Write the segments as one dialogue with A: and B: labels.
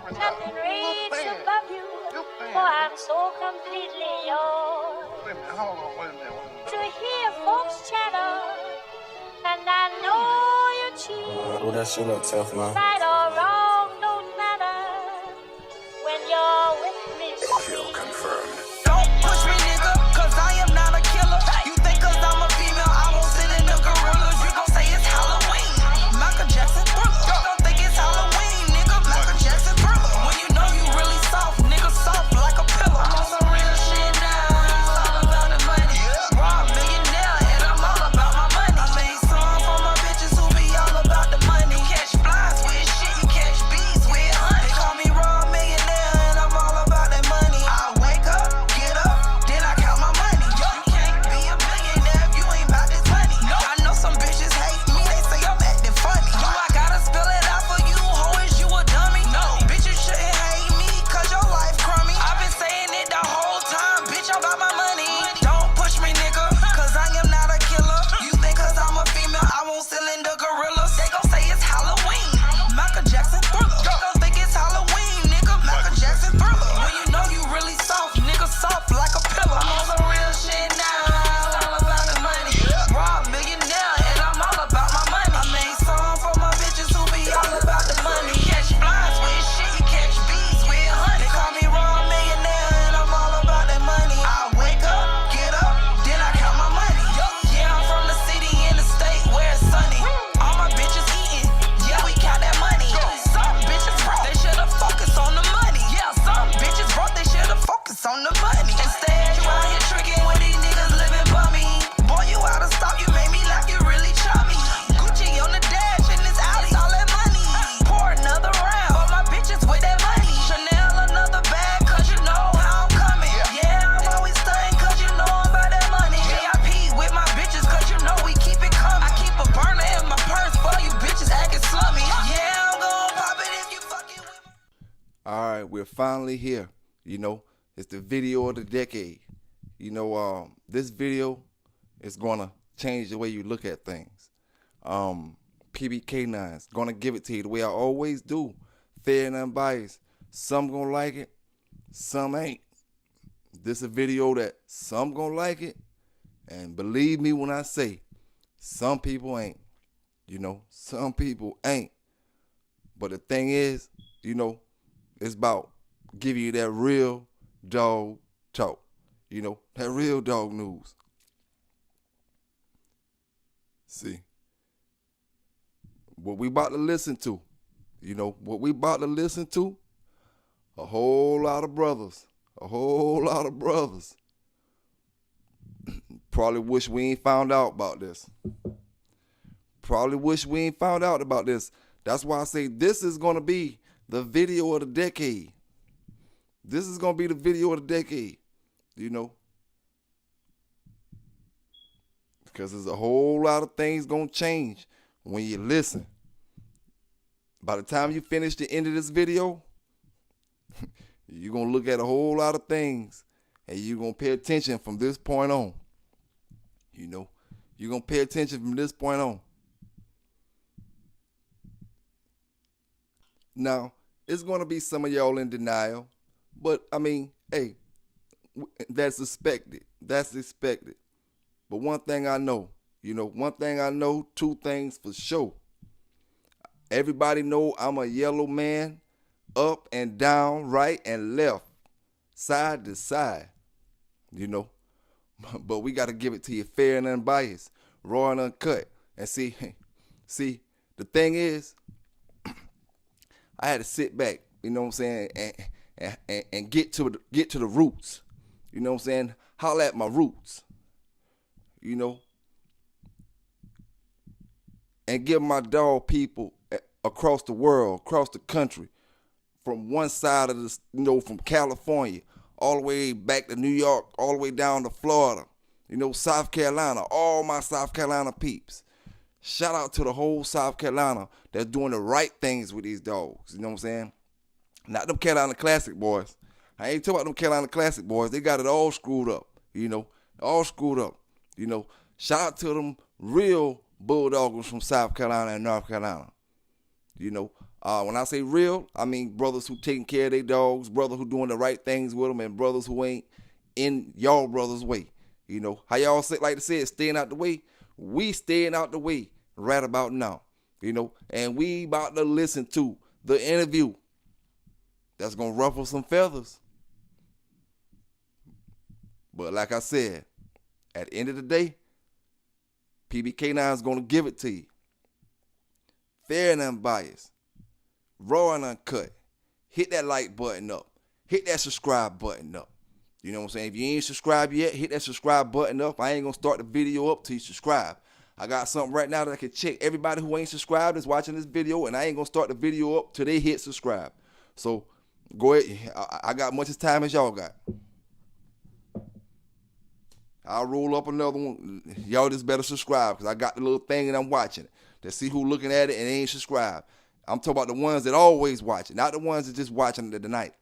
A: Nothing reads above you, for I'm so completely yours.
B: Wait a minute, hold on, wait a minute.
A: To hear folks chatter, and I know you're cheap.
C: Oh, that shit look tough, man.
A: Right or wrong, don't matter when you're with me.
C: Kill confirmed.
D: Don't push me, nigga, cause I am not a killer. You think cause I'm a female, I won't sit in the gorillas. You gon' say it's Halloween. Michael Jackson Thriller. You don't think it's Halloween, nigga. Michael Jackson Thriller. When you know you really soft, nigga, soft like a pillow. I'm on some real shit now. It's all about the money. Raw millionaire, and I'm all about my money. I made songs for my bitches who be all about the money. You catch flies with shit, you catch bees with honey. They call me raw millionaire, and I'm all about that money. I wake up, get up, then I count my money. You can't be a millionaire if you ain't about this money. No, I know some bitches hate me, they say I'm acting funny. Do I gotta spell it out for you, ho, is you a dummy? No, bitch, you shouldn't hate me, cause your life crummy. I've been saying it the whole time, bitch, I'm about my money. Don't push me, nigga, cause I am not a killer. You think cause I'm a female, I won't cylinder gorillas. They gon' say it's Halloween. Michael Jackson Thriller. You gon' think it's Halloween, nigga. Michael Jackson Thriller. When you know you really soft, nigga, soft like a pillow. I'm on some real shit now. It's all about the money. Raw millionaire, and I'm all about my money. I made songs for my bitches who be all about the money. You catch flies with shit, you catch bees with honey. They call me raw millionaire, and I'm all about that money. I wake up, get up, then I count my money. Yeah, I'm from the city in the state where it's sunny. All my bitches eating, yeah, we count that money. Some bitches broke, they should've focused on the money. Yeah, some bitches broke, they should've focused on the money. Instead, you out here tricking with these niggas living bummy. Boy, you out of stock, you made me like you really chummy. Gucci on the dash in this alley, all that money. Pour another round, but my bitches with that money. Chanel another bag, cause you know how I'm coming. Yeah, I'm always stunning, cause you know I'm about that money. VIP with my bitches, cause you know we keep it coming. I keep a burner in my purse for you bitches acting slummy. Yeah, I'm gon' pop it if you fucking with me.
E: All right, we're finally here. You know, it's the video of the decade. You know, this video is gonna change the way you look at things. PBK9's gonna give it to you the way I always do, fair and unbiased. Some gonna like it, some ain't. This a video that some gonna like it, and believe me when I say, some people ain't. You know, some people ain't. But the thing is, you know, it's about giving you that real dog talk. You know, that real dog news. See, what we about to listen to, you know, what we about to listen to, a whole lot of brothers, probably wish we ain't found out about this. That's why I say this is going to be the video of the decade. This is going to be the video of the decade, you know. Because there's a whole lot of things going to change when you listen. By the time you finish the end of this video, you're going to look at a whole lot of things and you're going to pay attention from this point on. You know, you're going to pay attention from this point on. Now, it's going to be some of y'all in denial, but I mean, hey, that's expected. But one thing I know, two things for sure. Everybody know I'm a yellow man, up and down, right and left, side to side, you know. But we got to give it to you fair and unbiased, raw and uncut. And see, the thing is, I had to sit back, you know what I'm saying, and get to the roots, you know what I'm saying, holler at my roots, you know, and give my dog people across the world, across the country, from one side of the, you know, from California all the way back to New York, all the way down to Florida, you know, South Carolina, all my South Carolina peeps. Shout out to the whole South Carolina that's doing the right things with these dogs. You know what I'm saying? Not them Carolina Classic boys. I ain't talking about them Carolina Classic boys. They got it all screwed up. You know, all screwed up. You know, shout out to them real bulldoggers from South Carolina and North Carolina. You know, When I say real, I mean brothers who taking care of their dogs, brothers who doing the right things with them, and brothers who ain't in y'all brothers' way. You know, how y'all like to say it, staying out the way? We staying out the way right about now. You know, and we about to listen to the interview that's going to ruffle some feathers. But like I said, at the end of the day, PBK9 is going to give it to you. Fair and unbiased. Raw and uncut. Hit that like button up. Hit that subscribe button up. You know what I'm saying? If you ain't subscribed yet, hit that subscribe button up. I ain't going to start the video up till you subscribe. I got something right now that I can check. Everybody who ain't subscribed is watching this video, and I ain't going to start the video up till they hit subscribe. So go ahead. I got much as time as y'all got. I'll roll up another one. Y'all just better subscribe because I got the little thing and I'm watching it to see who looking at it and ain't subscribed. I'm talking about the ones that always watch it, not the ones that just watching it tonight.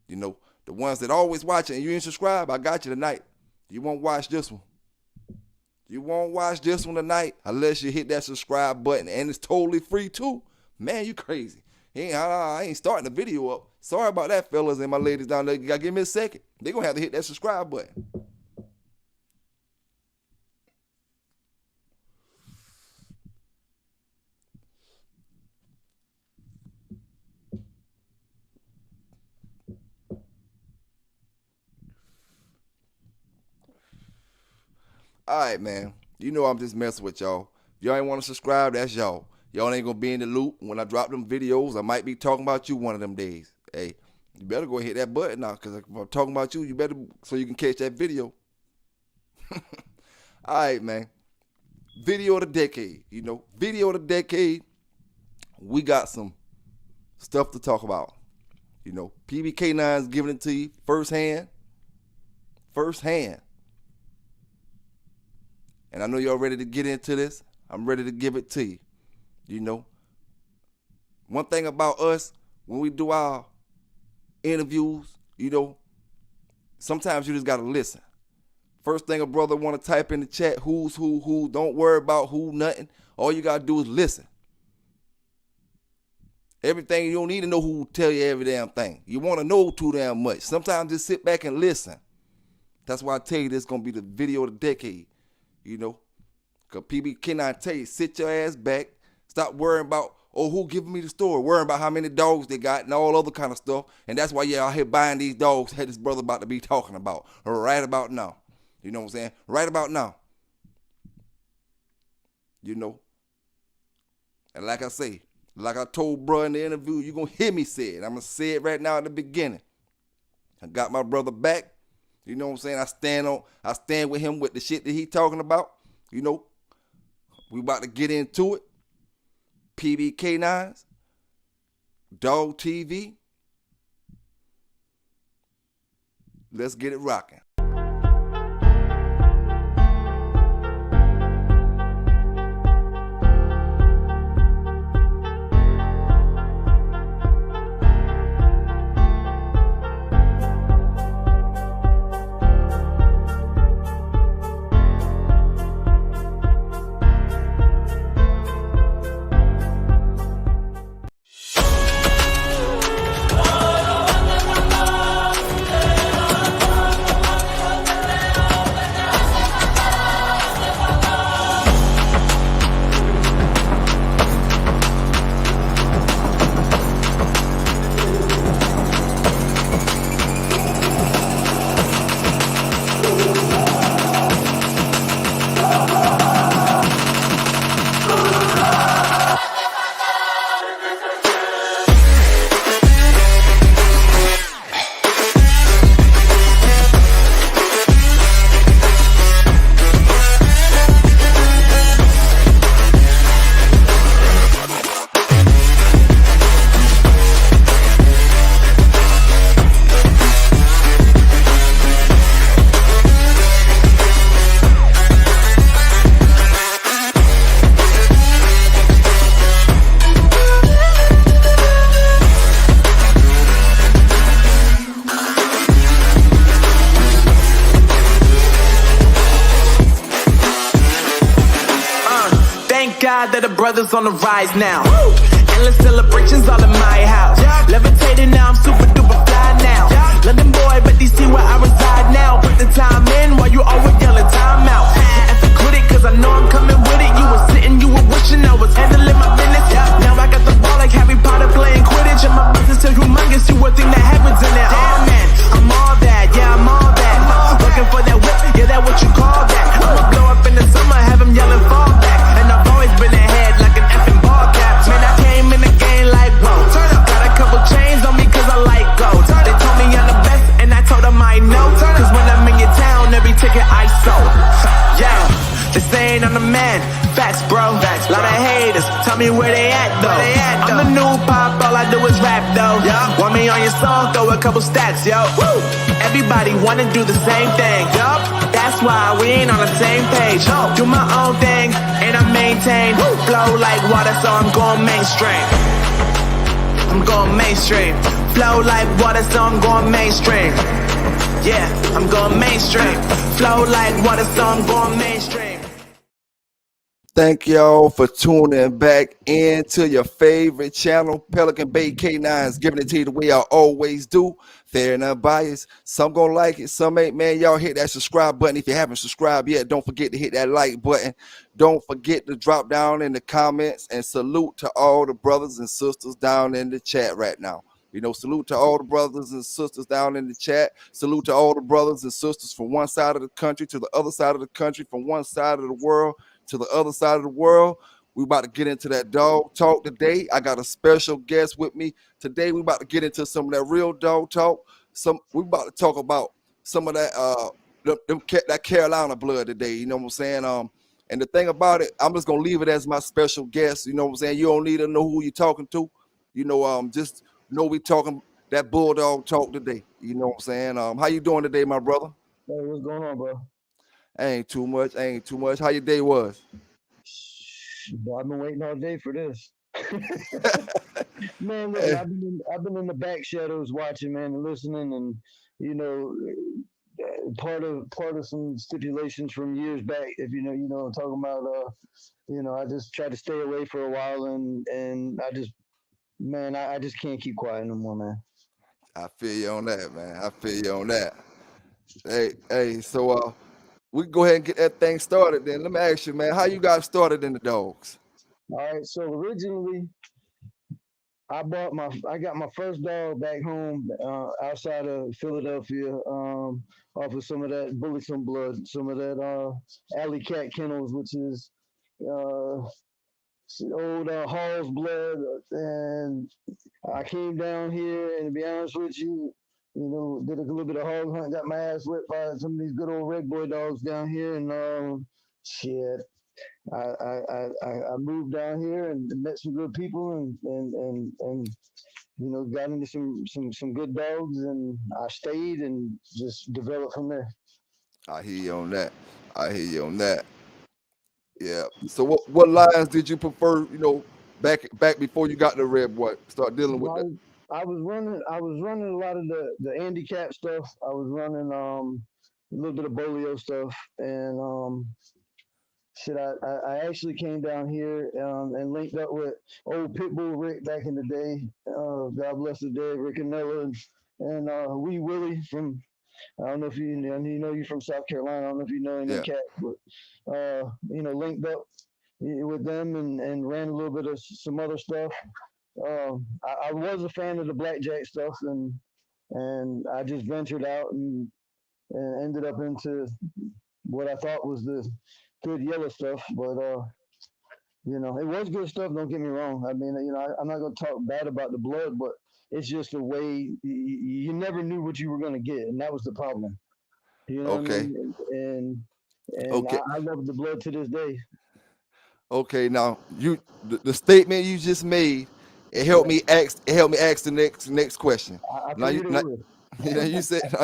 E: You know, the ones that always watch it and you ain't subscribed, I got you tonight. You won't watch this one. You won't watch this one tonight unless you hit that subscribe button, and it's totally free too. Man, you crazy. I ain't starting the video up. Sorry about that, fellas and my ladies down there. You gotta give me a second. They gonna have to hit that subscribe button. All right, man. You know I'm just messing with y'all. If y'all ain't want to subscribe, that's y'all. Y'all ain't going to be in the loop. When I drop them videos, I might be talking about you one of them days. Hey, you better go hit that button now, because if I'm talking about you, you better, so you can catch that video. All right, man. Video of the decade. You know, video of the decade. We got some stuff to talk about. You know, PBK9's giving it to you firsthand. Firsthand. And I know y'all ready to get into this. I'm ready to give it to you. You know, one thing about us, when we do our interviews, you know, sometimes you just got to listen. First thing a brother want to type in the chat, who's who, don't worry about who, nothing. All you got to do is listen. Everything, you don't need to know who tell you every damn thing. You want to know too damn much. Sometimes just sit back and listen. That's why I tell you this is going to be the video of the decade. You know, because PBK9 tell you, sit your ass back. Stop worrying about, oh, who giving me the story? Worrying about how many dogs they got and all other kind of stuff. And that's why you're out here buying these dogs that this brother about to be talking about right about now. You know what I'm saying? Right about now. You know. And like I say, like I told bro in the interview, you're going to hear me say it. I'm going to say it right now at the beginning. I got my brother back. You know what I'm saying? I stand with him with the shit that he talking about. You know, we about to get into it. PBK9's Dog TV. Let's get it rocking.
F: God that the brothers on the rise now. Woo! Endless celebrations all in my house. Levitating now, I'm super duper fly now. London boy, but they see where I reside now. Put the time in while you always yelling time out. And to quit it, cause I know I'm coming with it. You were sitting, you were wishing I was handling my business. Now I got the ball like Harry Potter playing Quidditch. And my business is humongous, you would think that happens in it. Damn man, I'm all that, yeah, I'm all that. Looking for that whip, yeah, that what you call that. I'ma blow up in the summer, have him yelling fall back. And I've always been ahead like an effing ball cap. Man, I came in the game like, whoa. Got a couple chains on me cause I like gold. They told me I'm the best and I told them I know. Cause when I'm in your town, every ticket I sold. Yeah, they saying I'm the man. Facts, bro. Lot of haters, tell me where they at though. I'm the new pop, all I do is rap though. Want me on your song, throw a couple stats, yo. Woo! Everybody wanna do the same thing, yup. That's why we ain't on the same page. Do my own thing, and I maintain. Flow like water, so I'm going mainstream. I'm going mainstream. Flow like water, so I'm going mainstream. Yeah, I'm going mainstream. Flow like water, so I'm going mainstream.
E: Thank y'all for tuning back into your favorite channel, Pelican Bay Canines, giving it to you the way I always do. Fair and unbiased. Some gonna like it, some ain't. Man, y'all hit that subscribe button. If you haven't subscribed yet, don't forget to hit that like button. Don't forget to drop down in the comments, and salute to all the brothers and sisters down in the chat right now. You know, salute to all the brothers and sisters down in the chat. Salute to all the brothers and sisters from one side of the country to the other side of the country, from one side of the world to the other side of the world. We about to get into that dog talk today. I got a special guest with me today. We about to get into some of that real dog talk. We about to talk about some of that that Carolina blood today. You know what I'm saying? And the thing about it, I'm just gonna leave it as my special guest. You know what I'm saying? You don't need to know who you're talking to. You know, just know we talking that bulldog talk today. You know what I'm saying? How you doing today, my brother?
G: Hey, what's going on, bro?
E: Ain't too much. How your day was?
G: Bro, I've been waiting all day for this. Man, listen, I've been in the back shadows watching, man, and listening, and you know, part of some stipulations from years back. If you know, I'm talking about. I just tried to stay away for a while, and I just, man, I just can't keep quiet no more, man.
E: I feel you on that, man. I feel you on that. Hey, so we can go ahead and get that thing started then. Let me ask you, man, how you got started in the dogs?
G: All right, so originally I got my first dog back home outside of Philadelphia, off of some of that Bulletin Blood, some of that Alley Cat Kennels, which is old Hall's blood, and I came down here, and to be honest with you, did a little bit of hog hunt, got my ass whipped by some of these good old red boy dogs down here, and shit. I moved down here and met some good people, and got into some good dogs, and I stayed and just developed from there.
E: I hear you on that. Yeah. So what lines did you prefer? Back before you got the red boy, start dealing with that.
G: I was running a lot of the handicap stuff. I was running a little bit of bolio stuff, and shit. I actually came down here and linked up with old Pitbull Rick back in the day. God bless the dead, Rick and Nella, and Wee Willie from. I don't know if you know you from South Carolina. I don't know if you know any cat, but linked up with them and ran a little bit of some other stuff. I was a fan of the blackjack stuff, and I just ventured out and ended up into what I thought was the good yellow stuff. But it was good stuff. Don't get me wrong. I mean, I'm not gonna talk bad about the blood, but it's just the way you never knew what you were gonna get, and that was the problem. You know what I mean? And
E: okay.
G: I love the blood to this day.
E: Okay, now the statement you just made, it helped me ask the next question.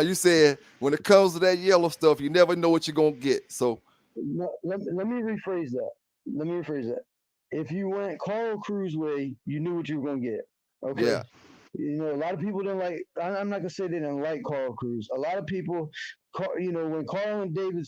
E: You said when it comes to that yellow stuff, you never know what you're gonna get. So
G: let me rephrase that. If you went Carl Cruz way, you knew what you were gonna get. Okay.
E: Yeah.
G: A lot of people don't like. I'm not gonna say they didn't like Carl Cruz. A lot of people, when Carl and David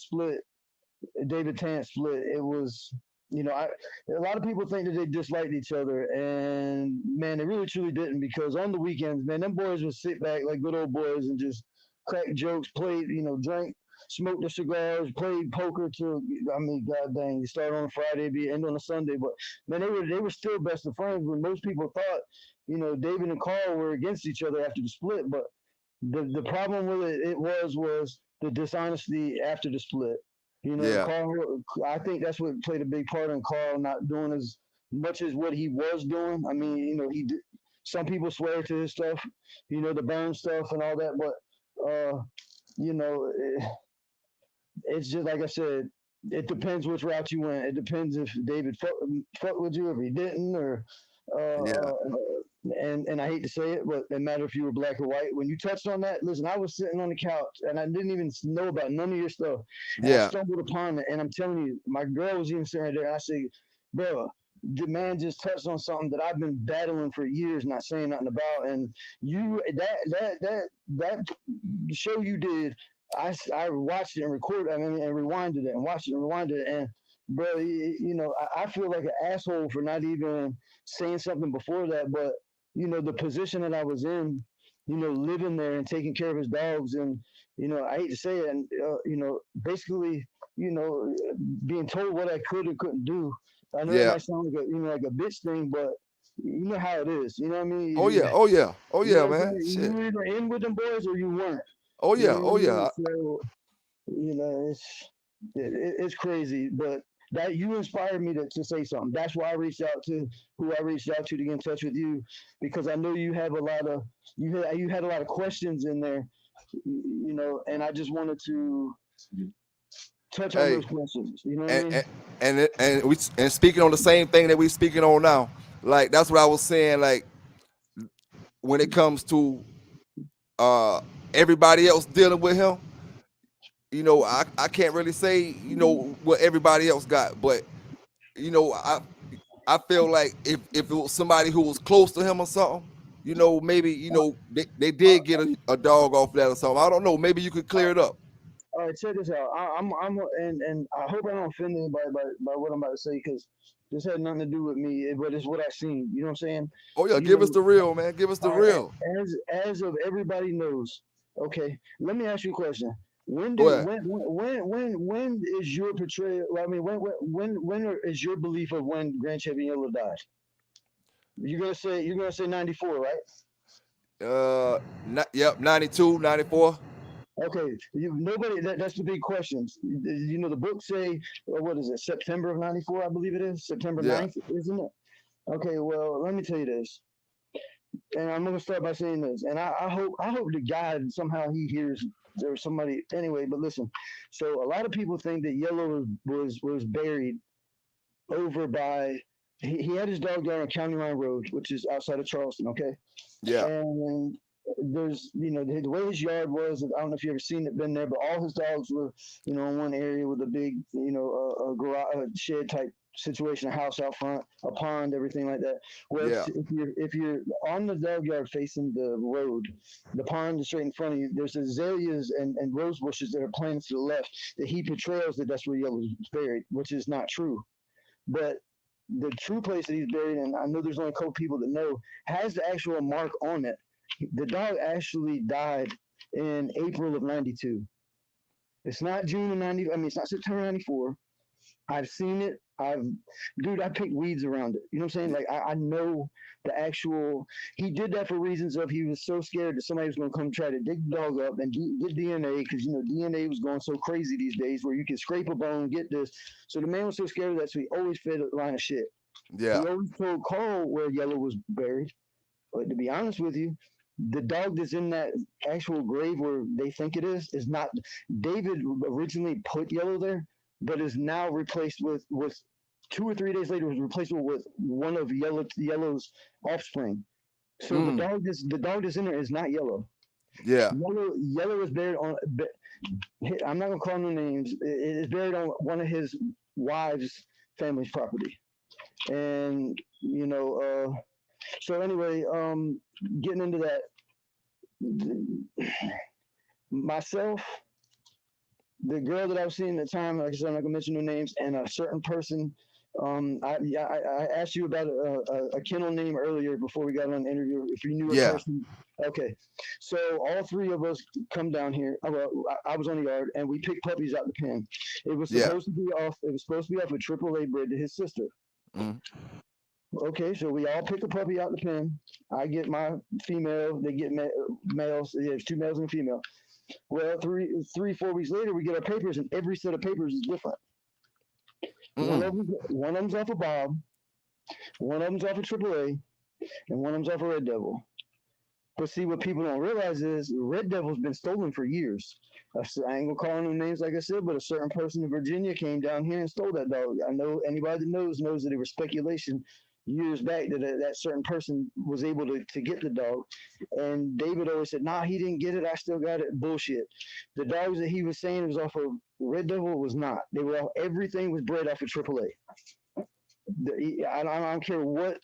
G: Tant split, it was you know, a lot of people think that they disliked each other, and man, they really truly didn't, because on the weekends, man, them boys would sit back like good old boys and just crack jokes, played, drank, smoked the cigars, played poker till, I mean, god dang, you start on a Friday, be end on a Sunday, but man, they were still best of friends. When most people thought, David and Carl were against each other after the split, but the problem with it was the dishonesty after the split.
E: Yeah.
G: Carl, I think that's what played a big part in Carl not doing as much as what he was doing. I mean, he did, some people swear to his stuff, the burn stuff and all that, but you know, it's just like I said. It depends which route you went. It depends if David fuck with you, if he didn't, or
E: Yeah.
G: and I hate to say it, but it matter if you were black or white. When you touched on that, listen, I was sitting on the couch and I didn't even know about none of your stuff, and I
E: Yeah.
G: stumbled upon it. And I'm telling you, my girl was even sitting there. And I said, "Bro, the man just touched on something that I've been battling for years, not saying nothing about." And you, that show you did, I watched it and recorded, I mean, and rewinded it and watched it and rewinded it, and bro, I feel like an asshole for not even saying something before that, but the position that I was in, living there and taking care of his dogs, and I hate to say it, and basically, being told what I could and couldn't do. I know it
E: Yeah.
G: might sound like like a bitch thing, but you know how it is. You know what I mean?
E: Oh yeah. Oh yeah. Oh
G: You know
E: yeah,
G: what I'm
E: man.
G: saying? You
E: Shit.
G: were either in with them boys or you weren't.
E: Oh
G: You
E: yeah.
G: know what
E: Oh
G: I mean?
E: yeah.
G: So it's crazy, but that you inspired me to say something. That's why I reached out to who I reached out to get in touch with you, because I know you have a lot of you had a lot of questions in there, and I just wanted to touch on
E: Hey,
G: those questions. You know what I
E: and
G: mean?
E: and and speaking on the same thing that we speaking on now. Like that's what I was saying. Like when it comes to uh everybody else dealing with him, I can't really say what everybody else got, but you know I I feel like if it was somebody who was close to him or something, maybe they did get a dog off that or something. I don't know. Maybe you could clear it up.
G: All right, check this out. And I hope I don't offend anybody by what I'm about to say, because this had nothing to do with me, but it's what I seen. You know what I'm saying?
E: Oh yeah,
G: You
E: give us
G: know,
E: the real, man. Give us the
G: all right,
E: real.
G: as of everybody knows. Okay, let me ask you a question.
E: Go ahead.
G: When is your portrayal? I mean, is your belief of when Grant Yellow died? You're gonna say 94, right?
E: Yep, 92, 94.
G: Okay, nobody. That's the big questions. The books say, what is it? September of '94, I believe it is. September
E: Yeah,
G: 9th, isn't it? Okay, well, let me tell you this, and I'm gonna start by saying this, and I hope to God somehow he hears or somebody anyway. But listen, so a lot of people think that Yellow was buried over by. He had his dog down on County Line Road, which is outside of Charleston. Okay,
E: yeah,
G: and there's the way his yard was. I don't know if you ever seen it, been there, but all his dogs were in one area with a big a garage, a shed type situation, a house out front, a pond, everything like that. Well,
E: yeah,
G: if you're on the dog yard facing the road, the pond is straight in front of you. There's azaleas and rose bushes that are planted to the left. That he portrays that that's where Yellow's buried, which is not true. But the true place that he's buried, and I know there's only a couple people that know, has the actual mark on it. The dog actually died in April of '92. It's not June of '90. I mean, it's not September '94. I've seen it. I picked weeds around it. You know what I'm saying? Like I know the actual. He did that for reasons of he was so scared that somebody was going to come try to dig the dog up and get DNA, because DNA was going so crazy these days where you can scrape a bone, get this. So the man was so scared of that, so he always fed a line of shit. He
E: yeah,
G: always told Carl where Yellow was buried. But to be honest with you, the dog that's in that actual grave where they think it is not. David originally put Yellow there, but is now replaced with 2 or 3 days later was replaced with one of Yellow's offspring. So the dog that's in there is not Yellow.
E: yeah,
G: Yellow is buried on. I'm not gonna call no names. It is buried on one of his wives' family's property, and so anyway, getting into that, myself, the girl that I was seeing at the time, like I said, I'm not gonna mention no names, and a certain person I asked you about a kennel name earlier before we got on the interview. If you knew a
E: Yeah.
G: person, okay. So all three of us come down here. Well, I was on the yard and we picked puppies out the pen. It was
E: Yeah.
G: supposed to be off. It was supposed to be off a AAA bred to his sister.
E: Mm.
G: Okay, so we all pick a puppy out the pen. I get my female. They get males. There's two males and a female. Well, 4 weeks later, we get our papers, and every set of papers is different. One of them's off a Bob, one of them's off a AAA, and one of them's off a Red Devil. But see, what people don't realize is Red Devil's been stolen for years. I ain't gonna call them names like I said, but a certain person in Virginia came down here and stole that dog. I know anybody that knows that there was speculation years back that that certain person was able to get the dog. And David always said, nah, he didn't get it. I still got it. Bullshit. The dogs that he was saying was off of Red Devil was not. They were all, everything was bred off of AAA. I don't care what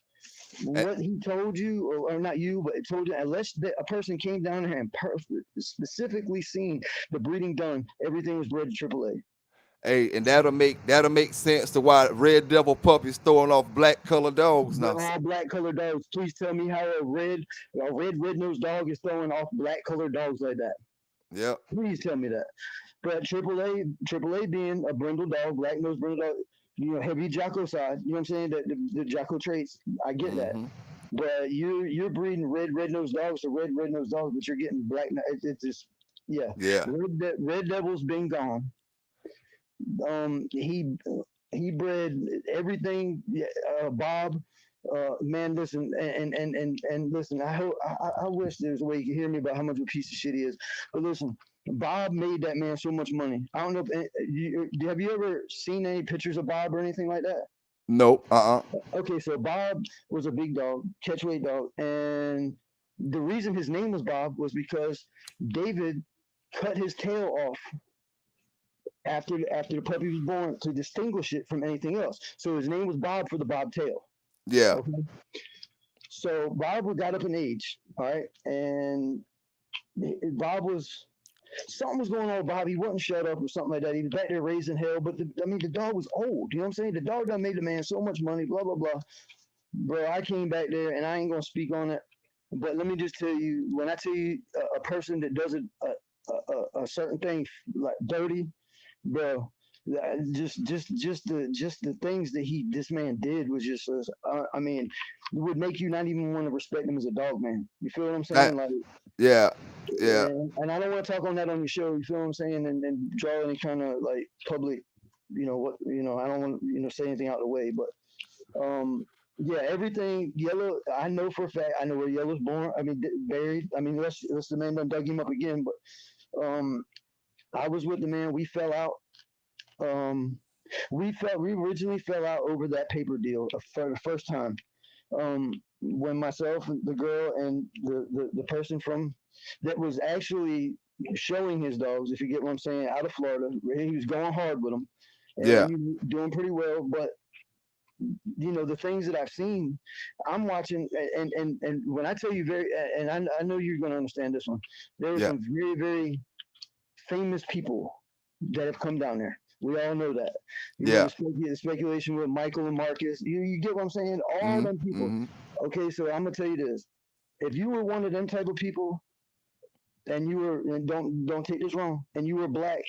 G: he told you, or not you, but it told you, unless a person came down here and specifically seen the breeding done, everything was bred to AAA.
E: Hey, and that'll make sense to why Red Devil puppies throwing off black colored dogs now.
G: All black colored dogs. Please tell me how a red-nosed dog is throwing off black colored dogs like that.
E: Yeah.
G: Please tell me that. But AAA being a brindle dog, black-nosed brindle dog, you know, heavy Jocko side. You know what I'm saying? The Jocko traits. I get that. But you're breeding red-nosed dogs to red-nosed dogs, but you're getting black. It's just
E: Yeah.
G: Red Devil's been gone. He bred everything. Bob, man, listen, and listen. I wish there was a way you could hear me about how much of a piece of shit he is. But listen, Bob made that man so much money. I don't know. Have you ever seen any pictures of Bob or anything like that?
E: Nope.
G: Okay, so Bob was a big dog, catchweight dog, and the reason his name was Bob was because David cut his tail off after the puppy was born to distinguish it from anything else. So his name was Bob for the bobtail.
E: Yeah.
G: Okay? So Bob got up in age, all right, and something was going on with Bob. He wasn't shut up or something like that. He was back there raising hell, but the dog was old. You know what I'm saying? The dog done made the man so much money, blah, blah, blah. Bro, I came back there, and I ain't going to speak on it, but let me just tell you, when I tell you a person that does a certain thing like dirty, bro, just the things that this man did was just would make you not even want to respect him as a dog, man. You feel what I'm saying?
E: Yeah.
G: And I don't want to talk on that on your show. You feel what I'm saying? And draw any kind of like public, I don't want to say anything out of the way, but yeah, everything Yellow. I know for a fact. I know where Yellow's born. Buried. Unless the man done dug him up again, but I was with the man. We fell out. We originally fell out over that paper deal for the first time. When myself, the girl, and the person that was actually showing his dogs, if you get what I'm saying, out of Florida, he was going hard with them. And
E: Yeah.
G: he was doing pretty well, but the things that I've seen, I'm watching, and when I tell you and I know you're going to understand this one. There are some very, very famous people that have come down there. We all know that. The speculation with Michael and Marcus. You get what I'm saying? All them people. Okay, so I'm gonna tell you this: if you were one of them type of people, and don't take this wrong, and you were black,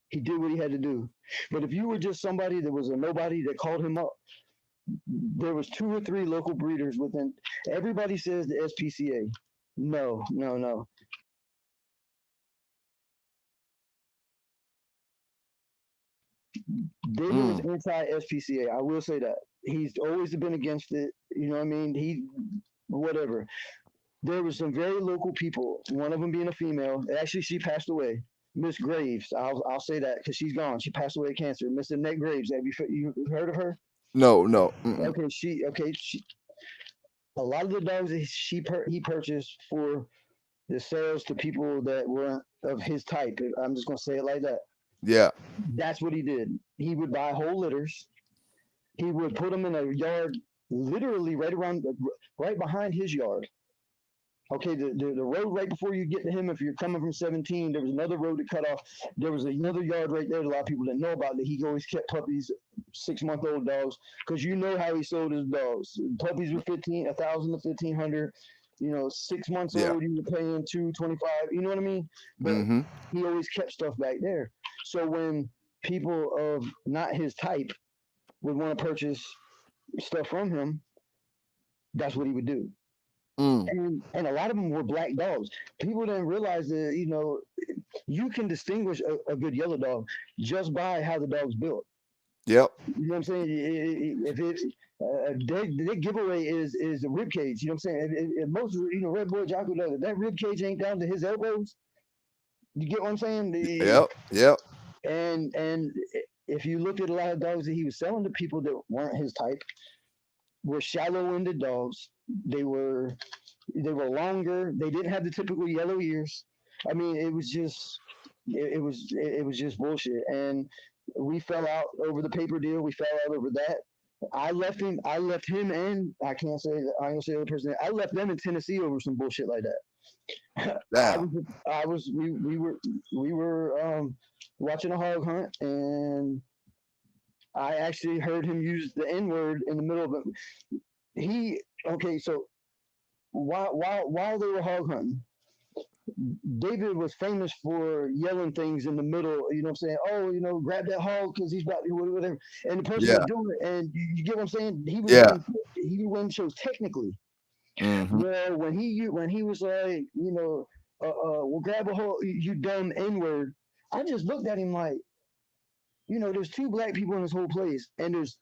G: he did what he had to do. But if you were just somebody that was a nobody that called him up, there was 2 or 3 local breeders within. Everybody says the SPCA. No. David is anti-SPCA. I will say that. He's always been against it. You know what I mean? Whatever. There were some very local people, one of them being a female. Actually, she passed away. Miss Graves. I'll say that because she's gone. She passed away of cancer. Miss Annette Graves. Have you heard of her?
E: No.
G: Okay, she. A lot of the dogs that he purchased for the sales to people that weren't of his type. I'm just gonna say it like that.
E: Yeah.
G: That's what he did. He would buy whole litters. He would put them in a yard, literally right behind his yard. Okay, the road right before you get to him, if you're coming from 17, there was another road to cut off. There was another yard right there that a lot of people didn't know about, that he always kept puppies, 6-month-old dogs, because you know how he sold his dogs. Puppies were 1,000 to 1,500. 6 months
E: Yeah.
G: old, you were paying 225. You know what I mean? But
E: Mm-hmm.
G: he always kept stuff back there. So when people of not his type would want to purchase stuff from him, that's what he would do. And a lot of them were black dogs. People didn't realize that you can distinguish a good yellow dog just by how the dog's built.
E: Yep.
G: You know what I'm saying? If it their giveaway is the rib cage. You know what I'm saying? If most Red Boy Jocko knows that rib cage ain't down to his elbows. You get what I'm saying?
E: Yep.
G: And if you look at a lot of dogs that he was selling to people that weren't his type, were shallow-ended dogs. They were longer. They didn't have the typical yellow ears. I mean, it was just just bullshit. And we fell out over the paper deal. We fell out over that. I left him, and I can't say that. I don't say the other person. I left them in Tennessee over some bullshit like that.
E: Damn.
G: We were watching a hog hunt, and I actually heard him use the N-word in the middle of it. So while they were hog hunting, David was famous for yelling things in the middle. You know what I'm saying? Oh, grab that hog because he's about to whatever. And the person was doing it, and you get what I'm saying? He was winning shows technically.
E: Mm-hmm.
G: Well, when he was like, well, grab a hog, you dumb N-word. I just looked at him like, there's 2 black people in this whole place, and there's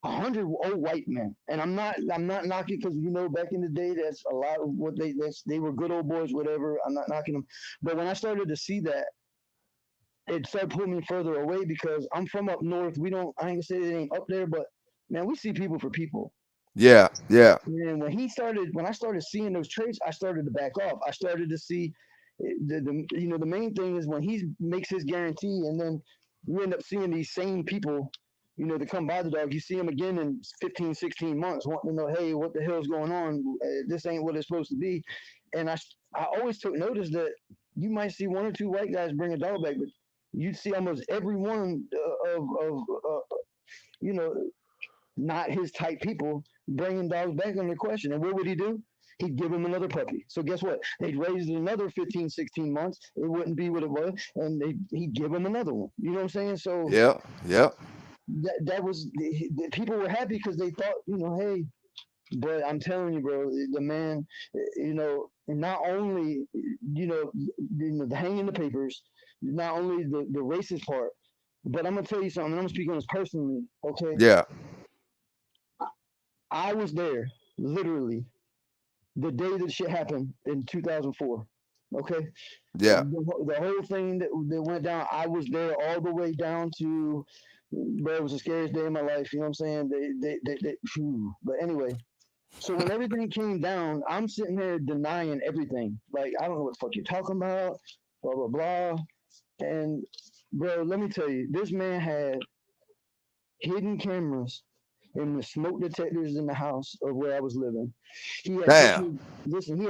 G: 100 old white men. And I'm not knocking, because back in the day, that's a lot of what they were good old boys, whatever. I'm not knocking them. But when I started to see that, it started pulling me further away, because I'm from up north. I ain't gonna say it ain't up there, but man, we see people for people.
E: Yeah.
G: And when I started seeing those traits, I started to back off. I started to see the main thing is when he makes his guarantee, and then you end up seeing these same people, to come buy the dog. You see them again in 15, 16 months, wanting to know, hey, what the hell's going on? This ain't what it's supposed to be. And I always took notice that you might see 1 or 2 white guys bring a dog back, but you'd see almost every one not his type people bringing dogs back under question. And what would he do? He'd give him another puppy. So guess what? They'd raise it another 15, 16 months. It wouldn't be what it was. And he'd give him another one. You know what I'm saying? So
E: Yeah.
G: that was, the people were happy because they thought, hey, but I'm telling you, bro, the man, not only, the hanging the papers, not only the racist part, but I'm going to tell you something. I'm going to speak on this personally. Okay.
E: Yeah.
G: I was there literally the day that shit happened in 2004. Okay.
E: Yeah.
G: The whole thing that went down, I was there all the way down to, bro, it was the scariest day of my life. You know what I'm saying? But anyway, so when everything came down, I'm sitting there denying everything. Like, I don't know what the fuck you're talking about, blah, blah, blah. And bro, let me tell you, this man had hidden cameras and the smoke detectors in the house of where I was living. He had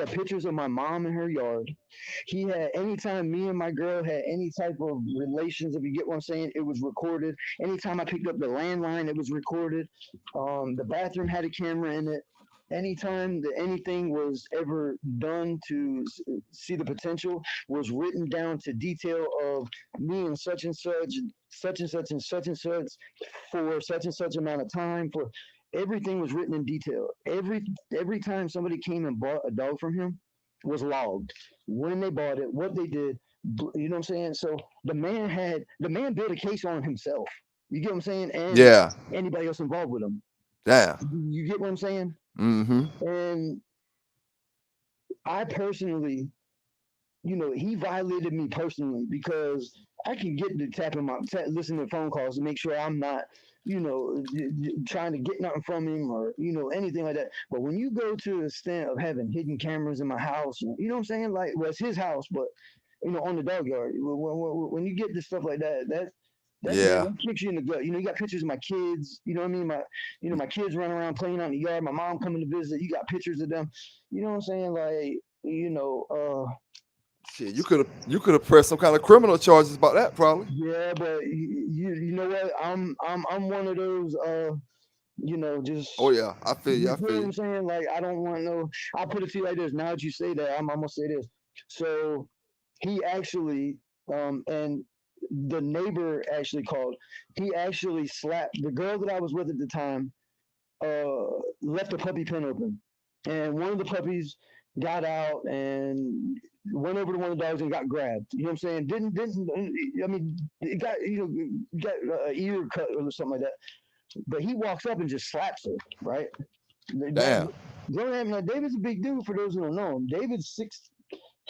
G: pictures of my mom in her yard. He had, anytime me and my girl had any type of relations, if you get what I'm saying, it was recorded. Anytime I picked up the landline, it was recorded. The bathroom had a camera in it. Anytime that anything was ever done to see the potential was written down to detail of me and such and such, such and such and such and such for such and such amount of time. For everything was written in detail. Every time somebody came and bought a dog from him was logged. When they bought it, what they did, you know what I'm saying? So the man built a case on himself. You get what I'm saying? And anybody else involved with him.
E: Damn.
G: You get what I'm saying?
E: Mm-hmm.
G: And I personally, he violated me personally, because I can get to listening to phone calls to make sure I'm not, trying to get nothing from him or, anything like that. But when you go to the extent of having hidden cameras in my house, you know what I'm saying? Like, well, it's his house, but, on the dog yard, when you get to stuff like that kicks you in the gut. You got pictures of my kids. You know what I mean? My kids running around playing out in the yard. My mom coming to visit. You got pictures of them. You know what I'm saying? Like, you know,
E: Shit, you could have pressed some kind of criminal charges about that, probably.
G: yeah, but you know what? I'm one of those you know, just
E: Oh yeah, I feel you.
G: you
E: I
G: feel
E: feel
G: what
E: you.
G: I'm saying? Like I don't want no. I'll put it to you like this. Now that you say that, I'm gonna say this. So he actually, and the neighbor actually called. He actually slapped the girl that I was with at the time. Left the puppy pen open, and one of the puppies got out and went over to one of the dogs and got grabbed. You know what I'm saying? Didn't I mean it got got an ear cut or something like that. But he walks up and just slaps her, right?
E: Damn.
G: Now David's a big dude for those who don't know him. David's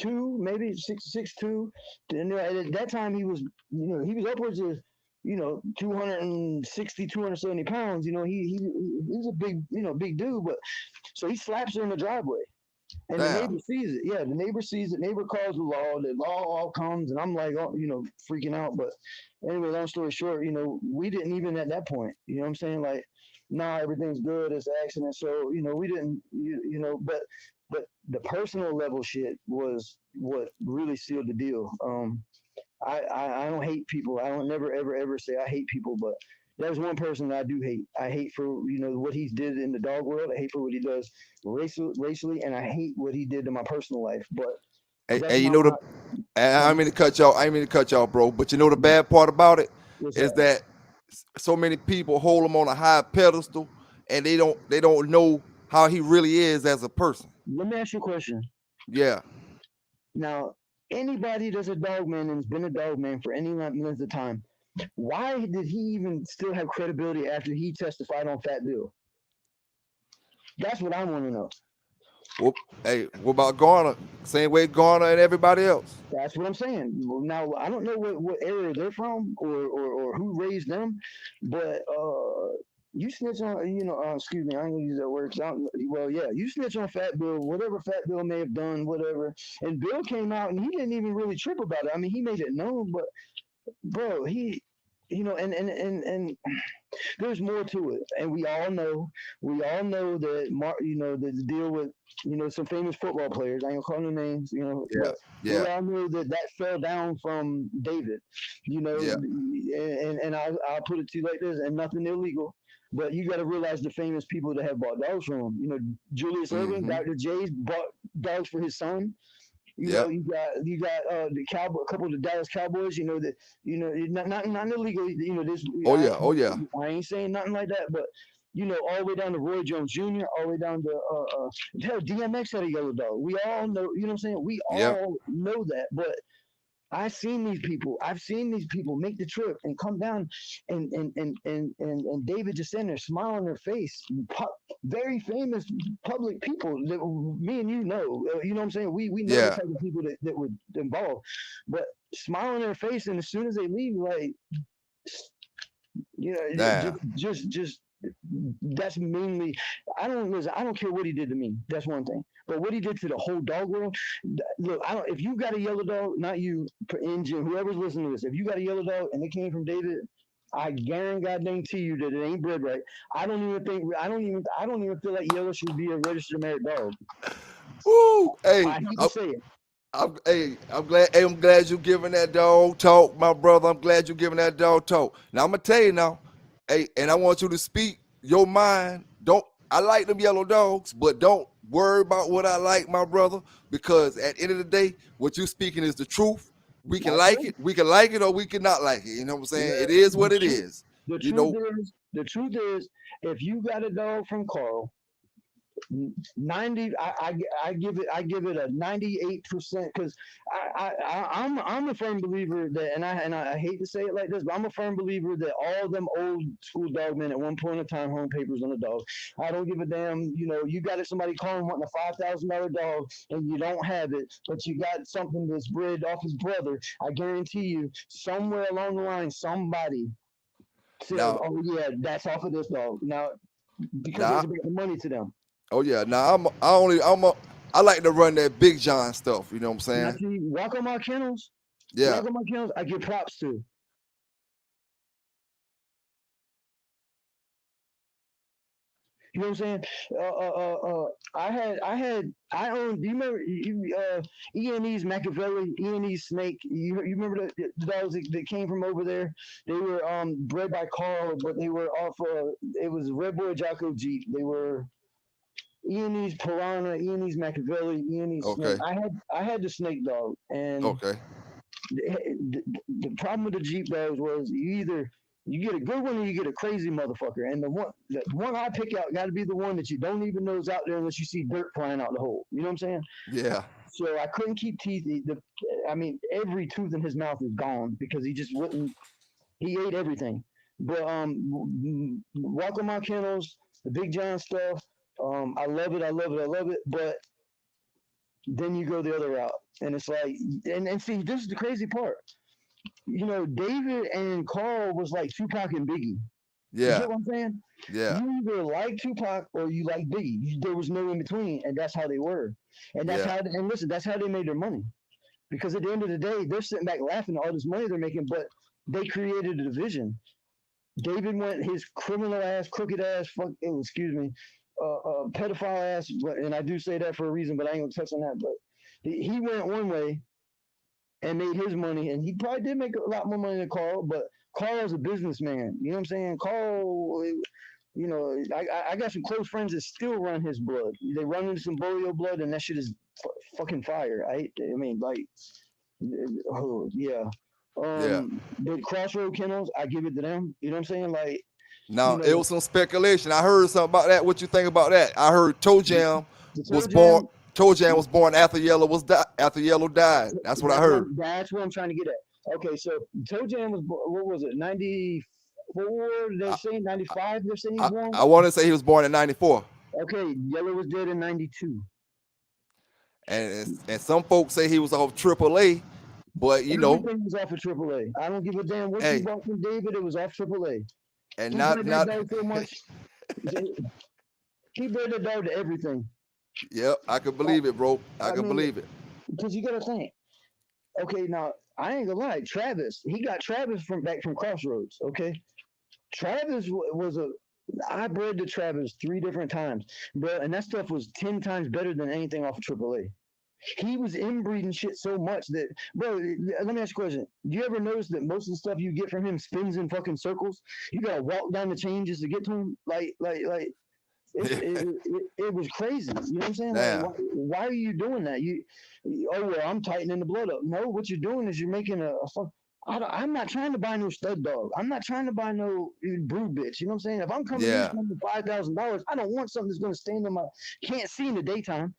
G: 6'2", maybe 6'2". And at that time he was, he was upwards of, 260, 270 pounds. He was a big, big dude. But so he slaps her in the driveway. And the
E: Damn.
G: neighbor sees it. Yeah, the neighbor sees it. Neighbor calls the law. The law all comes, and I'm like, oh, freaking out. But anyway, long story short, we didn't even at that point. You know what I'm saying? Like, nah, everything's good. It's an accident. So we didn't. But the personal level shit was what really sealed the deal. I don't hate people. I don't never ever say I hate people, but there's one person that I do hate. I hate for what he did in the dog world. I hate for what he does racially, and I hate what he did to my personal life. But
E: And
G: that's
E: you
G: not
E: know
G: my,
E: I mean to cut y'all. I ain't mean to cut y'all, bro. But you know the bad part about it
G: what's
E: is
G: that?
E: that so many people hold him on a high pedestal, and they don't know how he really is as a person.
G: Let me ask you a question.
E: Yeah.
G: Now, anybody that's a dog man and has been a dog man for any length of time, why did he even still have credibility after he testified on Fat Bill? That's what I want to know.
E: Well, hey, what about Garner? Same way Garner and everybody else.
G: That's what I'm saying. Now I don't know what area they're from or who raised them, but you snitch on excuse me, I ain't gonna use that word. Well, yeah, you snitch on Fat Bill, whatever Fat Bill may have done, whatever. And Bill came out and he didn't even really trip about it. I mean, he made it known, but bro, he, and there's more to it, and we all know that the deal with some famous football players. I ain't gonna call no names, but we all know that fell down from David,
E: Yeah.
G: and I'll put it to you like this, and nothing illegal. But you got to realize the famous people that have bought dogs from him. Julius Erving, Dr. J's bought dogs for his son. You got the Cowboy, a couple of the Dallas Cowboys. Not illegal. This.
E: Oh yeah.
G: I ain't saying nothing like that, but all the way down to Roy Jones Jr., all the way down to hell, DMX had a yellow dog. We all know. You know what I'm saying? We all know that, but. I've seen these people make the trip and come down, and David just sitting there, smile on their face. Very famous public people that me and you know what I'm saying. We know the type of people that were involved, but smile on their face, and as soon as they leave, like, just that's mainly. I don't care what he did to me. That's one thing. But what he did to the whole dog world, look, if you got a yellow dog, not you, engine, whoever's listening to this, if you got a yellow dog and it came from David, I guarantee you that it ain't bred right. I don't even feel like yellow should be a registered married dog.
E: Woo! Hey,
G: I hate to say it.
E: I'm glad you giving that dog talk, my brother. I'm glad you giving that dog talk. Now I'm gonna tell you now, hey, and I want you to speak your mind. I like them yellow dogs, but don't worry about what I like, my brother, because at the end of the day, what you speaking is the truth. We can like it, or we can not like it. You know what I'm saying?
G: Yeah,
E: it is what it is.
G: The truth is, if you got a dog from Carl, 90, I give it a 98%, because I'm a firm believer that, and I hate to say it like this, but I'm a firm believer that all them old school dog men at one point in time home papers on the dog. I don't give a damn. You got somebody calling wanting a $5,000 dog and you don't have it, but you got something that's bred off his brother. I guarantee you, somewhere along the line, somebody said, "Oh yeah, that's off of this dog." Now, because it's the money to them.
E: Oh yeah, now I like to run that Big John stuff. You know what I'm saying?
G: Actually, walk on my kennels.
E: Yeah.
G: Walk on my kennels. I give props to. You know what I'm saying? I owned. Do you remember E&E's Machiavelli, E&E's Snake? You remember the dogs that came from over there? They were bred by Carl, but they were off. It was Red Boy Jocko Jeep. They were E&E's Piranha, E&E's Machiavelli, E&E's Snake.
E: Okay.
G: I had the Snake dog, and
E: Okay.
G: the problem with the Jeep dogs was you get a good one or you get a crazy motherfucker. And the one I pick out got to be the one that you don't even know is out there unless you see dirt flying out the hole. You know what I'm saying?
E: Yeah.
G: So I couldn't keep teeth. I mean, every tooth in his mouth is gone because he just wouldn't. He ate everything. But Walk on My Kennels, the Big John stuff. I love it. I love it. I love it. But then you go the other route, and it's like, and see, this is the crazy part. You know, David and Carl was like Tupac and Biggie. You
E: Yeah.
G: get what I'm saying?
E: Yeah.
G: You either like Tupac or you like Biggie. There was no in between, and that's how they were. And that's
E: Yeah.
G: how. And listen, that's how they made their money. Because at the end of the day, they're sitting back laughing at all this money they're making, but they created a division. David went his criminal ass, crooked ass, pedophile ass, and I do say that for a reason, but I ain't gonna touch on that. But he went one way and made his money, and he probably did make a lot more money than Carl, but Carl's a businessman. You know what I'm saying? Carl, you know, I got some close friends that still run his blood. They run into some Bolio blood, and that shit is fucking fire. I mean, like, oh, yeah. The Crossroad Kennels, I give it to them. You know what I'm saying? Like,
E: Now,
G: you know,
E: it was some speculation. I heard something about that. What you think about that? I heard Toe Jam was born. Toe Jam was born after Yellow died. That's what I heard.
G: That's what I'm trying to get at. Okay, so Toe Jam was born, what was it? 94? They're saying 95. They're saying he's born.
E: I want to say he was born in 94.
G: Okay, Yellow was dead in 92.
E: And some folks say he was off AAA, but you know,
G: everything was off of AAA. I don't give a damn what you bought from David. It was off AAA.
E: And
G: he
E: not
G: so much. He bred the dog to everything.
E: Yep, I could believe it, bro. I can believe it.
G: Because you gotta think. Okay, now I ain't gonna lie. Travis, he got Travis back from Crossroads. Okay, Travis was I bred the Travis 3 different times, bro, and that stuff was 10 times better than anything off of AAA. He was inbreeding shit so much that, bro, let me ask you a question. Do you ever notice that most of the stuff you get from him spins in fucking circles? You gotta walk down the chain just to get to him. It was crazy. You know what I'm saying? Like, why are you doing that? I'm tightening the blood up. No, what you're doing is you're making I'm not trying to buy no stud dog. I'm not trying to buy no brood bitch. You know what I'm saying? If I'm coming in for $5,000, I don't want something that's going to stand on can't see in the daytime.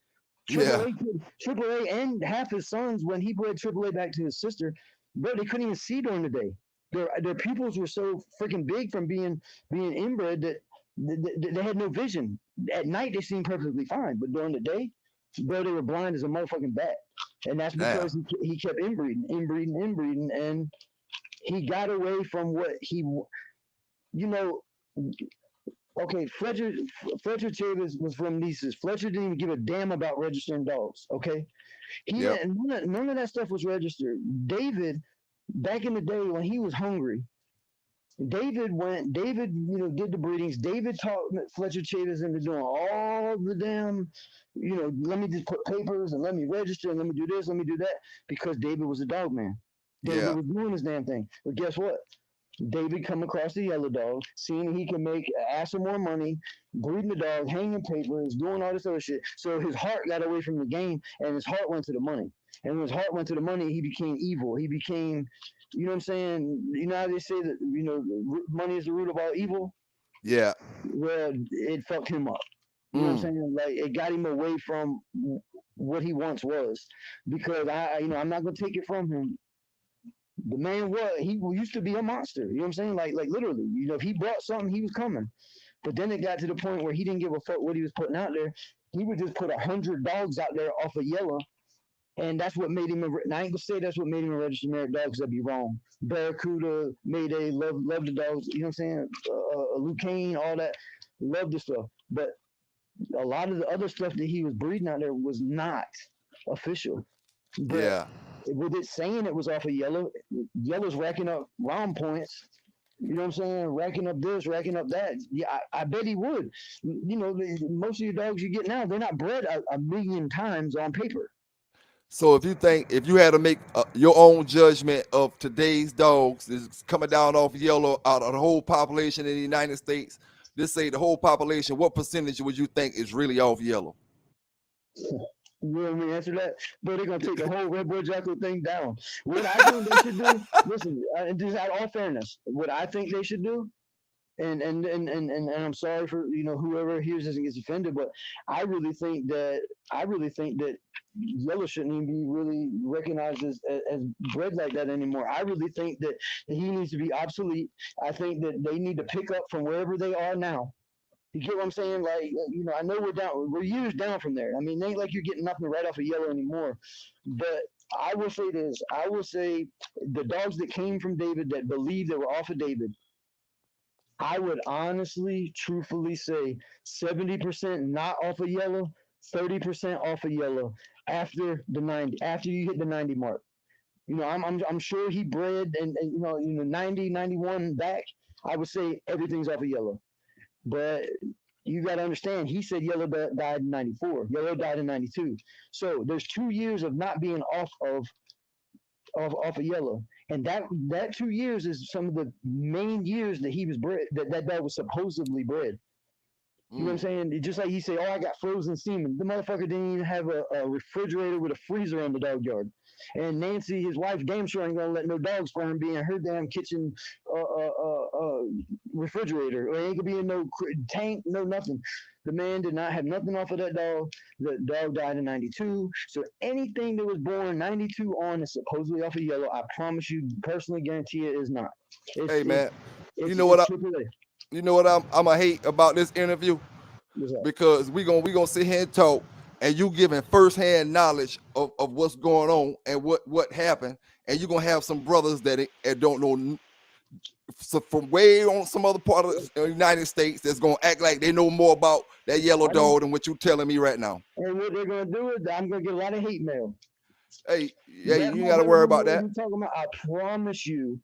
G: AAA and half his sons, when he bred AAA back to his sister, bro, they couldn't even see during the day. Their pupils were so freaking big from being inbred that they had no vision. At night, they seemed perfectly fine, but during the day, bro, they were blind as a motherfucking bat. And that's because he kept inbreeding, and he got away from what he, you know. Okay, Fletcher Chavis was from Nieces. Fletcher didn't even give a damn about registering dogs. Okay, none of that stuff was registered. David, back in the day when he was hungry, David, did the breedings. David taught Fletcher Chavis into doing all the damn, let me just put papers and let me register and let me do this, let me do that, because David was a dog man. David was doing his damn thing. But guess what? David come across the yellow dog, seeing he can make ass of more money, breeding the dog, hanging papers, doing all this other shit. So his heart got away from the game, and his heart went to the money. And when his heart went to the money, he became evil. He became, you know what I'm saying? You know how they say that, money is the root of all evil? Yeah. Well, it fucked him up. You know what I'm saying? Like, it got him away from what he once was. Because I'm not gonna take it from him. The man he used to be a monster. You know what I'm saying? Like literally. If he brought something, he was coming. But then it got to the point where he didn't give a fuck what he was putting out there. He would just put 100 dogs out there off of yellow. And that's what made him and I ain't gonna say that's what made him a registered married dog, because that'd be wrong. Barracuda, Mayday, love the dogs, you know what I'm saying? Lucane, all that, love the stuff. But a lot of the other stuff that he was breeding out there was not official. But with it saying it was off of yellow, yellow's racking up round points. You know what I'm saying? Racking up this, racking up that. Yeah, I bet he would. You know, most of your dogs you get now, they're not bred a million times on paper.
E: So if you had to make your own judgment of today's dogs is coming down off yellow out of the whole population in the United States, let's say the whole population, what percentage would you think is really off yellow?
G: You know what I mean? Answer that. But they're gonna take the whole Red Boy Jackal thing down. What I think they should do, listen, just out of all fairness, what I think they should do, and I'm sorry for whoever hears this and gets offended, but I really think that yellow shouldn't even be really recognized as bred like that anymore. I really think that he needs to be obsolete. I think that they need to pick up from wherever they are now. You get what I'm saying? Like, I know we're years down from there. I mean, it ain't like you're getting nothing right off of yellow anymore. But I will say this. I will say the dogs that came from David that believe they were off of David, I would honestly, truthfully say 70% not off of yellow, 30% off of yellow after the 90, after you hit the 90 mark. I'm sure he bred and 90, 91 back. I would say everything's off of yellow. But you got to understand, he said yellow died in 94. Yellow died in 92. So there's 2 years of not being off of yellow. And that 2 years is some of the main years that he was bred, that dog was supposedly bred. You know what I'm saying? Just like he said, I got frozen semen. The motherfucker didn't even have a refrigerator with a freezer in the dog yard. And Nancy, his wife, damn sure ain't gonna let no dog sperm be in her damn kitchen refrigerator. Or it ain't gonna be in no tank, no nothing. The man did not have nothing off of that dog. The dog died in 92. So anything that was born 92 on is supposedly off of yellow. I promise you, personally guarantee it is not.
E: Hey man, you know what I'm gonna hate about this interview? Because we gonna sit here and talk, and you giving firsthand knowledge of what's going on and what happened, and you're gonna have some brothers that don't know, so from way on some other part of the United States that's gonna act like they know more about that yellow dog than what you telling me right now.
G: And what they're gonna do is I'm gonna get a lot of hate mail.
E: Hey, you gotta worry about that.
G: Talking about, I promise you.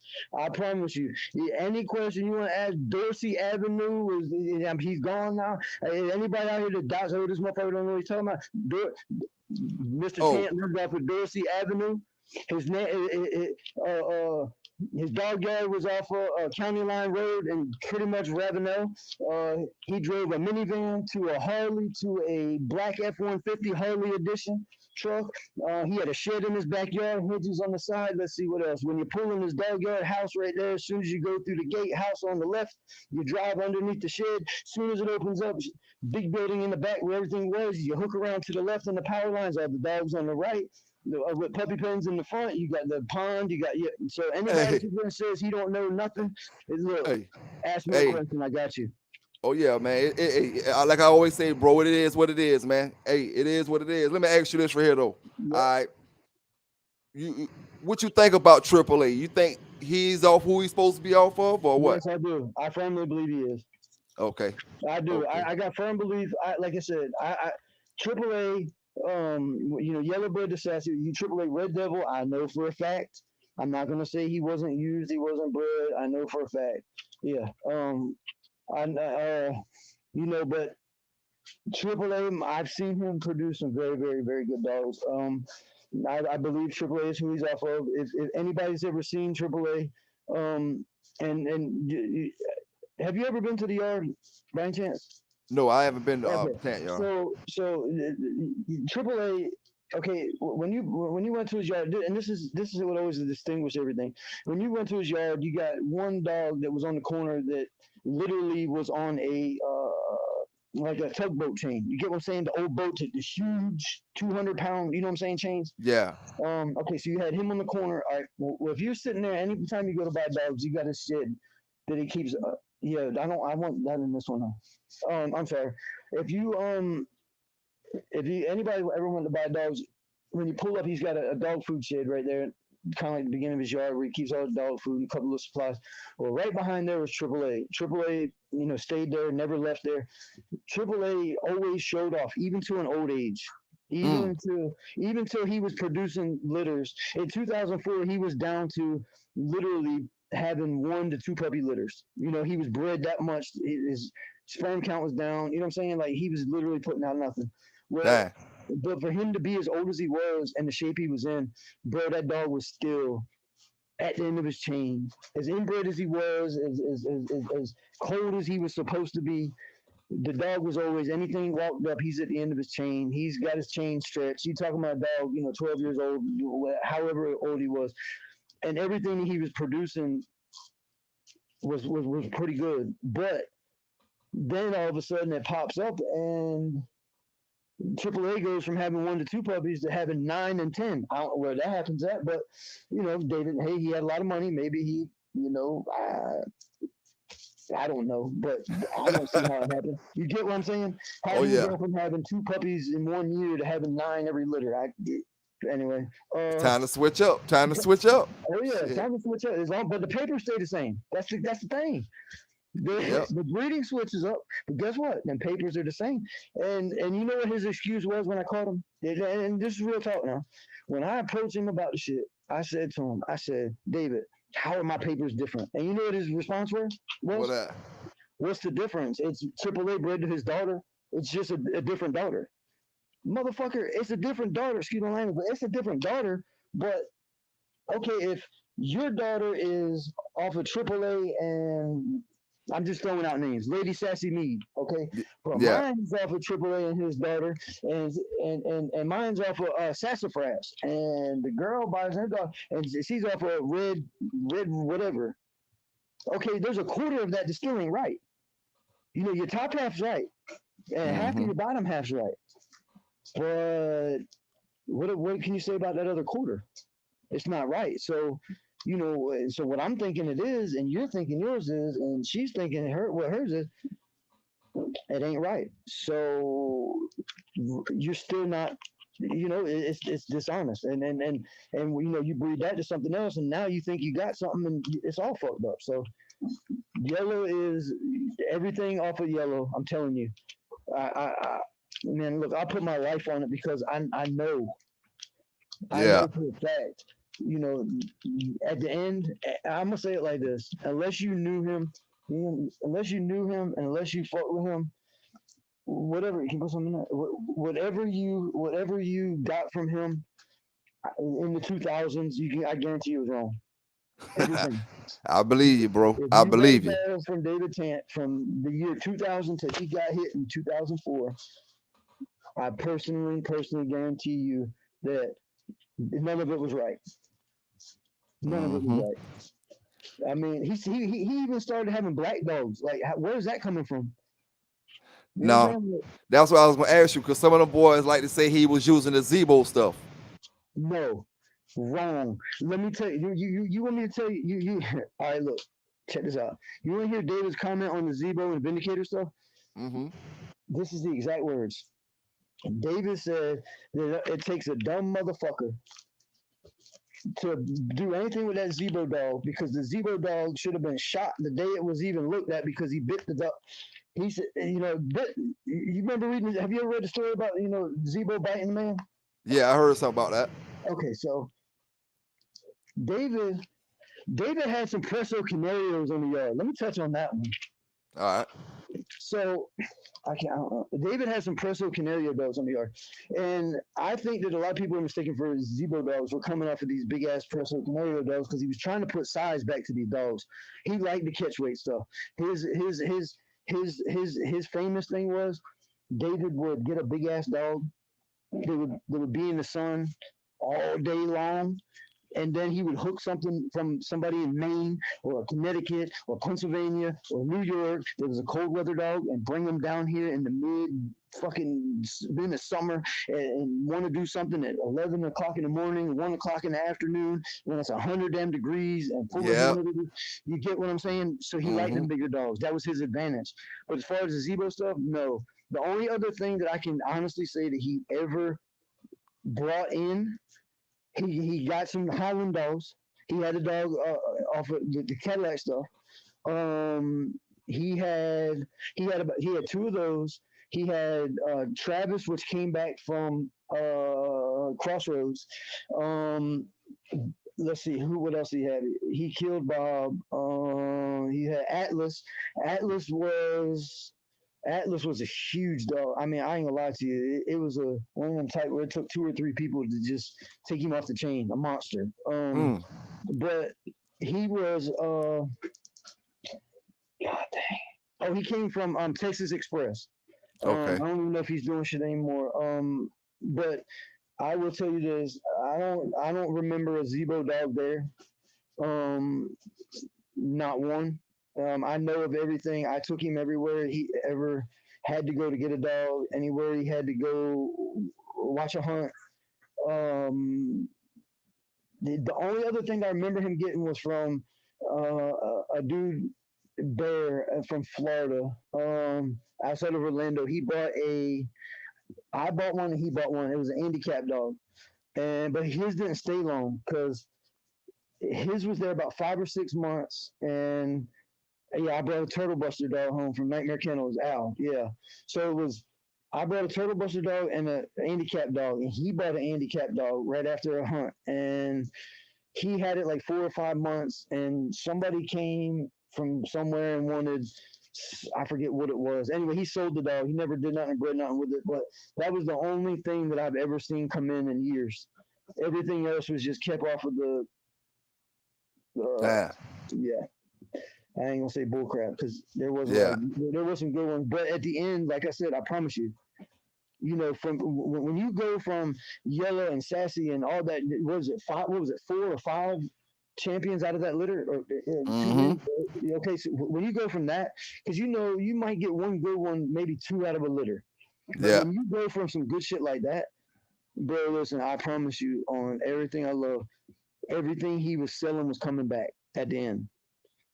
G: Any question you want to ask, Dorsey Avenue he's gone now. Anybody out here that doubts this motherfucker don't know what he's talking about? Mr. Tant lived off of Dorsey Avenue. His name, his dog yard was off of County Line Road and pretty much Ravenel. He drove a minivan to a Harley, to a black F-150 Harley edition truck. He had a shed in his backyard, hedges on the side. Let's see what else. When you pull in his dog yard, house right there, as soon as you go through the gate, house on the left, you drive underneath the shed. As soon as it opens up, big building in the back where everything was, you hook around to the left and the power lines are the dogs on the right. With puppy pens in the front, you got the pond, so anybody who says he don't know nothing, look, ask me a question, I got you.
E: Oh yeah, man. Like I always say, bro, it is what it is, man. Hey, it is what it is. Let me ask you this right here though. Yep. All right. What you think about AAA? You think he's off who he's supposed to be off of, or what?
G: Yes, I do. I firmly believe he is.
E: Okay.
G: I do. Okay. I got firm belief. Like I said, AAA, Yellowbird Assassin, AAA Red Devil, I know for a fact. I'm not gonna say he wasn't used, he wasn't bred. I know for a fact. Yeah. But AAA, I've seen him produce some very, very, very good dogs. I believe AAA is who he's off of. If anybody's ever seen AAA, have you ever been to the yard by any chance?
E: No, I haven't been to Tant yard.
G: So AAA. Okay, when you went to his yard, and this is what always distinguishes everything. When you went to his yard, you got one dog that was on the corner that literally was on a like a tugboat chain. You get what I'm saying? The old boats, the huge 200-pound, you know what I'm saying, chains?
E: Yeah.
G: Okay, so you had him on the corner. All right, well, if you're sitting there, anytime you go to buy dogs, you got a shed that he keeps. I want that in this one. I'm sorry. If anybody ever want to buy dogs, when you pull up, he's got a dog food shed right there, kind of like the beginning of his yard where he keeps all his dog food and a couple of supplies. Well, right behind there was AAA. AAA, stayed there, never left there. AAA always showed off, even to an old age. Even till he was producing litters. In 2004, he was down to literally having 1 to 2 puppy litters. You know, he was bred that much. His sperm count was down. You know what I'm saying? Like he was literally putting out nothing. Well,
E: Damn.
G: but for him to be as old as he was and the shape he was in, bro, that dog was still at the end of his chain. As inbred as he was, as cold as he was supposed to be, the dog was always, anything walked up, he's at the end of his chain. He's got his chain stretched. You talking about a dog, you know, 12 years old, however old he was. And everything that he was producing was pretty good. But then all of a sudden it pops up and AAA goes from having 1 to 2 puppies to having 9 and 10. I don't know where that happens at, but you know, David, hey, he had a lot of money. Maybe he, you know, I don't know, but I don't see how it happened. You get what I'm saying? How do you go from having 2 puppies in 1 year to having 9 every litter? Anyway,
E: time to switch up. Time to switch up.
G: Oh yeah, shit. Time to switch up. But the papers stay the same. That's the thing. The breeding switches up, but guess what? Then papers are the same. And you know what his excuse was when I caught him? And this is real talk now. When I approached him about the shit, I said to him, I said, David, how are my papers different? And you know what his response was?
E: What that?
G: What's the difference? It's AAA bred to his daughter. It's just a different daughter. Motherfucker, it's a different daughter. Excuse my language, but it's a different daughter. But okay, if your daughter is off of AAA and I'm just throwing out names, Lady Sassy Mead, okay? But mine's off of AAA and his daughter, and mine's off of Sassafras, and the girl buys her dog, and she's off of red whatever. Okay, there's a quarter of that that still ain't right. You know, your top half's right, and half of your bottom half's right. But what can you say about that other quarter? It's not right. So, you know, so what I'm thinking it is, and you're thinking yours is, and she's thinking what hers is, it ain't right. So you're still not, you know, it's dishonest. And you know, you breed that to something else, and now you think you got something, and it's all fucked up. So yellow is everything off of yellow. I'm telling you, man, look, I'll put my life on it because I know. I know for a fact. You know, at the end, I'm gonna say it like this: unless you knew him, and unless you fought with him, whatever you can put something in there, whatever you got from him in the 2000s, I guarantee you was wrong. Everything.
E: I believe you, bro. I believe you.
G: From David Tant from the year 2000 till he got hit in 2004, I personally guarantee you that none of it was right. None of it was right. I mean, he even started having black dogs. Like, where's that coming from?
E: No, that's what I was gonna ask you, because some of the boys like to say he was using the Zebo stuff.
G: No, wrong. Let me tell you. You want me to tell you? All right, look, check this out. You want to hear David's comment on the Zebo and Vindicator stuff? This is the exact words. David said that it takes a dumb motherfucker to do anything with that Zebo dog, because the Zebo dog should have been shot the day it was even looked at because he bit the dog. He said, you know, you remember reading? Have you ever read the story about, you know, Zebo biting the man?
E: Yeah, I heard something about that.
G: Okay, so David had some Presso Canarios in the yard. Let me touch on that one.
E: All right.
G: So I don't know. David has some Presso Canario dogs in the yard, and I think that a lot of people are mistaken for Zebo dogs. Were coming off of these big ass Presso Canario dogs because he was trying to put size back to these dogs. He liked the catch weight stuff. His famous thing was David would get a big ass dog. They would be in the sun all day long. And then he would hook something from somebody in Maine or Connecticut or Pennsylvania or New York that was a cold weather dog and bring them down here in the in the summer and want to do something at 11 o'clock in the morning, 1 o'clock in the afternoon when it's 100 damn degrees and full of humidity. You get what I'm saying? So he liked them bigger dogs. That was his advantage. But as far as the Zebo stuff, no. The only other thing that I can honestly say that he ever brought in, he got some Highland dogs. He had a dog off of the Cadillac stuff. He had 2 of those. He had Travis, which came back from Crossroads. let's see what else he had. He killed Bob. He had Atlas. Atlas was Atlas was a huge dog. I mean, I ain't gonna lie to you. It was a one of them type where it took 2 or 3 people to just take him off the chain. A monster. But he was God dang. Oh, he came from Texas Express.
E: Okay.
G: I don't even know if he's doing shit anymore. But I will tell you this: I don't remember a Zebo dog there. Not one. I know of everything. I took him everywhere he ever had to go to get a dog. Anywhere he had to go watch a hunt. The only other thing I remember him getting was from a dude Bear from Florida. Outside of Orlando, I bought one and he bought one. It was an handicap dog, but his didn't stay long because his was there about 5 or 6 months, and yeah, I brought a turtle buster dog home from Nightmare Kennels, Al. Yeah, so it was. I brought a turtle buster dog and a handicap dog, and he bought a handicap dog right after a hunt, and he had it like 4 or 5 months, and somebody came from somewhere and wanted. I forget what it was. Anyway, he sold the dog. He never did nothing, bred nothing with it. But that was the only thing that I've ever seen come in years. Everything else was just kept off of the. Yeah. I ain't gonna say bullcrap because there was some good ones. But at the end, like I said, I promise you, from when you go from Yellow and Sassy and all that, what was it 4 or 5 champions out of that litter? Or, okay, so when you go from that, because you might get one good one, maybe 2 out of a litter. But when you go from some good shit like that, bro, listen, I promise you, on everything I love, everything he was selling was coming back at the end.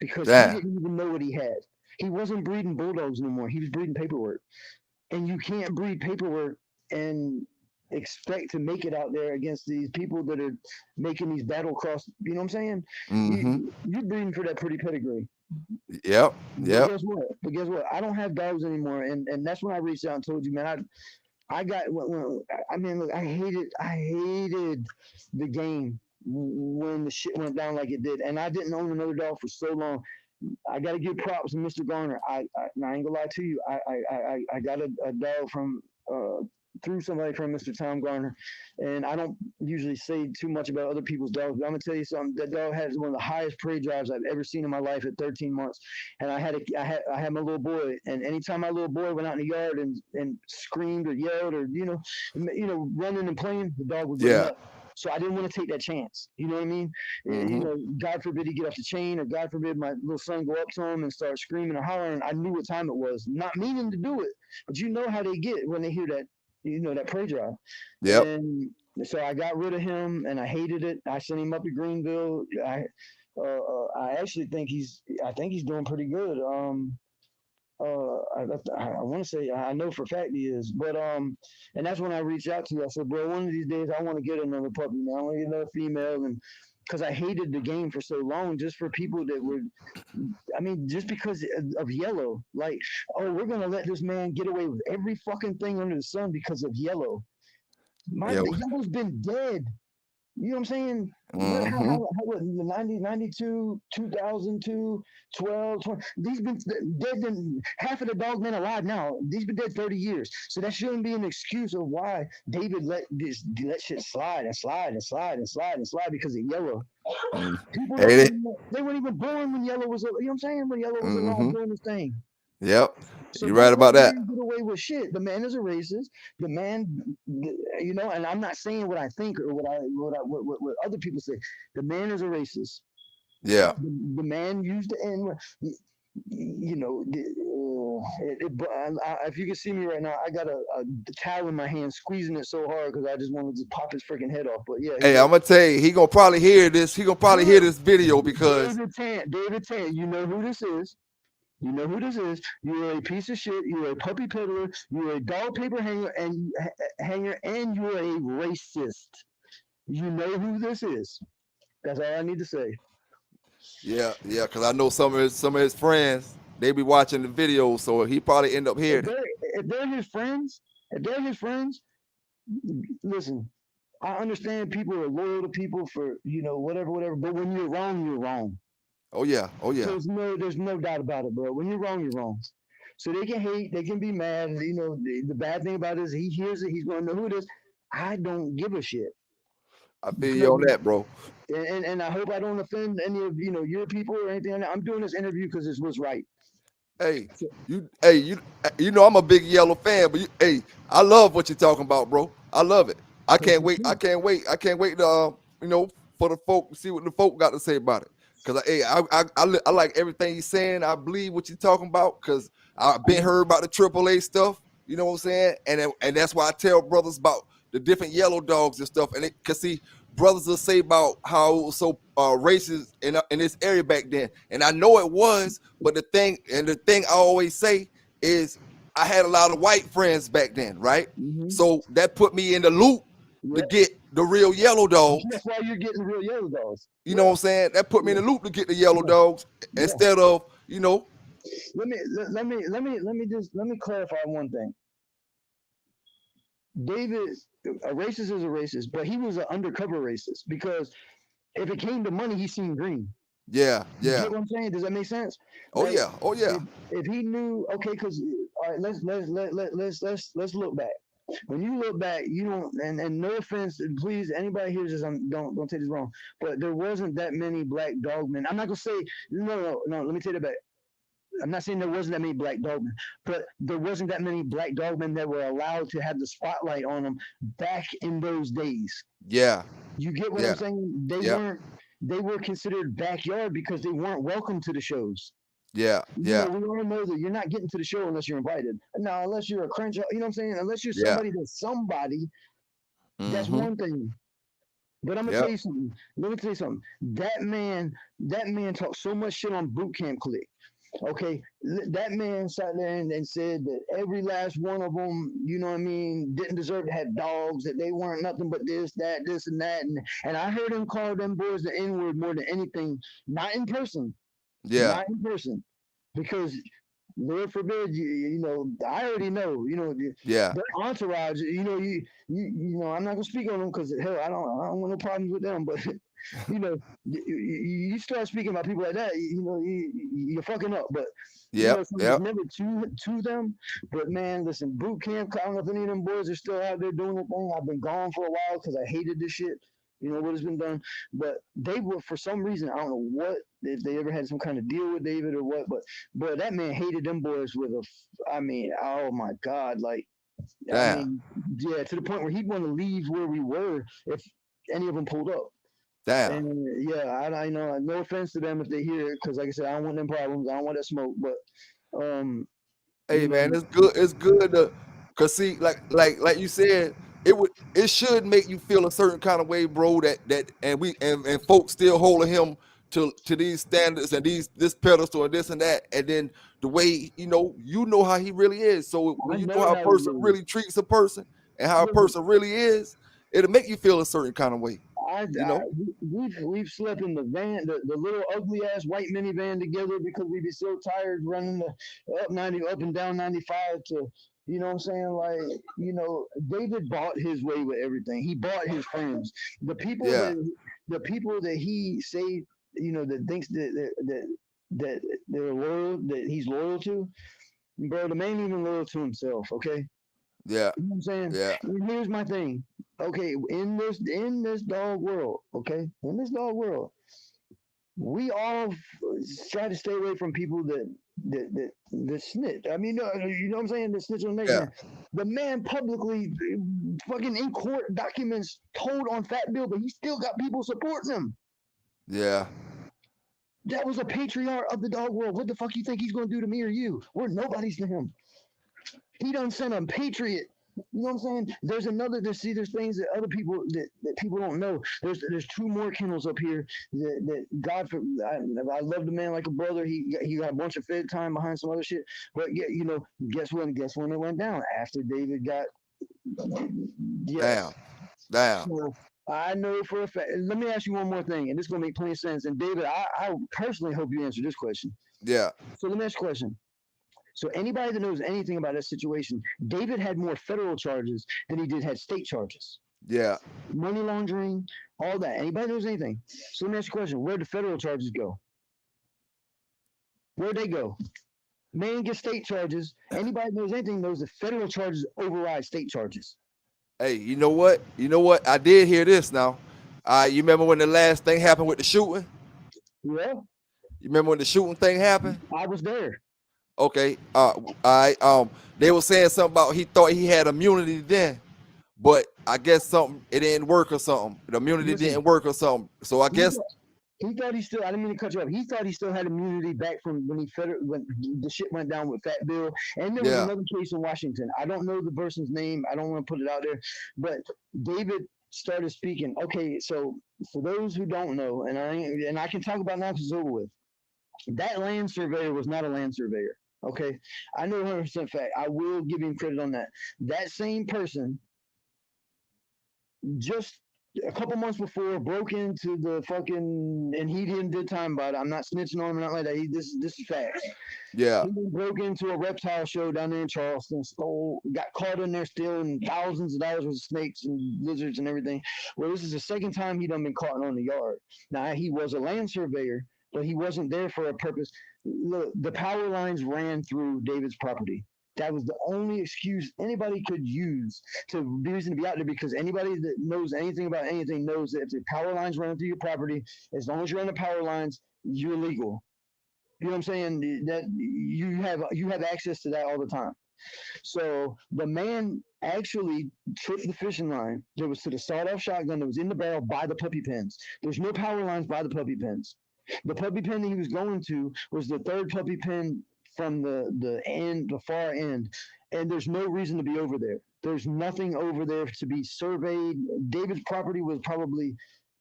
G: Because he didn't even know what he had. He wasn't breeding bulldogs anymore. He was breeding paperwork. And you can't breed paperwork and expect to make it out there against these people that are making these battle cross. You know what I'm saying? You're breeding for that pretty pedigree.
E: Yep.
G: But guess what? I don't have dogs anymore. And that's when I reached out and told you, man, I got, I mean, look, I hated the game when the shit went down like it did, and I didn't own another dog for so long. I got to give props to Mr. Garner. I ain't gonna lie to you. I got a dog from through somebody from Mr. Tom Garner, and I don't usually say too much about other people's dogs, but I'm gonna tell you something. That dog has one of the highest prey drives I've ever seen in my life at 13 months, and I had my little boy, and anytime my little boy went out in the yard and screamed or yelled or running and playing, the dog would go nuts. So I didn't want to take that chance. You know what I mean? God forbid he get off the chain, or God forbid my little son go up to him and start screaming or hollering. I knew what time it was, not meaning to do it, but you know how they get when they hear that, that prey drive.
E: Yep.
G: And so I got rid of him, and I hated it. I sent him up to Greenville. I actually think he's doing pretty good. I want to say I know for a fact he is, but and that's when I reached out to you. I said, bro, one of these days I want to get another puppy. Now I want to get another female, and because I hated the game for so long, just for people that were, just because of Yellow. Like, oh, we're gonna let this man get away with every fucking thing under the sun because of Yellow. Yellow's been dead. You know what I'm saying? How 90, 92, 2002, 12, 20. These been dead than half of the dog men alive now. These been dead 30 years. So that shouldn't be an excuse of why David let shit slide and slide and slide and slide and slide because of Yellow. People they weren't even born when Yellow was, you know what I'm saying? When Yellow was around doing his thing.
E: Yep.
G: So
E: you're right about that.
G: Get away with shit. The man is a racist. The man, and I'm not saying what I think or what other people say. The man is a racist.
E: Yeah.
G: The man used the N-word. If you can see me right now, I got a towel in my hand, squeezing it so hard because I just wanted to pop his freaking head off. But yeah.
E: Hey, I'm gonna tell you, he gonna probably hear this. He gonna probably hear this video because
G: David Tant, you know who this is. You know who this is. You're a piece of shit. You're a puppy peddler. You're a dog paper hanger, and you're a racist. You know who this is. That's all I need to say.
E: Yeah, because I know some of his friends. They be watching the video, so he probably end up hearing it.
G: If they're his friends, listen. I understand people are loyal to people for whatever. But when you're wrong, you're wrong.
E: Oh yeah. Oh yeah.
G: There's no doubt about it, bro. When you're wrong, you're wrong. So they can hate, they can be mad. The bad thing about it is he hears it, he's going to know who it is. I don't give a shit.
E: I feel you on that, bro.
G: And I hope I don't offend any of your people or anything. I'm doing this interview because it's what's right.
E: Hey, you know I'm a big Yellow fan, but I love what you're talking about, bro. I love it. I can't wait. I can't wait to for the folk, see what the folk got to say about it. Cause I like everything he's saying. I believe what you're talking about. Cause I've been heard about the AAA stuff. You know what I'm saying? And that's why I tell brothers about the different yellow dogs and stuff. And cause see, brothers will say about how it was so racist in this area back then. And I know it was, but the thing I always say is I had a lot of white friends back then, right?
G: Mm-hmm.
E: So that put me in the loop to get the real yellow dogs.
G: That's why you're getting the real yellow dogs.
E: You know what I'm saying? That put me in the loop to get the yellow dogs instead of,
G: Let me clarify one thing. David, a racist is a racist, but he was an undercover racist because if it came to money, he seen green.
E: Yeah.
G: You get what I'm saying? Does that make sense?
E: Oh
G: Like,
E: yeah. Oh yeah.
G: If he knew, okay, because all right, let's look back. When you look back, you don't, and no offense, please, anybody hears this, don't take this wrong, but there wasn't that many black dogmen. I'm not gonna say no. Let me take it back. I'm not saying there wasn't that many black dogmen, but there wasn't that many black dogmen that were allowed to have the spotlight on them back in those days.
E: Yeah.
G: You get what I'm saying? They were considered backyard because they weren't welcome to the shows.
E: Yeah.
G: We all know that you're not getting to the show unless you're invited. Now, unless you're a Crenshaw, you know what I'm saying? Unless you're somebody that's one thing. But I'm gonna tell you something. Let me tell you something. That man talked so much shit on Boot Camp Click. Okay, that man sat there and said that every last one of them, you know what I mean, didn't deserve to have dogs, that they weren't nothing but this and that. And I heard him call them boys the N-word more than anything, not in person.
E: Yeah.
G: Not in person. Because Lord forbid, I already know, their entourage, I'm not gonna speak on them because hell, I don't want no problems with them, but you start speaking about people like that, you're fucking up. But never to them. But man, listen, boot camp. I don't know if any of them boys are still out there doing the thing. I've been gone for a while because I hated this shit. You know what has been done, but they were, for some reason, I don't know what, if they ever had some kind of deal with David or what, but that man hated them boys with oh my God, like, to the point where he'd want to leave where we were if any of them pulled up.
E: Damn.
G: And I know, no offense to them if they hear it, because like I said, I don't want them problems, I don't want that smoke, but
E: hey man, it's good to, cause see, like you said, it should make you feel a certain kind of way, bro, and folks still holding him to these standards and this pedestal and this and that, and then the way you know how he really is. So when you know how a person really treats a person and how a person really is, it'll make you feel a certain kind of way.
G: We've slept in the van, the little ugly ass white minivan together because we'd be so tired running the up and down 95 to, you know what I'm saying? Like, David bought his way with everything. He bought his friends. The people that he saved, that thinks that they're loyal, that he's loyal to, bro, the man ain't even loyal to himself, okay?
E: Yeah.
G: You know what I'm saying?
E: Yeah.
G: And here's my thing. Okay, in this dog world, we all try to stay away from people that snitch. I mean, you know what I'm saying? The snitch on the next man. The man publicly, fucking in court documents, told on Fat Bill, but he still got people supporting him.
E: Yeah.
G: That was a patriarch of the dog world. What the fuck you think he's gonna do to me or you? We're nobodies to him. He done sent a patriot. You know what I'm saying? There's things that other people that people don't know. There's two more kennels up here that God for. I love the man like a brother. He got a bunch of fed time behind some other shit. But yeah, guess when it went down after David got.
E: Damn.
G: So I know for a fact. Let me ask you one more thing, and this is gonna make plenty of sense. And David, I personally hope you answer this question.
E: Yeah.
G: So let me ask you a question. So anybody that knows anything about that situation, David had more federal charges than he had state charges.
E: Yeah.
G: money laundering, all that. Anybody knows anything? So let me ask you a question: where'd the federal charges go? Where'd they go? Man gets state charges. Anybody knows anything knows the federal charges override state charges.
E: Hey, you know what? You know what? I did hear this now. You remember when the last thing happened with the shooting?
G: Yeah,
E: You remember when the shooting thing happened?
G: I was there.
E: Okay. They were saying something about he thought he had immunity then, but I guess something it didn't work or something. The immunity
G: Listen,
E: didn't work or something. So I guess
G: he thought he still. I didn't mean to cut you off. He thought he still had immunity back from when when the shit went down with Fat Bill. And there was
E: Yeah.
G: another case in Washington. I don't know the person's name. I don't want to put it out there, but David started speaking. Okay, so for those who don't know, and I can talk about now because it's over with. That land surveyor was not a land surveyor. Okay, I know 100% fact. I will give him credit on that. That same person just a couple months before broke into the fucking and he didn't did time about it. I'm not snitching on him, not like that. This is facts.
E: yeah.
G: He broke into a reptile show down there in Charleston, got caught in there stealing thousands of dollars worth of snakes and lizards and everything. Well, this is the second time he done been caught on the yard. Now he was a land surveyor, but he wasn't there for a purpose. Look, the power lines ran through David's property. That was the only excuse anybody could use to reason to be out there because anybody that knows anything about anything knows that if the power lines run through your property, as long as you're on the power lines, you're legal. You know what I'm saying? That you have access to that all the time. So the man actually tripped the fishing line that was to the sawed-off shotgun that was in the barrel by the puppy pens. There's no power lines by the puppy pens. The puppy pen that he was going to was the third puppy pen from the far end, and there's no reason to be over there. There's nothing over there to be surveyed. David's property was probably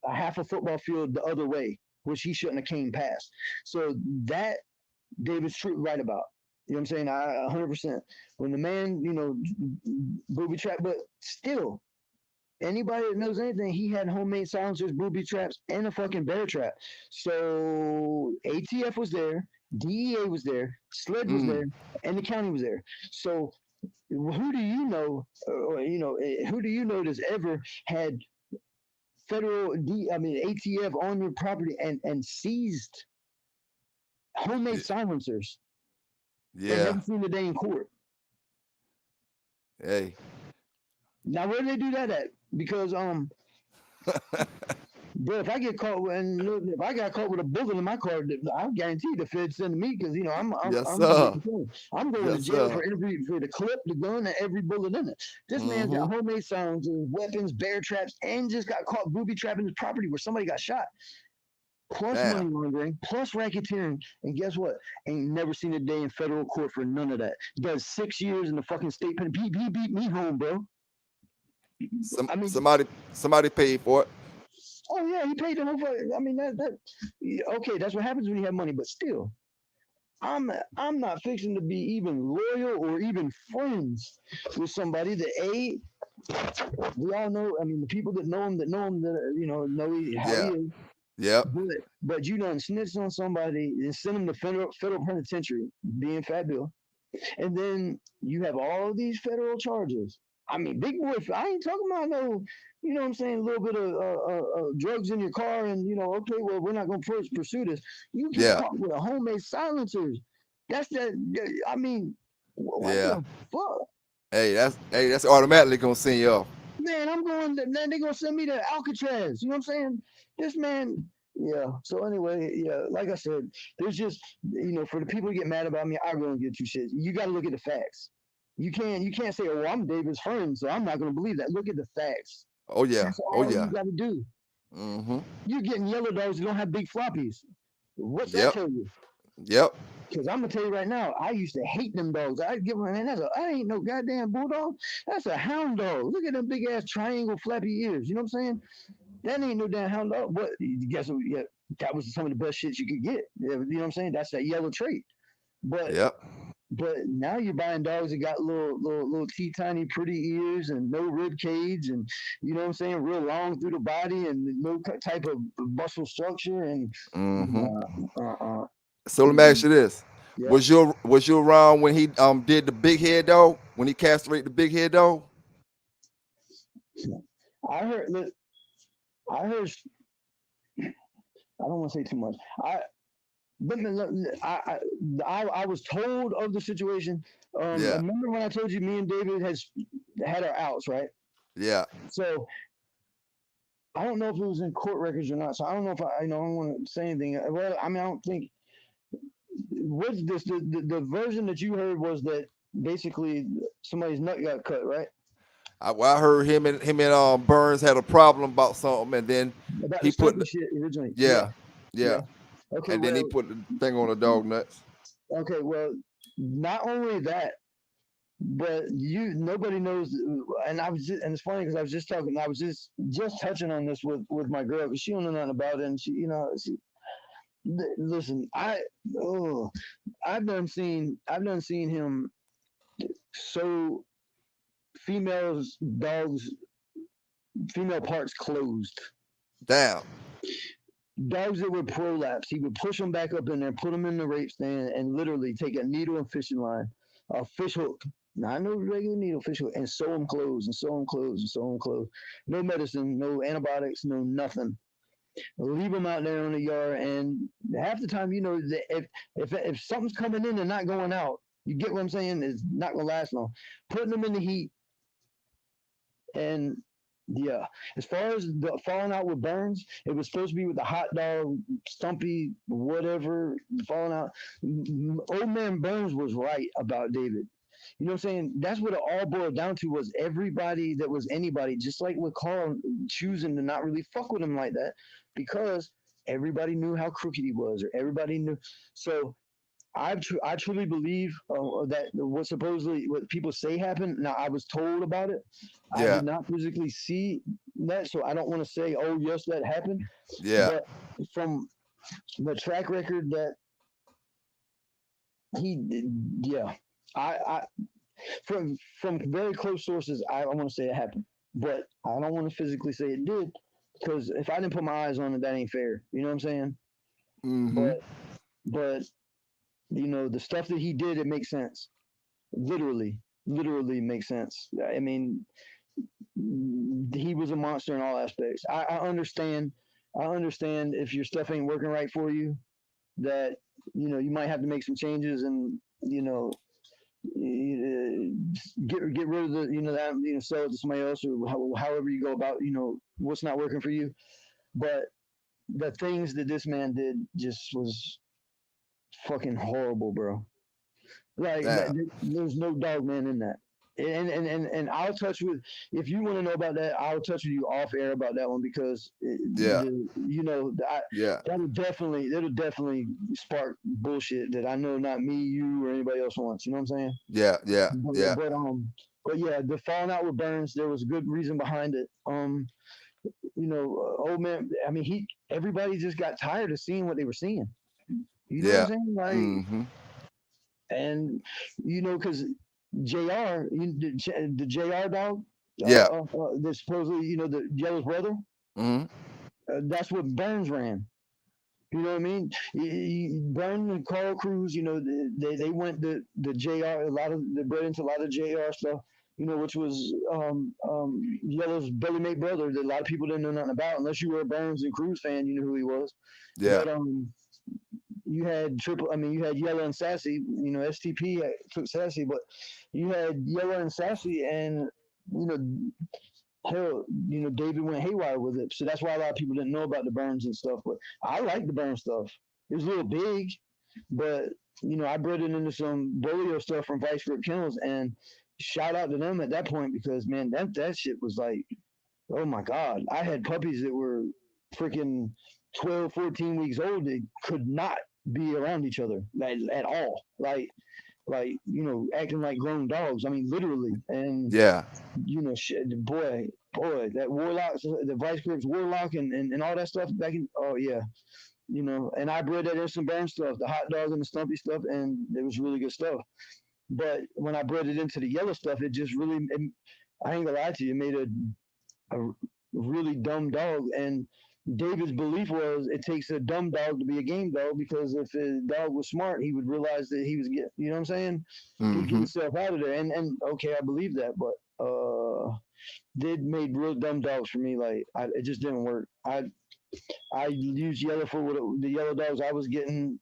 G: a half a football field the other way, which he shouldn't have came past. So that David's right about. You know what I'm saying? 100%. When the man, booby trap, but still, anybody that knows anything, he had homemade silencers, booby traps, and a fucking bear trap. So ATF was there, DEA was there, SLED was there, and the county was there. So who do you know, who do you know that's ever had ATF on your property and seized homemade silencers?
E: Yeah.
G: And never seen the day in court.
E: Hey.
G: Now where do they do that at? Because but if I get caught if I got caught with a bullet in my car, I guarantee the Fed send me because I'm going to jail for the clip, the gun, and every bullet in it. This man's got homemade silencers, weapons, bear traps, and just got caught booby trapping his property where somebody got shot. Plus money laundering, plus racketeering, and guess what? Ain't never seen a day in federal court for none of that. Does 6 years in the fucking state pen. He beat me home, bro.
E: Somebody paid for it.
G: Oh yeah, he paid them over. I mean okay, that's what happens when you have money, but still. I'm not fixing to be even loyal or even friends with somebody that we all know. I mean, the people that know him that how he is.
E: Yeah.
G: But you done snitched on somebody and send them to federal penitentiary, being Fat Bill, and then you have all these federal charges. I mean, big boy. I ain't talking about no, you know what I'm saying, a little bit of drugs in your car, and okay, well, we're not gonna pursue this. You get caught with a homemade silencers. That's that. I mean, what the fuck?
E: Hey, that's automatically gonna send you off.
G: Man, I'm going. Then they're gonna send me to Alcatraz. You know what I'm saying? This man. Yeah. So anyway, yeah. Like I said, there's just for the people who get mad about me, I really don't give two shits. You got to look at the facts. You can't say, "Oh, I'm David's friend, so I'm not gonna believe that." Look at the facts.
E: Oh yeah.
G: That's all you got to do.
E: Mm-hmm.
G: You're getting yellow dogs that don't have big floppies. What's that tell you?
E: Yep.
G: Because I'm gonna tell you right now, I used to hate them dogs. I give them, man, I ain't no goddamn bulldog. That's a hound dog. Look at them big ass triangle flappy ears. You know what I'm saying? That ain't no damn hound dog. But guess what? Yeah, that was some of the best shit you could get. You know what I'm saying? That's that yellow trait. But But now you're buying dogs that got little teeny pretty ears and no rib cage and you know what I'm saying, real long through the body and no type of muscle structure and.
E: So let me ask you this:
G: Yeah.
E: Was you around when he did the big head dog? When he castrated the big head dog?
G: I heard. Look, I heard. I don't want to say too much. I was told of the situation.
E: Yeah.
G: Remember when I told you me and David had our outs, right?
E: Yeah.
G: So I don't know if it was in court records or not. So I don't know if I don't want to say anything. Well, I mean, I don't think. What's this? The version that you heard was that basically somebody's nut got cut, right?
E: I heard him and Burns had a problem about something, and then
G: About
E: he
G: the
E: put
G: stumpy shit originally.
E: yeah.
G: Okay.
E: And then he put the thing on the dog nuts.
G: Okay. Well, not only that, but nobody knows. And and it's funny because I was just touching on this with my girl because she don't know nothing about it, and listen, I've done seen him sew female parts closed.
E: Damn.
G: Dogs that were prolapse, he would push them back up in there, put them in the rape stand, and literally take a needle and fishing line, a fish hook, not no regular needle, fish hook, and sew them closed, and sew them closed, and sew them closed. No medicine, no antibiotics, no nothing. Leave them out there in the yard, and half the time, if something's coming in and not going out, you get what I'm saying? It's not gonna last long. Putting them in the heat, and yeah. As far as the falling out with Burns, it was supposed to be with the hot dog, Stumpy, whatever falling out. Old man Burns was right about David. You know what I'm saying? That's what it all boiled down to was everybody that was anybody, just like with Carl choosing to not really fuck with him like that because everybody knew how crooked he was or everybody knew. So I truly believe that what people say happened. Now, I was told about it. I did not physically see that, so I don't want to say, oh, yes, that happened.
E: Yeah.
G: But from the track record that he did, yeah. I from very close sources, I want to say it happened. But I don't want to physically say it did because if I didn't put my eyes on it, that ain't fair. You know what I'm saying?
E: Mm-hmm.
G: But the stuff that he did, it makes sense. Literally makes sense. I mean, he was a monster in all aspects. I understand if your stuff ain't working right for you, that you might have to make some changes and get rid of that sell it to somebody else or however you go about what's not working for you. But the things that this man did just was fucking horrible, bro. Like there's no dog man in that. And I'll touch with if you want to know about that, I'll touch with you off air about that one because that'll definitely spark bullshit that I know not me, you, or anybody else wants. You know what I'm saying?
E: Yeah.
G: But yeah, the falling out with Burns, there was a good reason behind it. Old man. I mean, everybody just got tired of seeing what they were seeing. You know what I'm saying? Like, and because JR, the JR dog, the supposedly the Yellow's brother, that's what Burns ran. You know what I mean? Burns and Carl Cruz, they went the JR, they bred into a lot of JR stuff, which was Yellow's belly mate brother that a lot of people didn't know nothing about unless you were a Burns and Cruz fan, you knew who he was.
E: Yeah.
G: But you had you had Yellow and Sassy, STP took Sassy, but you had Yellow and Sassy and, hell, David went haywire with it. So that's why a lot of people didn't know about the Burns and stuff. But I like the Burns stuff. It was a little big, but, I bred it into some Bolio stuff from Vice Grip Kennels and shout out to them at that point because, man, that shit was like, oh my God. I had puppies that were freaking 12, 14 weeks old that could not be around each other at all. Like acting like grown dogs. I mean, literally. And shit, boy, that Warlock, the Vice Grips Warlock and all that stuff back in. Oh yeah, And I bred that in some Burn stuff, the hot dog and the Stumpy stuff, and it was really good stuff. But when I bred it into the yellow stuff, it just really, I ain't gonna lie to you, it made a really dumb dog. And David's belief was it takes a dumb dog to be a game dog because if a dog was smart, he would realize that he was getting, you know what I'm saying? He'd get himself out of there. And okay, I believe that, but they made real dumb dogs for me. Like it just didn't work. I used Yellowfoot with the yellow dogs I was getting.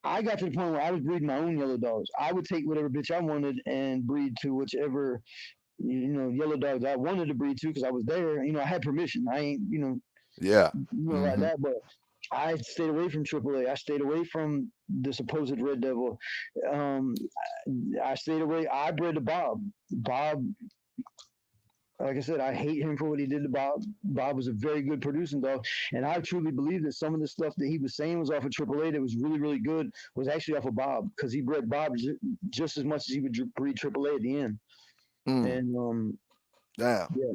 G: I got to the point where I was breeding my own yellow dogs. I would take whatever bitch I wanted and breed to whichever, yellow dogs I wanted to breed to because I was there. I had permission. I ain't,
E: Yeah.
G: like that. But I stayed away from AAA. I stayed away from the supposed Red Devil. I stayed away. I bred to Bob. Bob, like I said, I hate him for what he did to Bob. Bob was a very good producing dog, and I truly believe that some of the stuff that he was saying was off of AAA that was really, really good was actually off of Bob because he bred Bob just as much as he would breed AAA at the end. And
E: Damn.
G: yeah.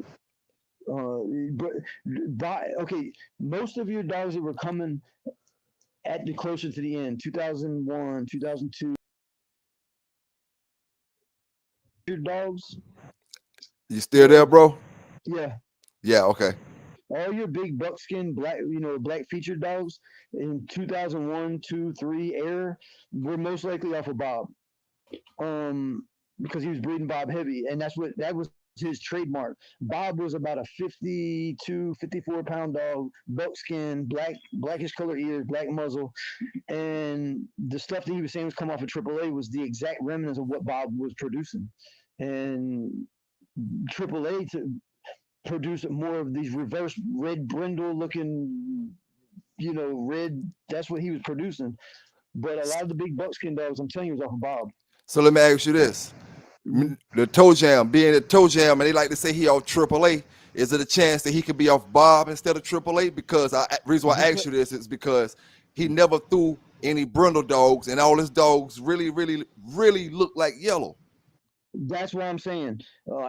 G: But okay, most of your dogs that were coming at the closer to the end, 2001, 2002, your dogs.
E: You still there, bro?
G: Yeah.
E: Yeah. Okay.
G: All your big buckskin black, black featured dogs in 2001, 2, 3 era were most likely off of Bob, because he was breeding Bob heavy, and that was his trademark. Bob was about a 52, 54 pound dog, buckskin, blackish color ears, black muzzle, and the stuff that he was saying was come off of AAA was the exact remnants of what Bob was producing, and AAA to produce more of these reverse red brindle looking, red. That's what he was producing. But a lot of the big buckskin dogs, I'm telling you, was off of Bob.
E: So let me ask you this: the toe jam, being a toe jam, and they like to say he off AAA. Is it a chance that he could be off Bob instead of AAA? Because reason why I asked you this is because he never threw any brindle dogs, and all his dogs really, really, really look like yellow.
G: That's what I'm saying.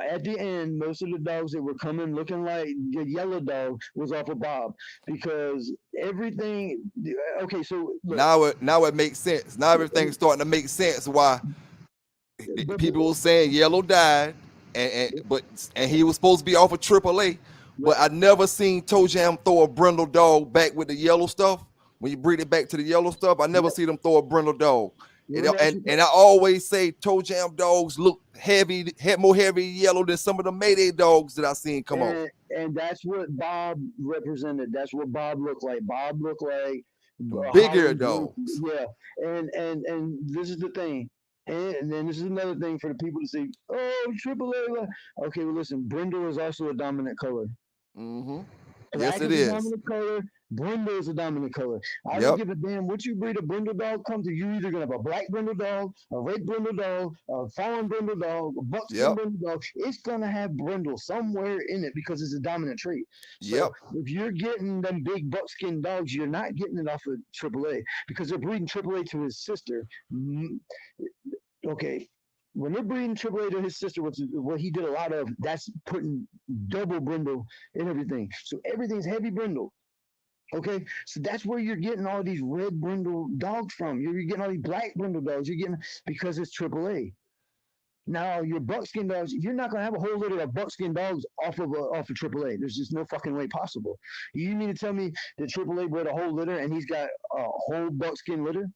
G: At the end, most of the dogs that were coming looking like the yellow dog was off of Bob because everything. Okay, so look,
E: now it makes sense. Now everything's starting to make sense. Why people were saying yellow died, and he was supposed to be off of AAA, but I never seen Toe Jam throw a brindle dog back with the yellow stuff. When you breed it back to the yellow stuff, I never see them throw a brindle dog. And I always say Toe Jam dogs look more heavy yellow than some of the Mayday dogs that I seen come on.
G: And that's what Bob represented. That's what Bob looked like. Bob looked like
E: bigger dogs.
G: Yeah, and this is the thing. And then this is another thing for the people to say, oh, AAA. Okay, well, listen, brindle is also a dominant color.
E: Yes, it is.
G: Dominant color. Brindle is a dominant color. I don't give a damn what you breed a brindle dog come to. You're either gonna have a black brindle dog, a red brindle dog, a fawn brindle dog, a buckskin brindle dog. It's gonna have brindle somewhere in it because it's a dominant trait. So if you're getting them big buckskin dogs, you're not getting it off of AAA because they're breeding AAA to his sister. Okay. When they're breeding AAA to his sister, which is what he did a lot of, that's putting double brindle in everything. So everything's heavy brindle. Okay, so that's where you're getting all these red brindle dogs from. You're getting all these black brindle dogs. You're getting because it's AAA. Now your buckskin dogs, you're not gonna have a whole litter of buckskin dogs off of AAA. There's just no fucking way possible. You mean to tell me that AAA bred a whole litter and he's got a whole buckskin litter?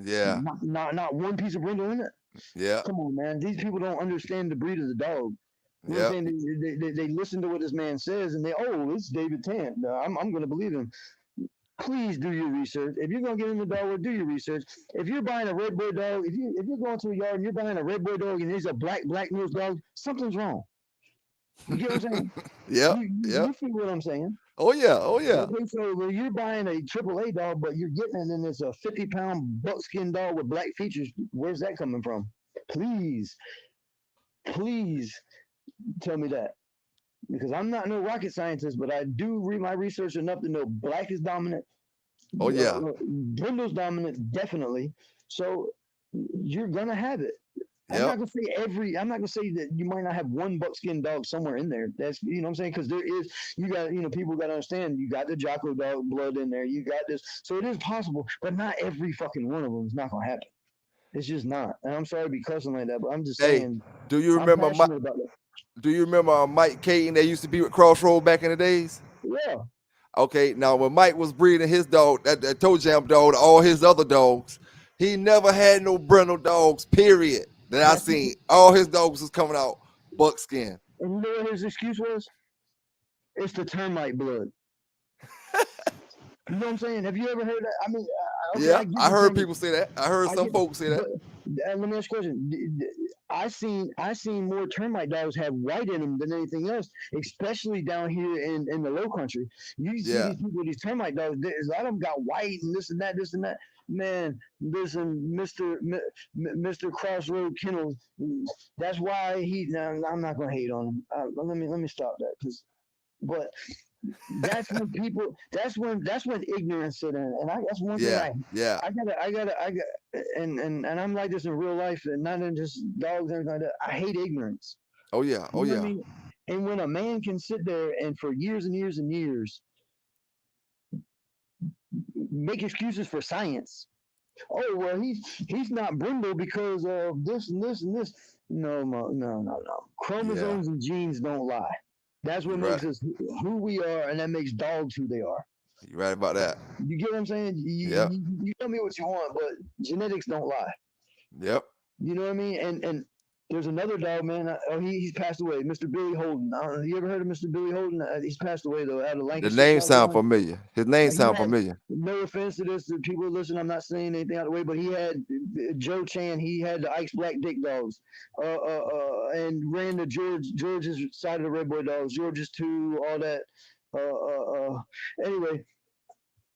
E: Yeah.
G: Not one piece of brindle in it.
E: Yeah.
G: Come on, man. These people don't understand the breed of the dog. You know what I'm saying? They listen to what this man says and it's David Tant. I'm gonna believe him. Please do your research. If you're gonna get in the dog world, do your research. If you're buying a red boy dog, if you're going to a yard and you're buying a red boy dog and there's a black nose dog, something's wrong. You get what I'm saying? You see what I'm saying?
E: Oh yeah.
G: Okay, so when you're buying a AAA dog, but you're getting it and it's a 50-pound buckskin dog with black features, where's that coming from? Please tell me that. Because I'm not no rocket scientist, but I do read my research enough to know black is dominant.
E: Oh yeah.
G: Brindle's dominant, definitely. So you're gonna have it. I'm not gonna say that you might not have one buckskin dog somewhere in there. That's what I'm saying, because there is. You got people got to understand. You got the Jocko dog blood in there. You got this, so it is possible, but not every fucking one of them is not gonna happen. It's just not. And I'm sorry to be cussing like that, but I'm just saying.
E: Do you remember Mike Caton that used to be with Crossroad back in the days?
G: Yeah.
E: Okay, now when Mike was breeding his dog, that Toe Jam dog, all his other dogs, he never had no brindle dogs, period, that I seen. All his dogs was coming out buckskin.
G: And you know what his excuse was? It's the termite blood. You know what I'm saying? Have you ever heard that? I mean, okay,
E: Yeah,
G: I get
E: I
G: the
E: heard
G: termite.
E: people say that. I heard
G: I
E: some
G: get,
E: folks say that.
G: but let me ask you a question. I seen more termite dogs have white in them than anything else, especially down here in the low country. You see
E: Yeah,
G: these people, these termite dogs, a lot of them got white and this and that, this and that. Man, listen, Mr. Crossroad Kennel, that's why he. Now, I'm not gonna hate on him. Let me stop that, but that's when people that's when ignorance set in, and that's one thing
E: yeah, yeah.
G: and I'm like this in real life, and not in just dogs and everything like that. I hate ignorance.
E: Oh yeah,
G: You
E: oh
G: know what I
E: yeah.
G: mean? And when a man can sit there and for years and years and years make excuses for science. Oh well, he's not brindle because of this and this and this. No.
E: Yeah,
G: Chromosomes and genes don't lie. That's what
E: you're right.
G: makes us who we are, and that makes dogs who they are.
E: You're right about that.
G: You get what I'm saying?
E: Yep,
G: You tell me what you want, but genetics don't lie.
E: yep.
G: You know what I mean? And there's another dog, man. He's passed away, Mr. Billy Holden. You ever heard of Mr. Billy Holden? He's passed away though, out of
E: The
G: Lancaster,
E: name
G: South
E: sound
G: Carolina.
E: familiar. His name
G: He
E: sound
G: had
E: familiar.
G: no offense to this to people listen. I'm not saying anything out of the way, but he had Joe Chan. He had the Ike's Black Dick Dogs, and ran the George's side of the Red Boy Dogs, George's 2, all that. Anyway,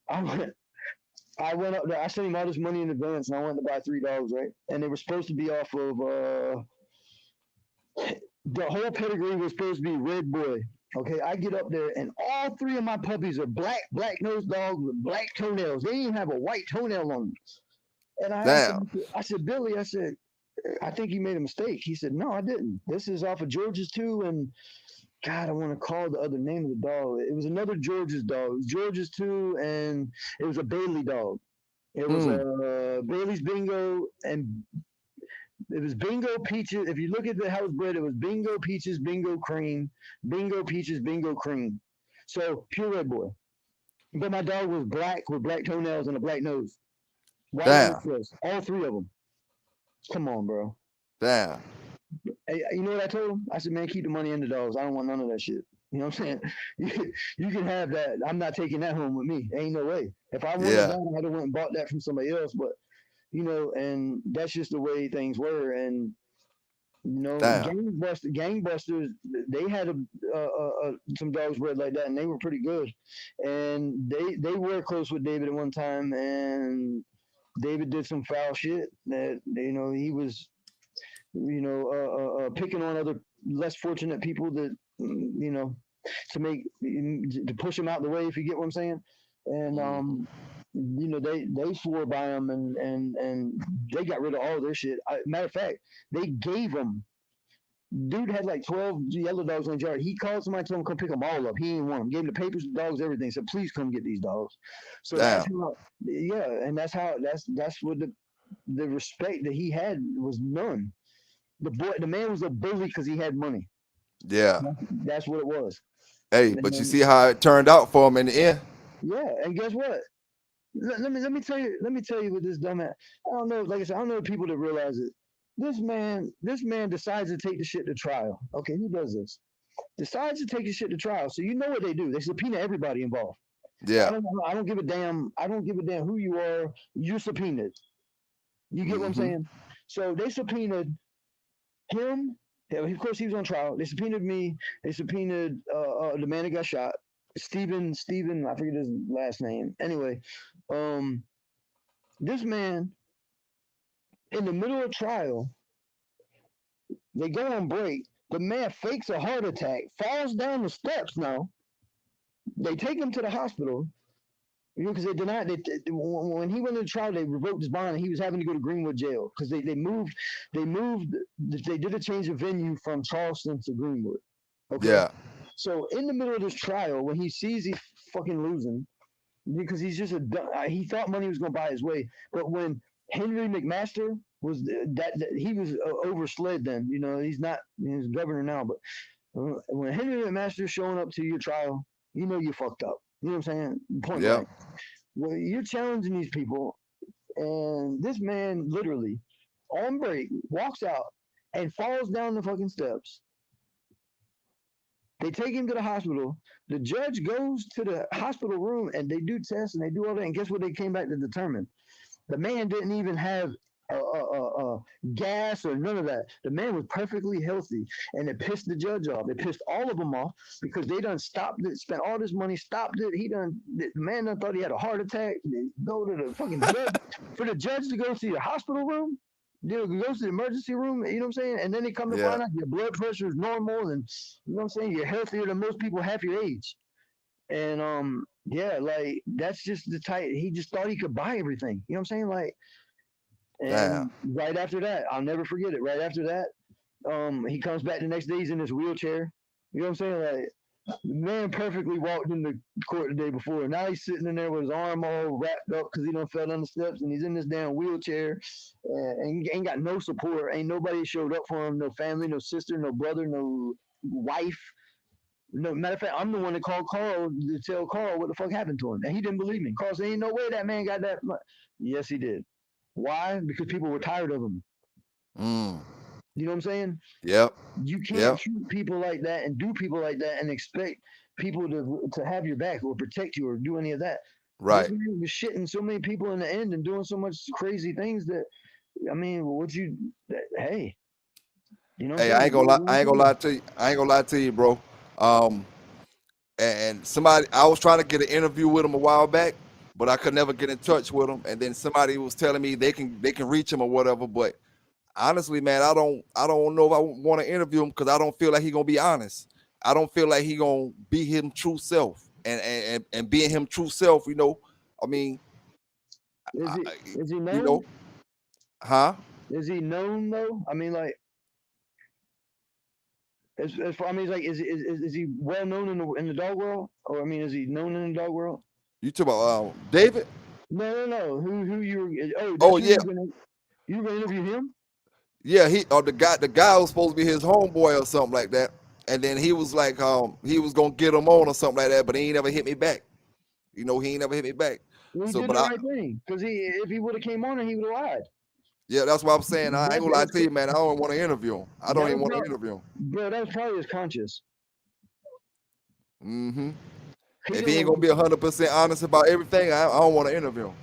G: I went up there. I sent him all this money in advance, and I wanted to buy 3 dogs, right? And they were supposed to be off of the whole pedigree was supposed to be Red Boy. Okay, I get up there, and all 3 of my puppies are black nosed dogs with black toenails. They didn't even have a white toenail on them. And I asked him,
E: Damn.
G: I said, Billy, I think you made a mistake. He said, no, I didn't. This is off of George's 2, and God, I want to call the other name of the dog. It was another George's dog. It was George's 2, and it was a Bailey dog. It was a Bailey's Bingo, and it was Bingo Peaches. If you look at the house bred, it was Bingo Peaches, Bingo Cream, Bingo Peaches, Bingo Cream. So pure Red Boy. But my dog was black with black toenails and a black nose. White
E: Damn.
G: face. All 3 of them. Come on, bro.
E: Damn.
G: Hey, you know what I told him? I said, man, keep the money in the dogs. I don't want none of that shit. You know what I'm saying? You can have that. I'm not taking that home with me. Ain't no way. If I wanted that, I'd have went and bought that from somebody else. But and that's just the way things were. And gangbusters, they had some dogs bred like that, and they were pretty good. And they were close with David at one time, and David did some foul shit that he was picking on other less fortunate people that to push him out the way, if you get what I'm saying. And they swore by him, and they got rid of all their shit. Matter of fact, they gave him. Dude had like 12 yellow dogs in the yard. He called somebody, told him come pick them all up. He didn't want them. Gave him the papers, the dogs, everything. Said, please come get these dogs. So that's how, and that's what the respect that he had was none. The man was a bully because he had money.
E: Yeah.
G: That's what it was.
E: Hey, but you see how it turned out for him in the end?
G: Yeah, and guess what? Let me tell you what this dumbass. I don't know. Like I said, I don't know people that realize it. This man decides to take the shit to trial. Okay, who does this? Decides to take the shit to trial. So you know what they do? They subpoena everybody involved.
E: Yeah.
G: I don't give a damn. I don't give a damn who you are. You're subpoenaed. You get what I'm saying? So they subpoenaed him. Yeah, of course, he was on trial. They subpoenaed me. They subpoenaed the man that got shot, Stephen. I forget his last name. Anyway, this man, in the middle of trial, they go on break. The man fakes a heart attack, falls down the steps. Now, they take him to the hospital. Because they denied it when he went to trial, they revoked his bond, and he was having to go to Greenwood jail because they did a change of venue from Charleston to Greenwood. Okay.
E: Yeah.
G: So in the middle of this trial, when he sees he's fucking losing, because he's just he thought money was going to buy his way, but when Henry McMaster was that he was overslid then, he's not, he's governor now, but when Henry McMaster's showing up to your trial, you fucked up. You know what I'm saying? Point blank. Well, you're challenging these people, and this man literally, on break, walks out and falls down the fucking steps. They take him to the hospital. The judge goes to the hospital room and they do tests and they do all that. And guess what they came back to determine? The man didn't even have gas or none of that. The man was perfectly healthy, and it pissed the judge off. It pissed all of them off because they done stopped it, spent all this money, stopped it. The man done thought he had a heart attack. They go to the fucking judge for the judge to go see the hospital room. They go to the emergency room, you know what I'm saying? And then they come to find out your blood pressure is normal, and you know what I'm saying? You're healthier than most people half your age. And yeah, like that's just the type. He just thought he could buy everything. You know what I'm saying? Like, and right after that, I'll never forget it. Right after that, he comes back the next day. He's in his wheelchair. You know what I'm saying? Like, the man perfectly walked in the court the day before. Now he's sitting in there with his arm all wrapped up because he done fell down the steps, and he's in this damn wheelchair, and he ain't got no support. Ain't nobody showed up for him. No family, no sister, no brother, no wife. No, matter of fact, I'm the one that called Carl to tell Carl what the fuck happened to him, and he didn't believe me. Carl said, "Ain't no way that man got that much." Yes, he did. Why? Because people were tired of him. You know what I'm saying?
E: Yep.
G: You can't treat people like that and do people like that and expect people to have your back or protect you or do any of that.
E: Right.
G: This man was shitting so many people in the end and doing so much crazy things that, I mean, hey. You know what
E: Hey,
G: I'm
E: I ain't gonna lie to you. I ain't gonna lie to you, bro. And somebody, I was trying to get an interview with him a while back, but I could never get in touch with him. And then somebody was telling me they can reach him or whatever. But honestly, man, I don't know if I want to interview him because I don't feel like he gonna be honest. I don't feel like he gonna be him true self. And being him true self, you know, I mean,
G: is he known?
E: You know, huh?
G: Is he known though? I mean, like. As far, I mean, like, is he well known in the dog world, or I mean, is he known in the dog world?
E: You talk about David?
G: No. Who you were?
E: Oh yeah.
G: You were gonna interview him?
E: Yeah, the guy was supposed to be his homeboy or something like that, and then he was like, he was gonna get him on or something like that, but he ain't never hit me back. You know, he ain't never hit me back.
G: Well, he did the right thing because if he would have came on, he would have lied.
E: Yeah, that's what I'm saying. I ain't gonna lie to you, man. I don't want to interview him. I don't even want to interview him.
G: Bro, that was probably his conscience.
E: If he ain't gonna be 100% honest about everything, I don't want to interview him.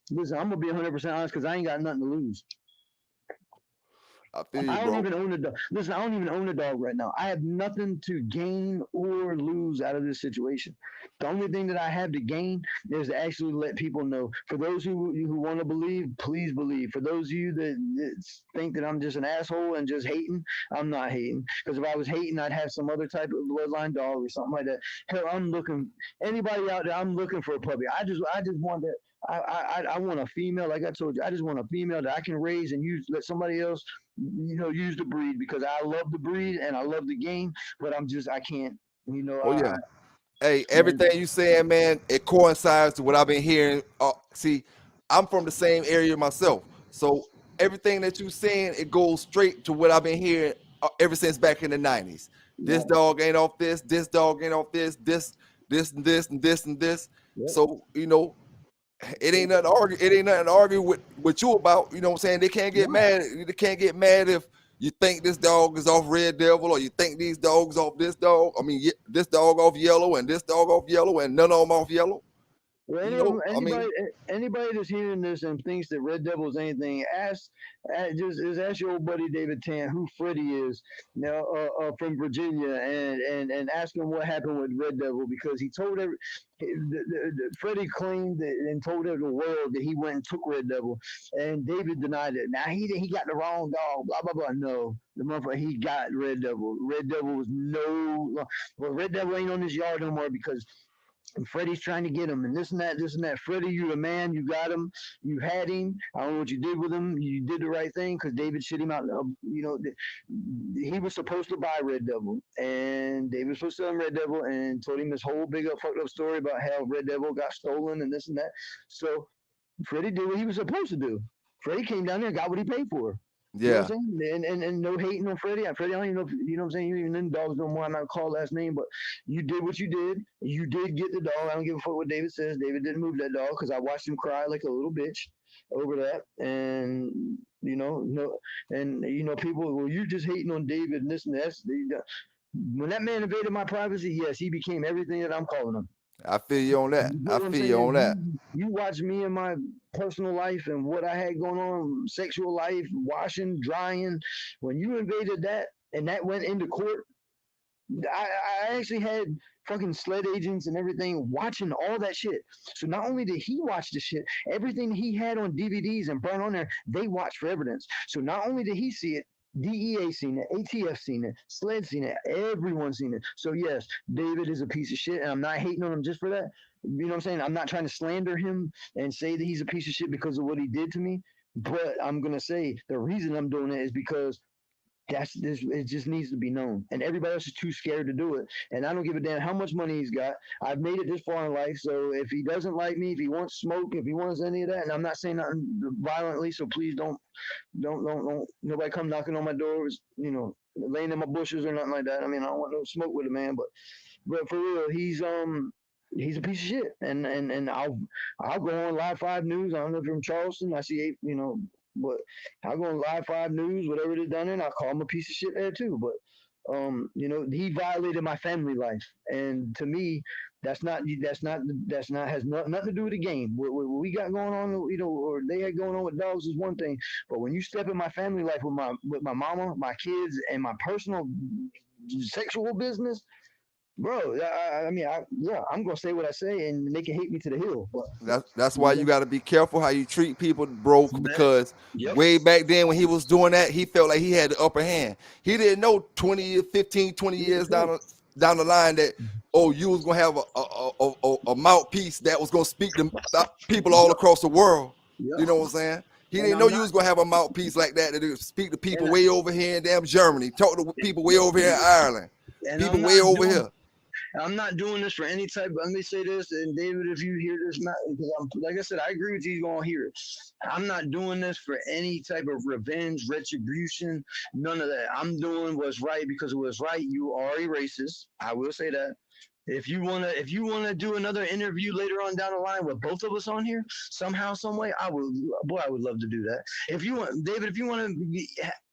G: Listen, I'm gonna be 100% honest because I ain't got nothing to lose.
E: I feel you,
G: I don't even own a dog. Listen, I don't even own a dog right now. I have nothing to gain or lose out of this situation. The only thing that I have to gain is to actually let people know. For those who want to believe, please believe. For those of you that think that I'm just an asshole and just hating, I'm not hating. Because if I was hating, I'd have some other type of bloodline dog or something like that. Hell, anybody out there, I'm looking for a puppy. I just want that. I want a female, like I told you. I just want a female that I can raise and let somebody else, use the breed because I love the breed and I love the game, but I can't,
E: Oh yeah. Hey, everything you saying, man, it coincides to what I've been hearing. See, I'm from the same area myself, so everything that you saying, it goes straight to what I've been hearing ever since back in the 90s. This dog ain't off this. This dog ain't off this. This and this and this and this. Yep. So it ain't nothing to argue. It ain't nothing to argue with you about. You know what I'm saying? They can't get mad. They can't get mad if you think this dog is off Red Devil or you think these dogs off this dog. I mean, this dog off Yellow and this dog off Yellow and none of them off Yellow.
G: Well, anybody that's hearing this and thinks that Red Devil is anything, ask your old buddy David Tant who Freddie is now from Virginia and ask him what happened with Red Devil because he told Freddie claimed and told the world that he went and took Red Devil and David denied it. Now he got the wrong dog, blah blah blah. No, the motherfucker, he got Red Devil. Red Devil was Red Devil ain't on this yard no more because Freddie's trying to get him and this and that. Freddie, you the man. You got him. You had him. I don't know what you did with him. You did the right thing because David shit him out. He was supposed to buy Red Devil and David was supposed to sell him Red Devil and told him this whole big fucked up story about how Red Devil got stolen and this and that. So Freddie did what he was supposed to do. Freddie came down there and got what he paid for.
E: Yeah.
G: You know what I'm saying? And no hating on Freddie. Freddie, I don't even know if, you know what I'm saying? You even in dogs no more. I'm not call last name, but you did what you did. You did get the dog. I don't give a fuck what David says. David didn't move that dog because I watched him cry like a little bitch over that. And people, well, you just hating on David and this and that. when that man invaded my privacy, yes, he became everything that I'm calling him.
E: I feel you on that.
G: You
E: I
G: get what I'm
E: feel you on that.
G: saying? You watch me and my personal life and what I had going on, sexual life, washing, drying. When you invaded that and that went into court, I actually had fucking sled agents and everything watching all that shit. So not only did he watch the shit, everything he had on DVDs and burned on there, they watched for evidence. So not only did he see it, DEA seen it, ATF seen it, SLED seen it, everyone seen it. So yes, David is a piece of shit, and I'm not hating on him just for that. You know what I'm saying? I'm not trying to slander him and say that he's a piece of shit because of what he did to me. But I'm gonna say the reason I'm doing it is because it just needs to be known, and everybody else is too scared to do it. And I don't give a damn how much money he's got. I've made it this far in life, so if he doesn't like me, if he wants smoke, if he wants any of that, and I'm not saying nothing violently, so please don't nobody come knocking on my doors, laying in my bushes or nothing like that. I mean, I don't want no smoke with a man, but for real, he's a piece of shit, and I'll go on Live 5 News. I don't know if you're from Charleston. I see but I'll go on Live 5 News, whatever it is down there, and I'll call him a piece of shit there too. But he violated my family life, and to me, that's not has nothing to do with the game. What we got going on, or they had going on with dogs is one thing, but when you step in my family life with my mama, my kids, and my personal sexual business, bro, I'm gonna say what I say, and they can hate me to the hill. But
E: That's why you got to be careful how you treat people, bro. Because way back then when he was doing that, he felt like he had the upper hand. He didn't know 20 years down the line that you was gonna have a mouthpiece that was gonna speak to people all across the world. You know what I'm saying? He didn't know you was gonna have a mouthpiece like that to speak to people way over here in damn Germany, talk to people way over here in Ireland, people way over here.
G: I'm not doing this for any type. Let me say this, and David, if you hear this, because like I said, I agree with you. You're gonna hear it. I'm not doing this for any type of revenge, retribution, none of that. I'm doing what's right because it was right. You are a racist. I will say that. If you wanna do another interview later on down the line with both of us on here, somehow, some way, I would love to do that. If you want, David,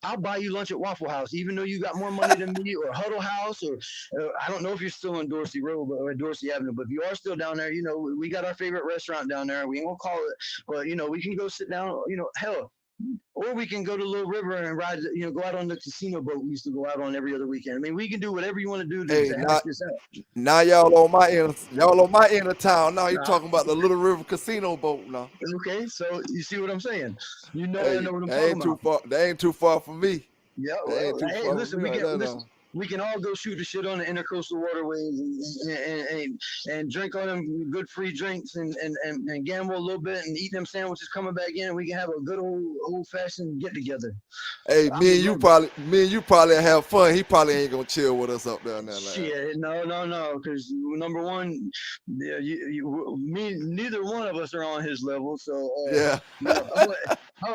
G: I'll buy you lunch at Waffle House, even though you got more money than me, or Huddle House, or I don't know if you're still on Dorsey Road or Dorsey Avenue, but if you are still down there, we got our favorite restaurant down there. We ain't gonna call it, but we can go sit down. Hell. Or we can go to Little River and ride, go out on the casino boat we used to go out on every other weekend. I mean, we can do whatever you want to do to help this out.
E: Now y'all on my end of town. Now you're talking about the Little River casino boat now.
G: Okay, so you see what I'm saying? I know what I'm talking about.
E: That ain't too far from me.
G: Yeah, listen, we can all go shoot the shit on the intercoastal waterways and drink all them good free drinks and gamble a little bit and eat them sandwiches coming back in, and we can have a good old fashioned get together.
E: Hey, me and you probably have fun. He probably ain't gonna chill with us up there now.
G: Shit, no, because number one, neither one of us are on his level. So
E: yeah.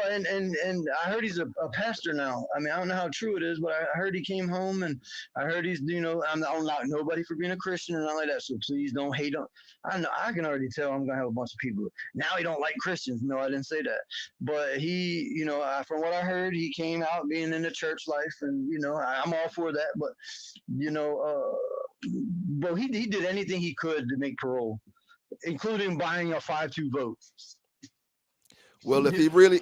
G: And I heard he's a pastor now. I mean, I don't know how true it is, but I heard he came home, and I heard he's, I'm not nobody for being a Christian and not like that. So please don't hate on. I know I can already tell I'm gonna have a bunch of people now. He don't like Christians. No, I didn't say that. But he, from what I heard, he came out being in the church life, and I'm all for that. But but he did anything he could to make parole, including buying a 5-2 vote.
E: Well, if he really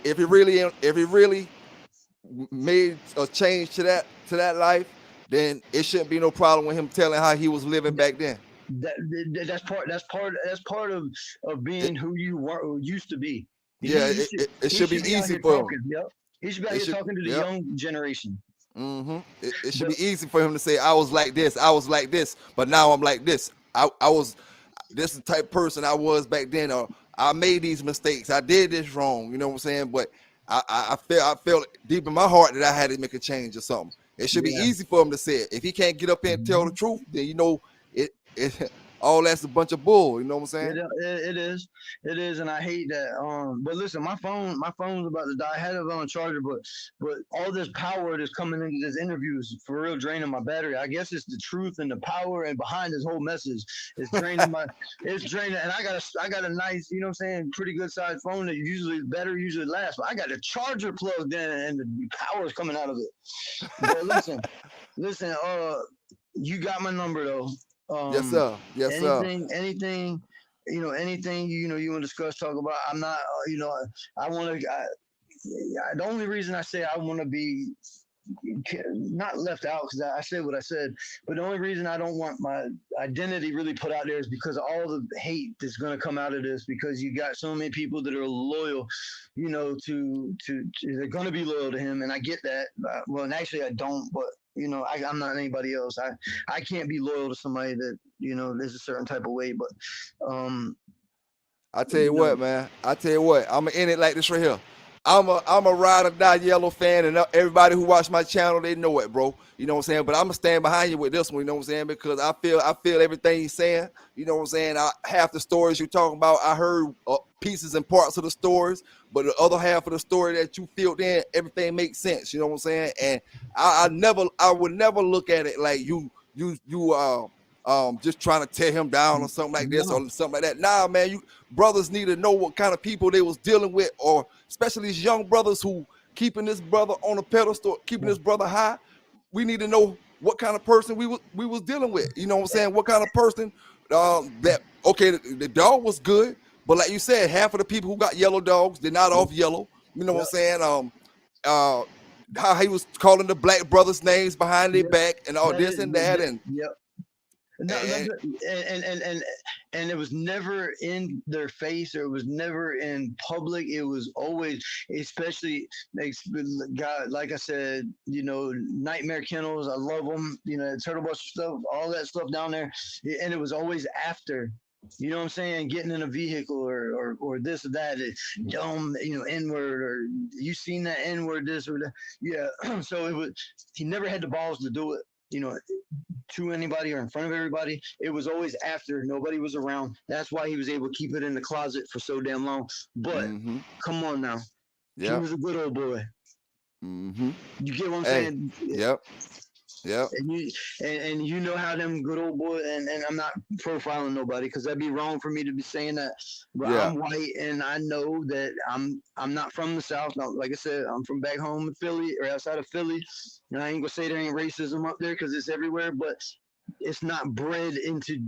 E: made a change to that life, then it shouldn't be no problem with him telling how he was living back then.
G: That's part of being who you used to be.
E: It should be easy for him.
G: Yep. He should be out here talking to the young generation.
E: Mm-hmm. It should be easy for him to say, I was like this, but now I'm like this. I was this the type of person I was back then, or I made these mistakes. I did this wrong. You know what I'm saying? But I felt deep in my heart that I had to make a change or something. It should be easy for him to say it. If he can't get up here and tell the truth, then it all that's a bunch of bull. You know what I'm saying?
G: It is, and I hate that. But listen, my phone's about to die. I had it on charger, but all this power that's coming into this interview is for real draining my battery. I guess it's the truth and the power and behind this whole message. It's draining it's draining. And I got a nice, you know what I'm saying, pretty good sized phone that usually lasts. But I got a charger plugged in and the power is coming out of it. But listen. you got my number though.
E: Yes, sir. Yes, sir.
G: Anything, anything you want to discuss, talk about. I'm not, I want to. The only reason I say I want to be not left out because I said what I said, but the only reason I don't want my identity really put out there is because of all the hate that's going to come out of this. Because you got so many people that are loyal, to they're going to be loyal to him, and I get that. Well, and actually I don't, but I'm not anybody else. I can't be loyal to somebody that there's a certain type of way, but
E: I tell you what, man. I tell you what. I'm gonna end it like this right here. I'm a ride or die yellow fan, and everybody who watch my channel, they know it, bro. You know what I'm saying? But I'm gonna stand behind you with this one. You know what I'm saying? Because I feel everything he's saying. You know what I'm saying? Half the stories you're talking about, I heard pieces and parts of the stories, but the other half of the story that you filled in, everything makes sense. You know what I'm saying? And I would never look at it like you just trying to tear him down or something like this or something like that. Nah, man, you brothers need to know what kind of people they was dealing with, or especially these young brothers who keeping this brother on a pedestal, keeping this brother high. We need to know what kind of person we was dealing with. You know what I'm saying? What kind of person the dog was good, but like you said, half of the people who got yellow dogs, they're not off yellow. You know what I'm saying? How he was calling the black brothers names behind their back and all this and that. And
G: no, and it was never in their face, or it was never in public. It was always, especially God, like I said, Nightmare Kennels. I love them. Turtle Buster stuff, all that stuff down there, and it was always after. You know what I'm saying? Getting in a vehicle or this or that, dumb, N-word, or you seen that N-word, this or that. Yeah. So it was, he never had the balls to do it, to anybody or in front of everybody. It was always after nobody was around. That's why he was able to keep it in the closet for so damn long. But come on now. He was a good old boy. You get what I'm saying?
E: Yep.
G: And you know how them good old boys, and I'm not profiling nobody because that'd be wrong for me to be saying that. But I'm white, and I know that I'm not from the South. No, like I said, I'm from back home in Philly or outside of Philly. And I ain't gonna say there ain't racism up there because it's everywhere, but it's not bred into.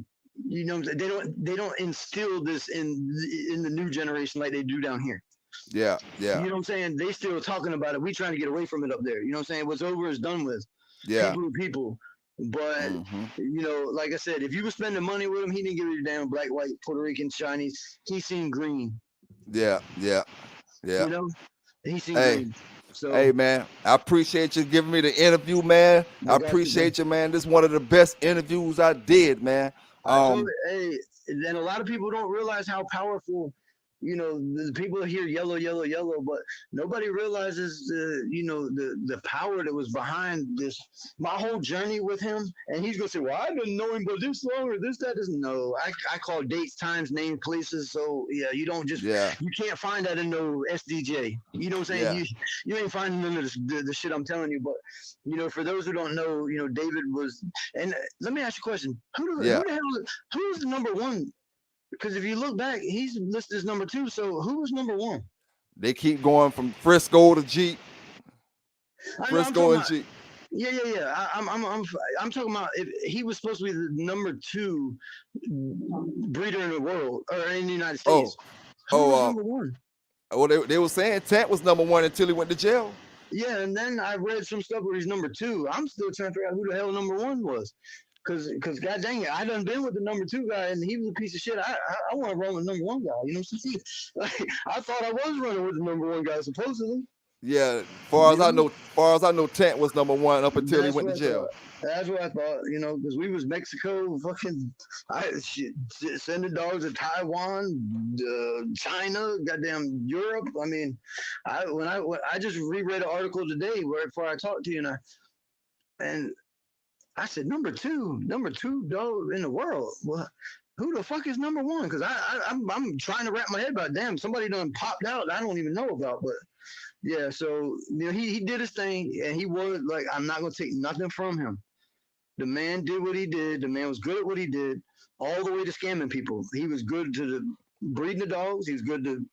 G: They don't instill this in the new generation like they do down here.
E: Yeah.
G: You know what I'm saying? They still talking about it. We trying to get away from it up there. You know what I'm saying? What's over is done with.
E: Yeah.
G: People. But like I said, if you were spending money with him, he didn't give you a damn black, white, Puerto Rican, Chinese. He seen green.
E: Yeah.
G: He seen green. So,
E: hey, man, I appreciate you giving me the interview, man. I appreciate you, man. This is one of the best interviews I did, man.
G: Hey, and a lot of people don't realize how powerful. The people hear yellow, yellow, yellow, but nobody realizes the power that was behind this. My whole journey with him, and he's gonna say, "Well, I've been knowing but this long or this that doesn't know." I call dates, times, names, places. So you don't just you can't find that in no SDJ. You know what I'm saying? You ain't finding none of the shit I'm telling you. But for those who don't know, David was. And let me ask you a question: who the hell? Who was the number one? Because if you look back, he's listed as number 2. So who was number 1?
E: They keep going from Frisco to Jeep. Frisco and Jeep.
G: Yeah. I'm talking about if he was supposed to be the number 2 breeder in the world or in the United States. Who was number 1?
E: Well, they were saying Tant was number 1 until he went to jail.
G: Yeah, and then I read some stuff where he's number 2. I'm still trying to figure out who the hell number 1 was. Cause god dang it, I done been with the number 2 guy and he was a piece of shit. I want to run with number 1 guy. You know what I'm saying? Like, I thought I was running with the number 1 guy supposedly.
E: Yeah, far as I know, Tant was number 1 up until he went to jail.
G: That's what I thought. Because we was Mexico, sending dogs to Taiwan, China, goddamn Europe. I mean, I just reread an article today before I talked to you, and I said, number two dog in the world. Well, who the fuck is number 1? Because I'm trying to wrap my head about, damn, somebody done popped out I don't even know about. But yeah, so he did his thing, and he was like, I'm not gonna take nothing from him. The man did what he did. The man was good at what he did, all the way to scamming people. He was good to breeding the dogs. He was good to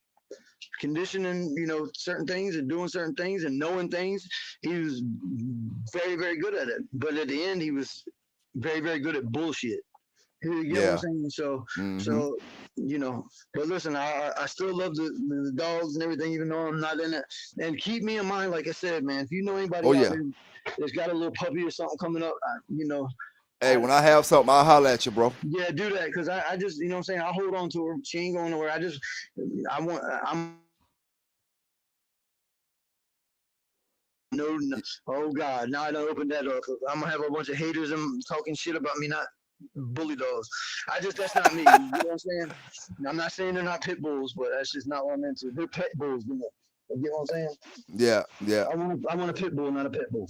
G: conditioning, certain things and doing certain things and knowing things. He was very, very good at it. But at the end, he was very, very good at bullshit. You get what I'm
E: Yeah.
G: saying? So,
E: Mm-hmm.
G: so you know. But listen, I still love the dogs and everything, even though I'm not in it. And keep me in mind, like I said, man. If you know
E: Oh
G: anybody out
E: yeah.
G: there that's got a little puppy or something coming up,
E: Hey, when I have something, I'll holler at you, bro.
G: yeah, do that because I just you know what I'm saying. I'll hold on to her. She ain't going nowhere. I'm no, no. Oh God, now I done opened that up. I'm gonna have a bunch of haters and talking shit about me not bully dogs. That's not me. You know what I'm saying? I'm not saying they're not pit bulls, but that's just not what I'm into. They're pet bulls, you know. You get what I'm saying?
E: Yeah, yeah.
G: I want a pit bull, not a pet bull.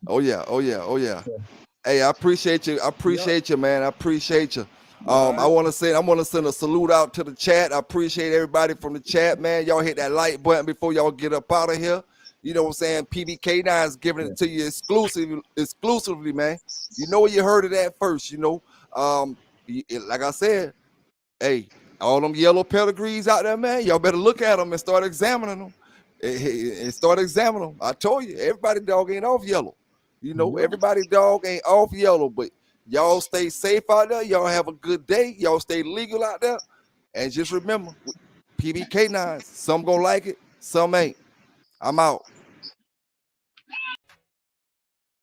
E: Oh yeah, oh yeah, oh yeah.
G: So,
E: Hey, I appreciate you. I
G: yep.
E: appreciate you, man. I appreciate you.
G: All
E: I
G: right.
E: want to send a salute out to the chat. I appreciate everybody from the chat, man. Y'all hit that like button before y'all get up out of here. You know what I'm saying? PBK9 is giving it to you exclusively, man. You know you heard it at first, you know. Like I said, hey, all them yellow pedigrees out there, man, y'all better look at them and start examining them. And start examining them. I told you, everybody dog ain't off yellow. You know, everybody dog ain't off yellow, but y'all stay safe out there. Y'all have a good day. Y'all stay legal out there. And just remember, PBK9s, some gonna like it, some ain't. I'm out.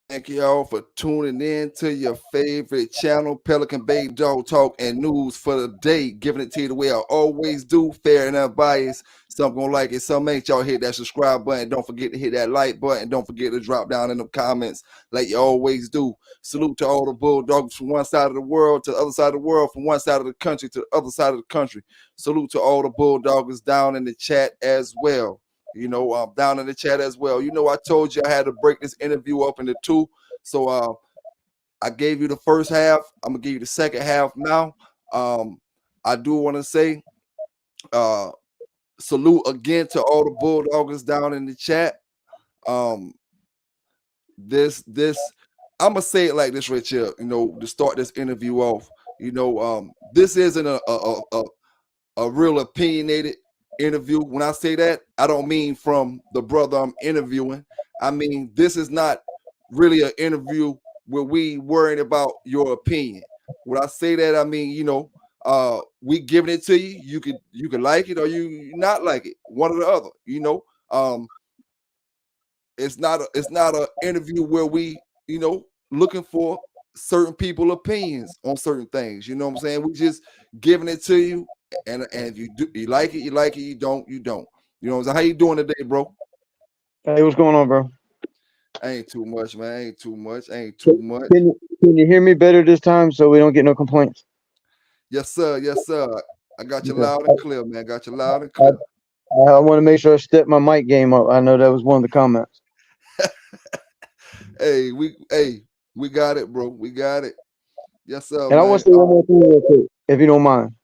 E: Thank y'all for tuning in to your favorite channel, Pelican Bay Dog Talk and News for the day. Giving it to you the way I always do, fair and unbiased. Some gonna like it, some ain't. Y'all hit that subscribe button. Don't forget to hit that like button. Don't forget to drop down in the comments like you always do. Salute to all the bulldogs from one side of the world to the other side of the world, from one side of the country to the other side of the country. Salute to all the bulldoggers down in the chat as well. You know, down in the chat as well. You know, I told you I had to break this interview up into two. So I gave you the first half. I'm gonna give you the second half now. I do want to say salute again to all the bulldoggers down in the chat. This I'm gonna say it like this right here. You know, to start this interview off. You know, this isn't a real opinionated interview. When I say that, I don't mean from the brother I'm interviewing. I mean, this is not really an interview where we worrying about your opinion. When I say that, I mean, you know, we giving it to you. You can like it or you not like it. One or the other, you know. It's not an interview where we, you know, looking for certain people opinions on certain things. You know what I'm saying? We just giving it to you. And if you like it, you like it. You don't. You know what I'm saying? How you doing today, bro?
H: Hey, what's going on, bro?
E: Ain't too much, man. Ain't too much.
H: Can you hear me better this time so we don't get no complaints?
E: Yes, sir. Yes, sir. I got you
H: Okay.
E: loud and clear, man. Got you loud and clear.
H: I want to make sure I step my mic game up. I know that was one of the comments.
E: Hey, we got it, bro. We got it. Yes, sir,
H: And I want to say one more thing real quick, if you don't mind.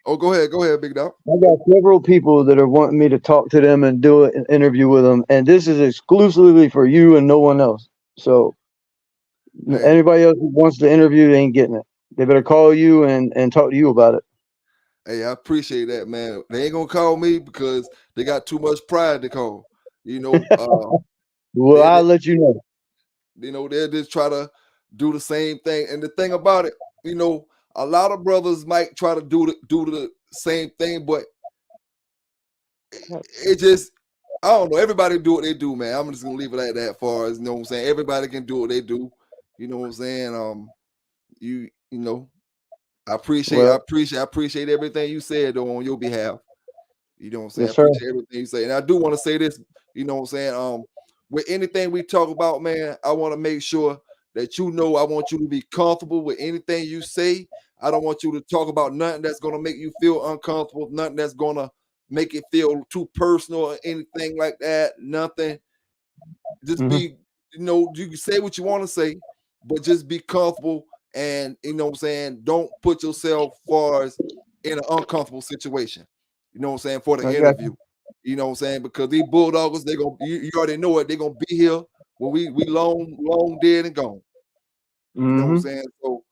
E: Oh, go ahead, big dog.
H: I got several people that are wanting me to talk to them and do an interview with them, and this is exclusively for you and no one else. So anybody else who wants to interview, they ain't getting it. They better call you and talk to you about it.
E: Hey, I appreciate that, man. They ain't gonna call me because they got too much pride to call. You know,
H: well, I'll let you know.
E: You know, they'll just try to do the same thing. And the thing about it, you know, a lot of brothers might try to do the same thing, but it just, I don't know. Everybody do what they do, man. I'm just gonna leave it at that. Far as, you know what I'm saying, everybody can do what they do. You know what I'm saying? You know, I appreciate everything you said though on your behalf. You know what I'm saying?
H: Yes,
E: I appreciate everything you say. And I do want to say this, you know what I'm saying? With anything we talk about, man, I want to make sure that you know I want you to be comfortable with anything you say. I don't want you to talk about nothing that's going to make you feel uncomfortable, nothing that's going to make it feel too personal or anything like that. Nothing. Just be, you know, you can say what you want to say, but just be comfortable and, you know what I'm saying, don't put yourself far as in an uncomfortable situation. You know what I'm saying, for the interview. You know what I'm saying? Because these bulldoggers, they gonna you already know it, they're gonna be here when we long dead and gone. You know what I'm saying? So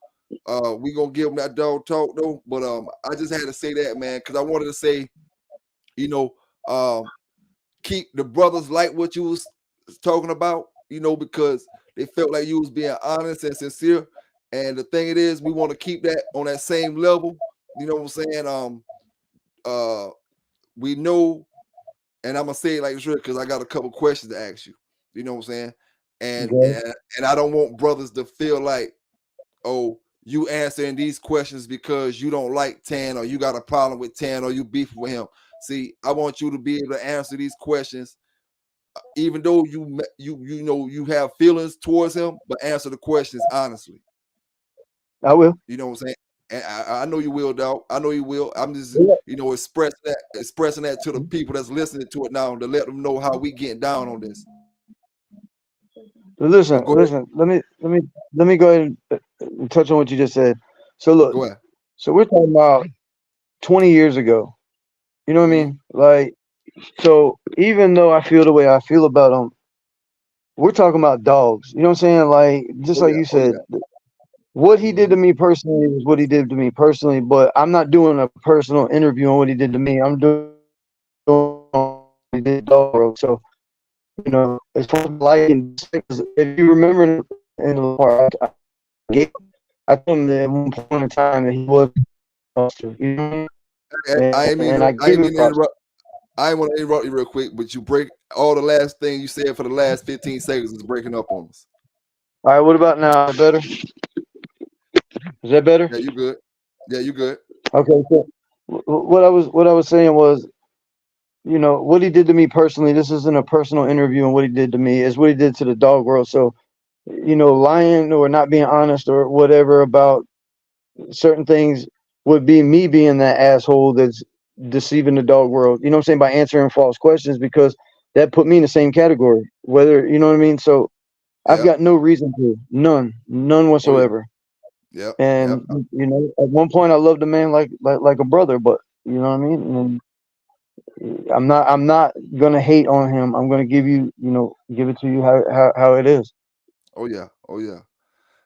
E: we gonna give them that dog talk though. But I just had to say that, man, because I wanted to say, you know, keep the brothers like what you was talking about, you know, because they felt like you was being honest and sincere. And the thing it is, we want to keep that on that same level. You know what I'm saying? We know, and I'm gonna say it like this because I got a couple questions to ask you. You know what I'm saying? And
H: Okay.
E: and I don't want brothers to feel like, oh, you answering these questions because you don't like Tant or you got a problem with Tant or you beef with him. See, I want you to be able to answer these questions, even though you know you have feelings towards him, but answer the questions honestly.
H: I will.
E: You know what I'm saying? And I know you will, dog. I know you will. I'm just,
H: Yeah.
E: expressing that to the people that's listening to it now to let them know how we getting down on this.
H: So listen,
E: Go ahead.
H: listen. Let me go ahead and touch on what you just said. So look,
E: Go ahead.
H: so we're talking about 20 years ago. You know what I
E: Mhm.
H: mean? Like, so even though I feel the way I feel about them, we're talking about dogs. You know what I'm saying? Like, just
E: Oh
H: like
E: yeah.
H: you
E: Oh
H: said,
E: yeah.
H: what he did to
E: Mhm.
H: me personally is what he did to me personally. But I'm not doing a personal interview on what he did to me. I'm doing what he did to dog world. So you know, as far as liking, if you remember in the part, I told him that at one point in time that he was a monster, you know,
E: I ain't mean
H: and
E: to,
H: I give him props.
E: interrupt. I ain't want to interrupt you real quick, but you break all the last thing you said for the last 15 seconds is breaking up on us.
H: All right, what about now? Better? Is that better?
E: Yeah, you good. Yeah, you good.
H: Okay. So what I was saying was, you know, what he did to me personally. This isn't a personal interview, and what he did to me is what he did to the dog world. So, you know, lying or not being honest or whatever about certain things would be me being that asshole that's deceiving the dog world. You know what I'm saying? By answering false questions because that put me in the same category. Whether you know what I mean? So I've
E: Yeah.
H: got no reason to. None
E: Oh yeah.
H: whatsoever.
E: Yep. Yep.
H: And you know, at one point I loved a man like a brother, but you know what I mean? And I'm not gonna hate on him. I'm gonna give you, you know, give it to you how it is.
E: Oh yeah. Oh yeah.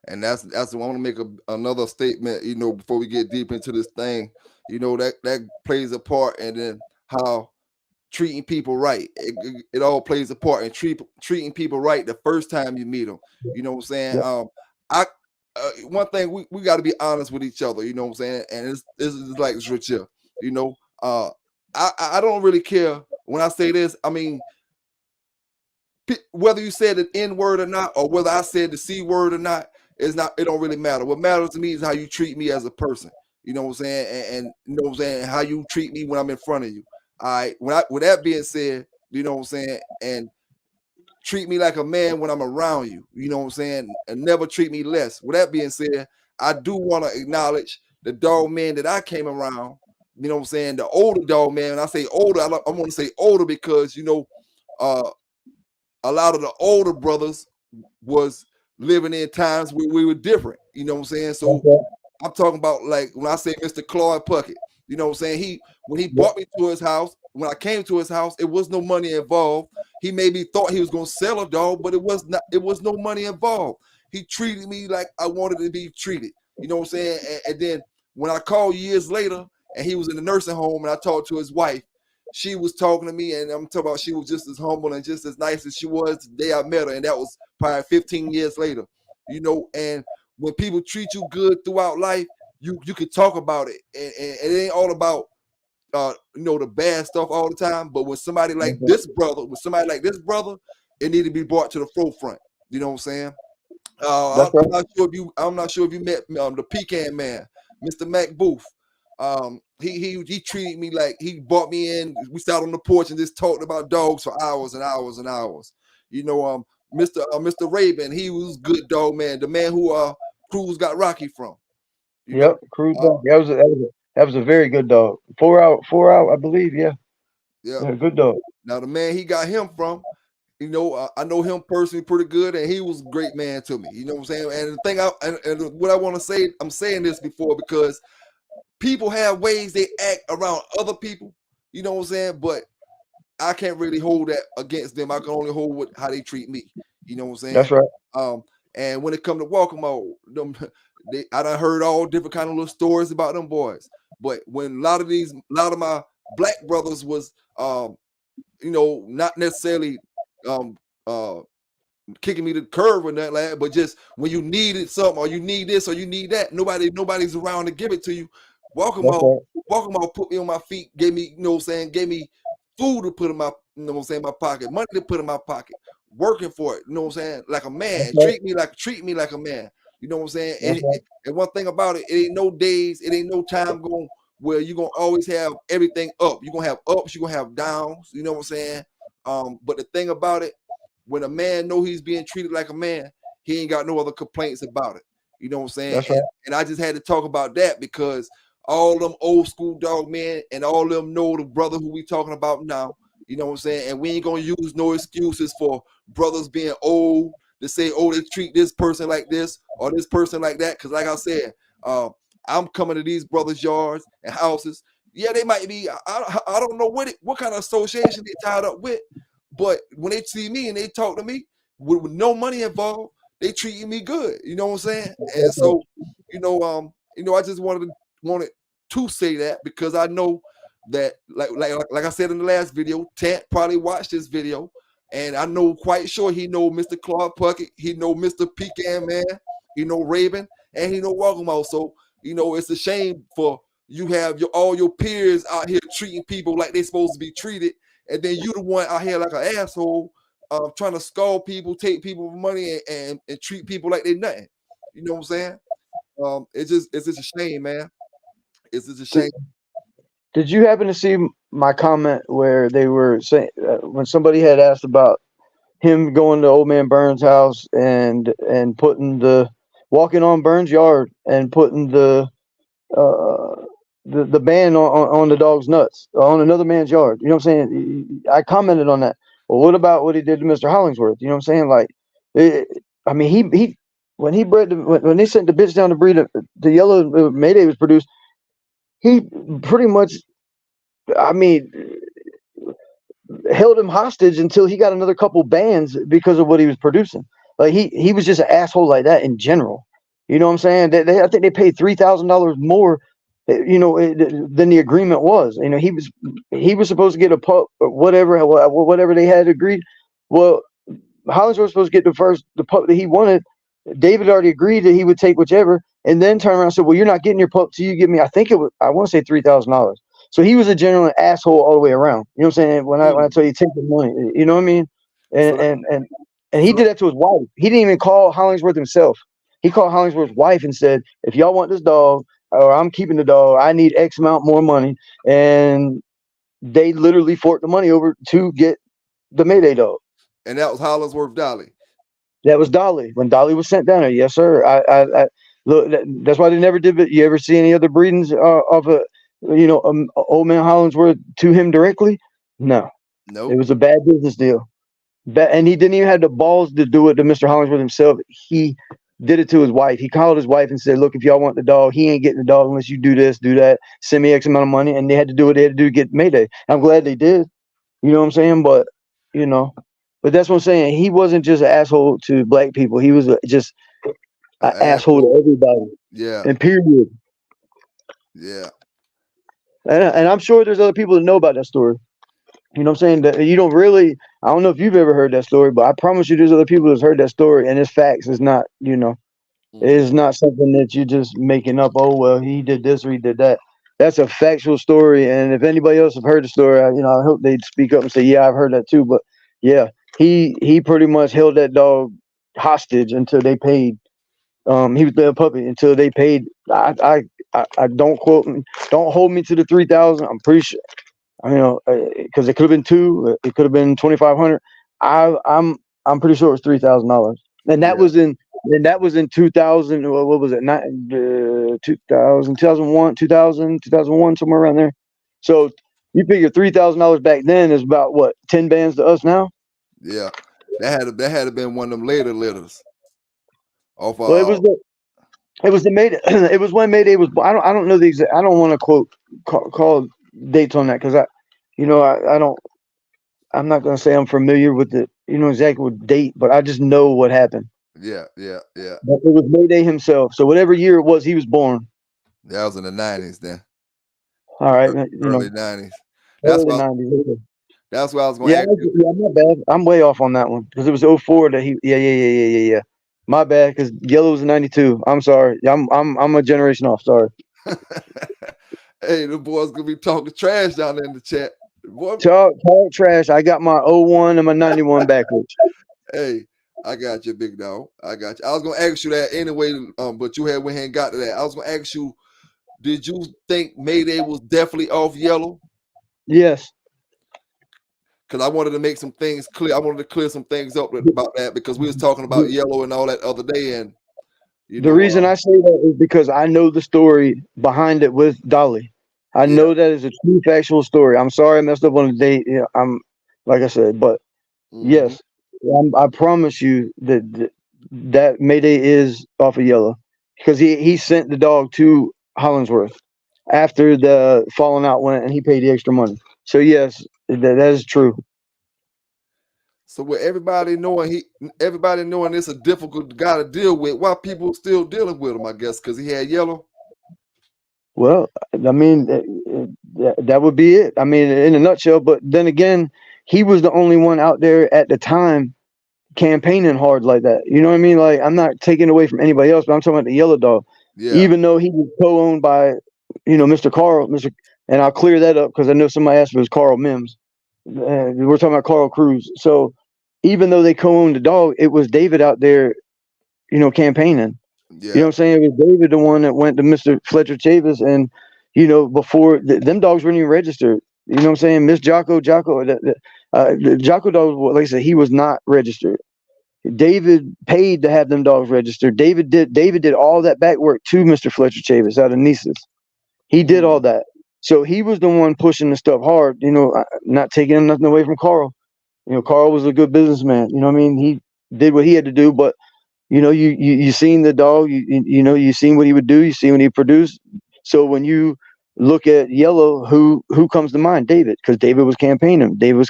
E: And that's I want to make another statement, before we get deep into this thing, that plays a part, and then how treating people right, it all plays a part in treating people right the first time you meet them. You know what I'm saying?
H: Yep.
E: I One thing we got to be honest with each other. You know what I'm saying? And this is like Grch. You know, I don't really care when I say this. I mean, whether you said the N word or not, or whether I said the C word or not, it don't really matter. What matters to me is how you treat me as a person. You know what I'm saying? And you know what I'm saying, how you treat me when I'm in front of you. All right. With that being said, you know what I'm saying, and treat me like a man when I'm around you. You know what I'm saying? And never treat me less. With that being said, I do want to acknowledge the dog man that I came around. You know what I'm saying? The older dog man. When I say older, I want to say older because a lot of the older brothers was living in times where we were different. You know what I'm saying? So
H: Okay.
E: I'm talking about, like, when I say Mr. Claude Puckett, you know what I'm saying? When he
H: Yep.
E: brought me to his house, when I came to his house, it was no money involved. He maybe thought he was gonna sell a dog, but it was no money involved. He treated me like I wanted to be treated. You know what I'm saying? And then when I called years later and he was in the nursing home and I talked to his wife, she was talking to me, and I'm talking about she was just as humble and just as nice as she was the day I met her, and that was probably 15 years later. And when people treat you good throughout life, you can talk about it, and it ain't all about the bad stuff all the time. But with somebody like
H: Okay.
E: this brother, it need to be brought to the forefront. You know what I'm saying?
H: That's right.
E: I'm not sure if you met the Pecan Man, Mr. Mac Booth. He treated me like he brought me in. We sat on the porch and just talked about dogs for hours and hours and hours. Mr. Raven, he was good dog man, the man who Cruz got Rocky from. You
H: Yep.
E: know,
H: Cruise
E: uh,
H: dog. That was a very good dog. 4 out, I believe. Yeah.
E: yeah.
H: Yeah. Good dog.
E: Now the man he got him from, I know him personally pretty good, and he was a great man to me. You know what I'm saying? And the thing and what I want to say, I'm saying this before because people have ways they act around other people. You know what I'm saying? But I can't really hold that against them. I can only hold how they treat me. You know what I'm
H: That's
E: saying?
H: right.
E: And when it come to Walkamo, I done heard all different kind of little stories about them boys. But when a lot of my black brothers was, not necessarily um, uh, kicking me to the curb or nothing like that, but just when you needed something or you need this or you need that, nobody's around to give it to you. Walk them out, put me on my feet, gave me, you know what I'm saying, gave me food to put in my, you know what I'm saying, my pocket, money to put in my pocket, working for it, you know what I'm saying, like a man, treat me like a man, you know what I'm saying. And one thing about it ain't no days, it ain't no time going where you're gonna always have everything up. You're gonna have ups, you're gonna have downs, you know what I'm saying. But the thing about it, when a man know he's being treated like a man, he ain't got no other complaints about it. You know what I'm saying?
H: That's right.
E: And I just had to talk about that because all them old school dog men and all of them know the brother who we talking about now. You know what I'm saying? And we ain't gonna use no excuses for brothers being old to say, oh, they treat this person like this or this person like that. Because like I said, I'm coming to these brothers' yards and houses. Yeah, they might be. I don't know what kind of association they tied up with. But when they see me and they talk to me with no money involved, they treating me good. You know what I'm saying? And so, I just wanted to say that because I know that, like I said in the last video, Tant probably watched this video, and I know quite sure he know Mr. Clark Puckett, he know Mr. Pecan Man, he know Raven, and he know Walk'em So, it's a shame for you have all your peers out here treating people like they're supposed to be treated. And then you the one out here like an asshole, trying to scold people, take people's money, and treat people like they nothing. You know what I'm saying? It's just a shame, man. It's just a shame.
H: Did you happen to see my comment where they were saying when somebody had asked about him going to Old Man Burns' house and walking on Burns' yard and putting the band on the dog's nuts on another man's yard? You know what I'm saying? I commented on that. Well, what about what he did to Mr. Hollingsworth? You know what I'm saying? Like, he when he bred when they sent the bitch down to breed the yellow Mayday was produced, he pretty much, held him hostage until he got another couple bands because of what he was producing. Like he was just an asshole like that in general. You know what I'm saying? I think they paid $3,000 more, than the agreement was. He was supposed to get a pup or whatever they had agreed. Well, Hollingsworth was supposed to get the pup that he wanted. David already agreed that he would take whichever, and then turned around and said, "Well, you're not getting your pup till you give me." I want to say $3,000. So he was a genuine asshole all the way around. You know what I'm saying? When I tell you take the money, you know what I mean? And he did that to his wife. He didn't even call Hollingsworth himself. He called Hollingsworth's wife and said, "If y'all want this dog, or I'm keeping the dog, I need X amount more money." And they literally forked the money over to get the Mayday dog.
E: And that was Hollingsworth Dolly.
H: That was Dolly when Dolly was sent down there. Yes, sir. I look. That's why they never did it. You ever see any other breedings of Old Man Hollingsworth to him directly? No.
E: Nope.
H: It was a bad business deal. And he didn't even have the balls to do it to Mr. Hollingsworth himself. He did it to his wife. He called his wife and said, "Look, if y'all want the dog, he ain't getting the dog unless you do this, do that, send me X amount of money." And they had to do what they had to do to get Mayday. I'm glad they did. You know what I'm saying? But that's what I'm saying. He wasn't just an asshole to black people. He was just an asshole to everybody.
E: Yeah.
H: And period.
E: Yeah.
H: And I'm sure there's other people that know about that story. You know what I'm saying? That you don't really. I don't know if you've ever heard that story, but I promise you, there's other people that's heard that story, and it's facts. It's not, it's not something that you're just making up. Oh well, he did this or he did that. That's a factual story. And if anybody else have heard the story, I hope they'd speak up and say, "Yeah, I've heard that too." But yeah, he pretty much held that dog hostage until they paid. He was their puppy until they paid. I don't quote me, don't hold me to the 3,000. I'm pretty sure. Because it could have been $2,000, it could have been $2,500. I'm pretty sure it was $3,000, and that was in 2000. What was it? 2001, somewhere around there. So you figure $3,000 back then is about what, 10 bands to us now?
E: Yeah, that had been one of them later litters.
H: Well, it was the Mayday. It was when Mayday was. I don't know the exact. I don't want to call dates on that because I don't. I'm not gonna say I'm familiar with the exactly what date, but I just know what happened.
E: Yeah.
H: But it was Mayday himself. So whatever year it was, he was born.
E: That was in the 90s then.
H: All right,
E: early 90s.
H: Early 90s. Okay.
E: That's what I was going to ask you.
H: Yeah, my bad. I'm way off on that one because it was '04 that he. Yeah. My bad, because Yellow was '92. I'm sorry. I'm a generation off. Sorry.
E: Hey, the boys gonna be talking trash down there in the chat. Boy,
H: Talk trash. I got my '01 and my '91 backwards.
E: hey, I got you, big dog. I got you. I was gonna ask you that anyway, but you had went ahead and got to that. I was gonna ask you, did you think Mayday was definitely off Yellow?
H: Yes.
E: Because I wanted to make some things clear. I wanted to clear some things up about that because we was talking about Yellow and all that other day, and
H: the reason I say that is because I know the story behind it with Dolly. I know that is a true factual story. I'm sorry I messed up on the date. Yeah, I'm like I said, but yes, I promise you that Mayday is off of Yellow because he sent the dog to Hollingsworth after the falling out went, and he paid the extra money. So yes, that is true.
E: So with everybody knowing it's a difficult guy to deal with, why people still dealing with him? I guess because he had Yellow.
H: Well, I mean, that would be it. I mean, in a nutshell. But then again, he was the only one out there at the time campaigning hard like that. You know what I mean? Like, I'm not taking away from anybody else, but I'm talking about the Yellow Dog. Yeah. Even though he was co-owned by, Mr. Carl, and I'll clear that up because I know somebody asked if it was Carl Mims. We're talking about Carl Cruz. So even though they co-owned the dog, it was David out there, campaigning. Yeah. You know what I'm saying? It was David the one that went to Mr. Fletcher Chavis, and before them dogs weren't even registered. You know what I'm saying? Miss Jocko, the Jocko dog, like I said, he was not registered. David paid to have them dogs registered. David did all that back work to Mr. Fletcher Chavis out of Nices. He did all that. So he was the one pushing the stuff hard, not taking nothing away from Carl. Carl was a good businessman. You know what I mean? He did what he had to do, but you seen the dog, you seen what he would do, you seen what he produced. So when you look at Yellow, who comes to mind? David, because David was campaigning. David was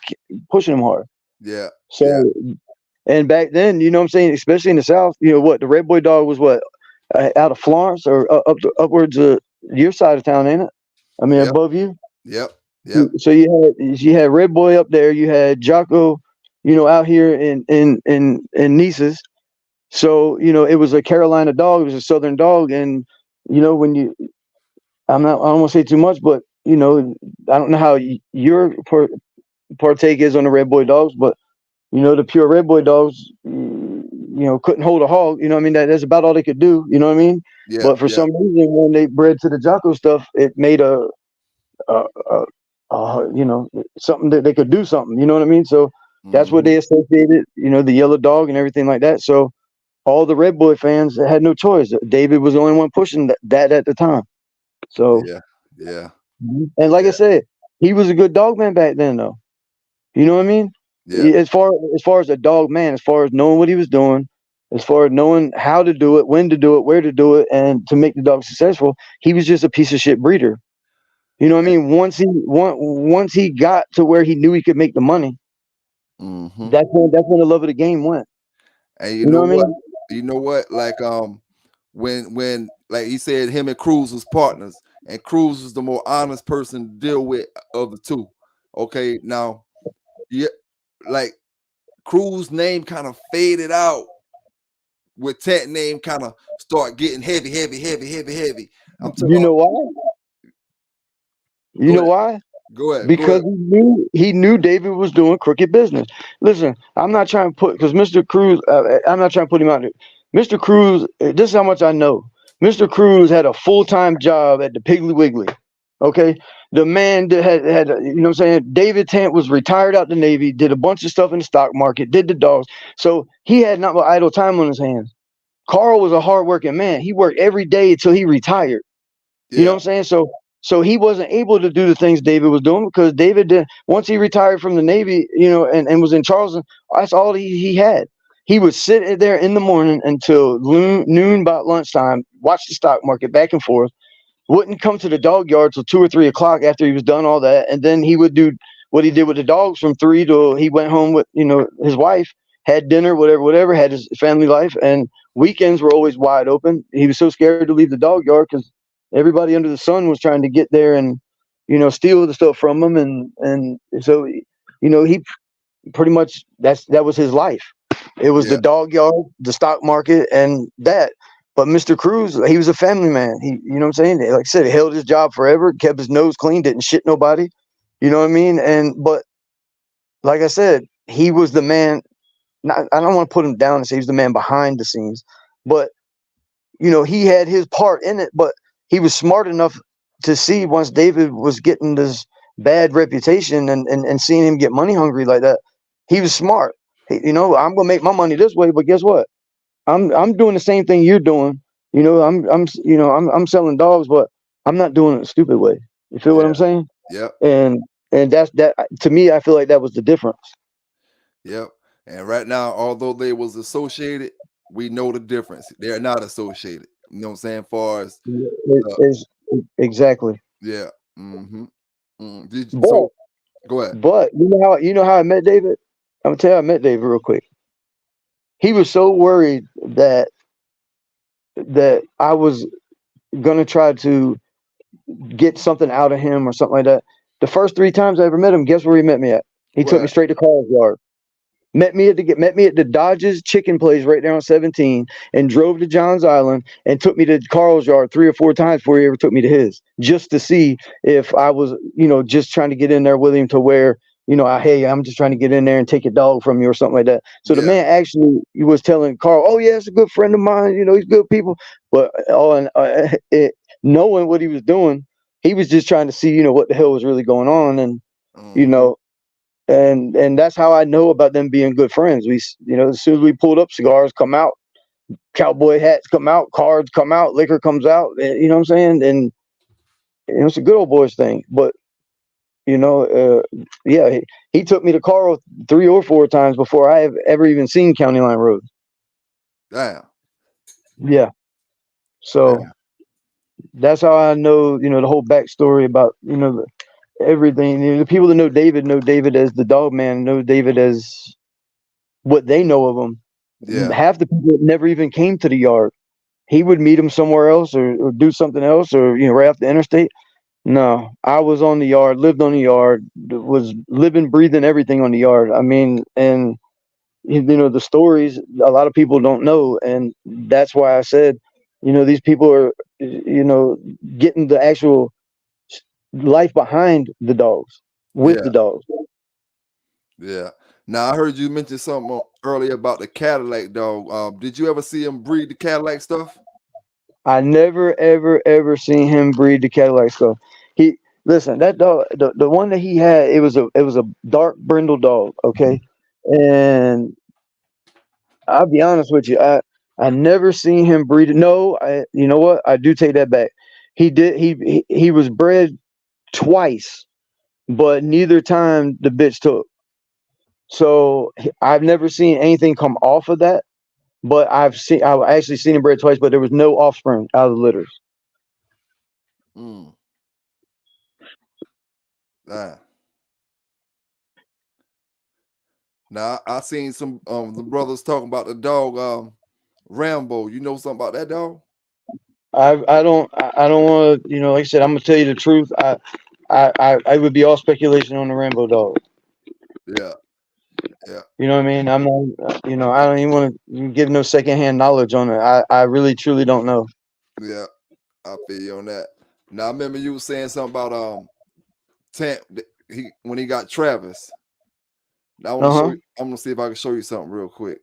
H: pushing him hard.
E: Yeah.
H: So, and back then, you know what I'm saying, especially in the South, what the Red Boy dog was out of Florence or upwards of your side of town, ain't it? I mean, above you.
E: Yep.
H: So you had Red Boy up there. You had Jocko, out here in Nices. So, it was a Carolina dog. It was a Southern dog. And, I don't want to say too much, but, I don't know how your partake is on the Red Boy dogs, but, the pure Red Boy dogs, couldn't hold a hog. You know what I mean? That's about all they could do. You know what I mean? Yeah, but for some reason, when they bred to the Jocko stuff, it made something that they could do something. You know what I mean? So that's what they associated, the Yellow Dog and everything like that. So all the Red Boy fans had no choice. David was the only one pushing that at the time. So
E: yeah.
H: And like I said, he was a good dog man back then, though. You know what I mean? Yeah. As far as a dog man, as far as knowing what he was doing, as far as knowing how to do it, when to do it, where to do it, and to make the dog successful, he was just a piece of shit breeder. You know what I mean? Once he got to where he knew he could make the money, that's when the love of the game went.
E: And you know what? I mean? You know what? Like when like he said, him and Cruz was partners, and Cruz was the more honest person to deal with of the two. Okay, now like Cruz name kind of faded out with Tant name kind of start getting heavy. I'm talking
H: you know why? You know why?
E: Go ahead.
H: Because he knew David was doing crooked business. Listen, I'm not trying to put, because Mr. Cruz, I'm not trying to put him out there. Mr. Cruz, this is how much I know. Mr. Cruz had a full-time job at the Piggly Wiggly. Okay, the man that had you know what I'm saying. David Tant was retired out the Navy, did a bunch of stuff in the stock market, did the dogs. So he had not much idle time on his hands. Carl was a hardworking man. He worked every day until he retired. You know what I'm saying? So he wasn't able to do the things David was doing because David did. Once he retired from the Navy, and was in Charleston, that's all he had. He would sit there in the morning until noon, about lunchtime, watch the stock market back and forth. Wouldn't come to the dog yard till 2 or 3 o'clock after he was done all that, and then he would do what he did with the dogs from 3 till he went home with his wife, had dinner, whatever, had his family life, and weekends were always wide open. He was so scared to leave the dog yard because everybody under the sun was trying to get there and steal the stuff from him, and so he pretty much that was his life. It was the dog yard, the stock market, and that. But Mr. Cruz, he was a family man. He, you know what I'm saying? Like I said, he held his job forever, kept his nose clean, didn't shit nobody. You know what I mean? But like I said, he was the man. I don't want to put him down and say he's the man behind the scenes, but he had his part in it. But he was smart enough to see once David was getting this bad reputation and seeing him get money hungry like that, he was smart. I'm gonna make my money this way, but guess what? I'm doing the same thing you're doing. I'm selling dogs, but I'm not doing it a stupid way. You feel what I'm saying?
E: Yep.
H: And that's that. To me, I feel like that was the difference.
E: Yep. And right now, although they was associated, we know the difference. They're not associated. You know what I'm saying? Far as
H: exactly.
E: Yeah. Mm-hmm.
H: But,
E: go ahead.
H: But you know how I met David? I'm gonna tell you how I met David real quick. He was so worried that I was gonna try to get something out of him or something like that. The first 3 times I ever met him, guess where he met me at? He took me straight to Carl's yard. Met me at the Dodge's chicken place right there on 17 and drove to Johns Island and took me to Carl's yard 3 or 4 times before he ever took me to his, just to see if I was, just trying to get in there with him to where, hey, I'm just trying to get in there and take a dog from you or something like that. So the man actually was telling Carl, oh yeah, it's a good friend of mine. He's good people. But knowing what he was doing, he was just trying to see, what the hell was really going on. And, and that's how I know about them being good friends. We, as soon as we pulled up, cigars come out, cowboy hats come out, cards come out, liquor comes out. You know what I'm saying? And it's a good old boys thing. But yeah, he took me to Carl 3 or 4 times before I have ever even seen County Line Road.
E: Damn.
H: Yeah. So that's how I know, the whole backstory about, everything. The people that know David as the dog man, know David as what they know of him. Yeah. Half the people never even came to the yard. He would meet them somewhere else or do something else or, right off the interstate. No, I was on the yard, lived on the yard, was living, breathing everything on the yard. I mean, and, the stories a lot of people don't know. And that's why I said, these people are, getting the actual life behind the dogs with the dogs.
E: Yeah. Now I heard you mention something earlier about the Cadillac dog. Did you ever see him breed the Cadillac stuff?
H: I never ever seen him breed the Cadillac stuff. Listen, that dog, the one that he had, it was a dark brindle dog, okay? And I'll be honest with you, I never seen him breed it. No, you know what? I do take that back. He was bred twice, but neither time the bitch took. So I've never seen anything come off of that, but I've actually seen him bred twice, but there was no offspring out of the litters.
E: Now I seen some the brothers talking about the dog Rambo. You know something about that dog?
H: I don't want to, like I said, I'm gonna tell you the truth. I would be all speculation on the Rambo dog.
E: Yeah.
H: You know what I mean? I'm not, I don't even want to give no secondhand knowledge on it. I really truly don't know.
E: Yeah, I feel you on that. Now I remember you were saying something about Tant when he got Travis. Now I'm gonna see if I can show you something real quick.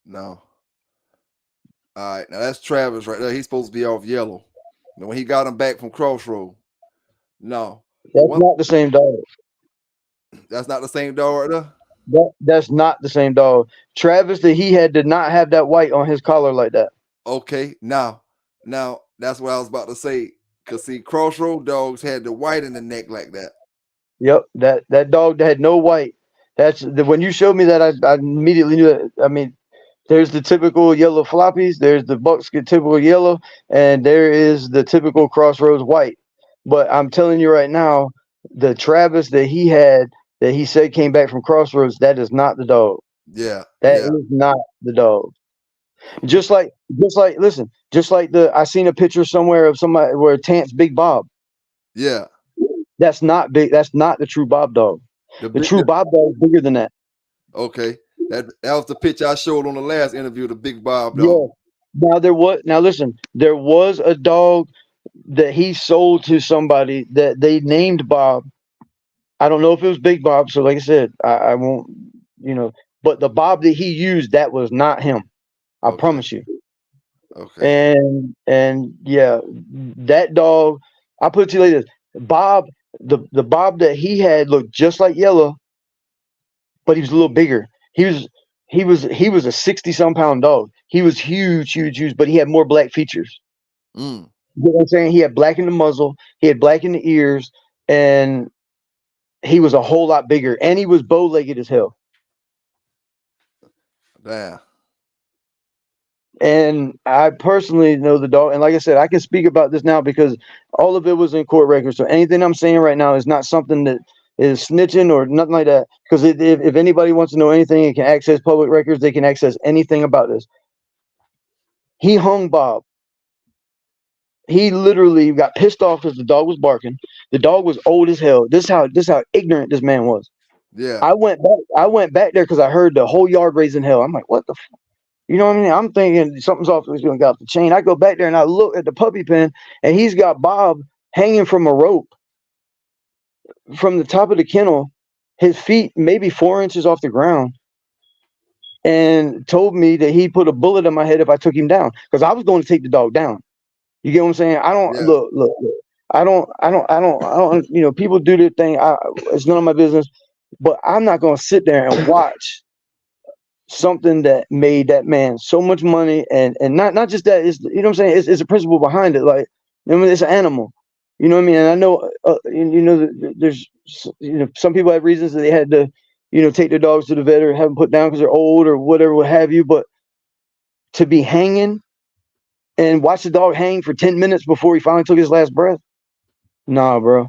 E: No. All right, now that's Travis right there. He's supposed to be off yellow. Now when he got him back from Crossroad. No.
H: That's not the same dog.
E: That's not the same dog right there?
H: That's not the same dog. Travis that he had did not have that white on his collar like that.
E: Okay, now that's what I was about to say. Cause see, Crossroad dogs had the white in the neck like that.
H: Yep, that dog that had no white. That's when you showed me that I immediately knew that. I mean, there's the typical yellow floppies, there's the buckskin typical yellow, and there is the typical Crossroads white. But I'm telling you right now, the Travis that he had that he said came back from Crossroads, that is not the dog.
E: Yeah.
H: That is not the dog. Just like I seen a picture somewhere of somebody where Tant's Big Bob.
E: Yeah.
H: That's not big. That's not the true Bob dog. The true Bob dog is bigger than that.
E: Okay. That was the picture I showed on the last interview, the big Bob
H: Yeah.
E: dog.
H: Now listen, there was a dog that he sold to somebody that they named Bob. I don't know if it was Big Bob, so like I said, I won't, but the Bob that he used, that was not him. I promise you.
E: Okay.
H: And yeah, that dog, I put it to you like this. Bob, the Bob that he had looked just like Yellow, but he was a little bigger. He was a 60-some pound dog. He was huge, but he had more black features.
E: Mm.
H: You know what I'm saying? He had black in the muzzle, he had black in the ears, and he was a whole lot bigger, and he was bow-legged as hell.
E: Damn.
H: And I personally know the dog, and like I said, I can speak about this now because all of it was in court records. So anything I'm saying right now is not something that is snitching or nothing like that. Because if anybody wants to know anything and can access public records, they can access anything about this. He hung Bob. He literally got pissed off because the dog was barking. The dog was old as hell. This is how ignorant this man was.
E: Yeah.
H: I went back there because I heard the whole yard raising hell. I'm like, what the fuck? You know what I mean? I'm thinking something's off. He's going to get off the chain. I go back there and I look at the puppy pen, and he's got Bob hanging from a rope from the top of the kennel, his feet maybe 4 inches off the ground, and told me that he put a bullet in my head if I took him down because I was going to take the dog down. You get what I'm saying? I don't look. I don't. People do their thing. It's none of my business. But I'm not going to sit there and watch something that made that man so much money, and not just that. It's, you know what I'm saying? It's a principle behind it. Like, I mean, it's an animal. You know what I mean? And I know, there's, some people have reasons that they had to, take their dogs to the vet or have them put down because they're old or whatever, what have you. But to be hanging and watch the dog hang for 10 minutes before he finally took his last breath, nah, bro.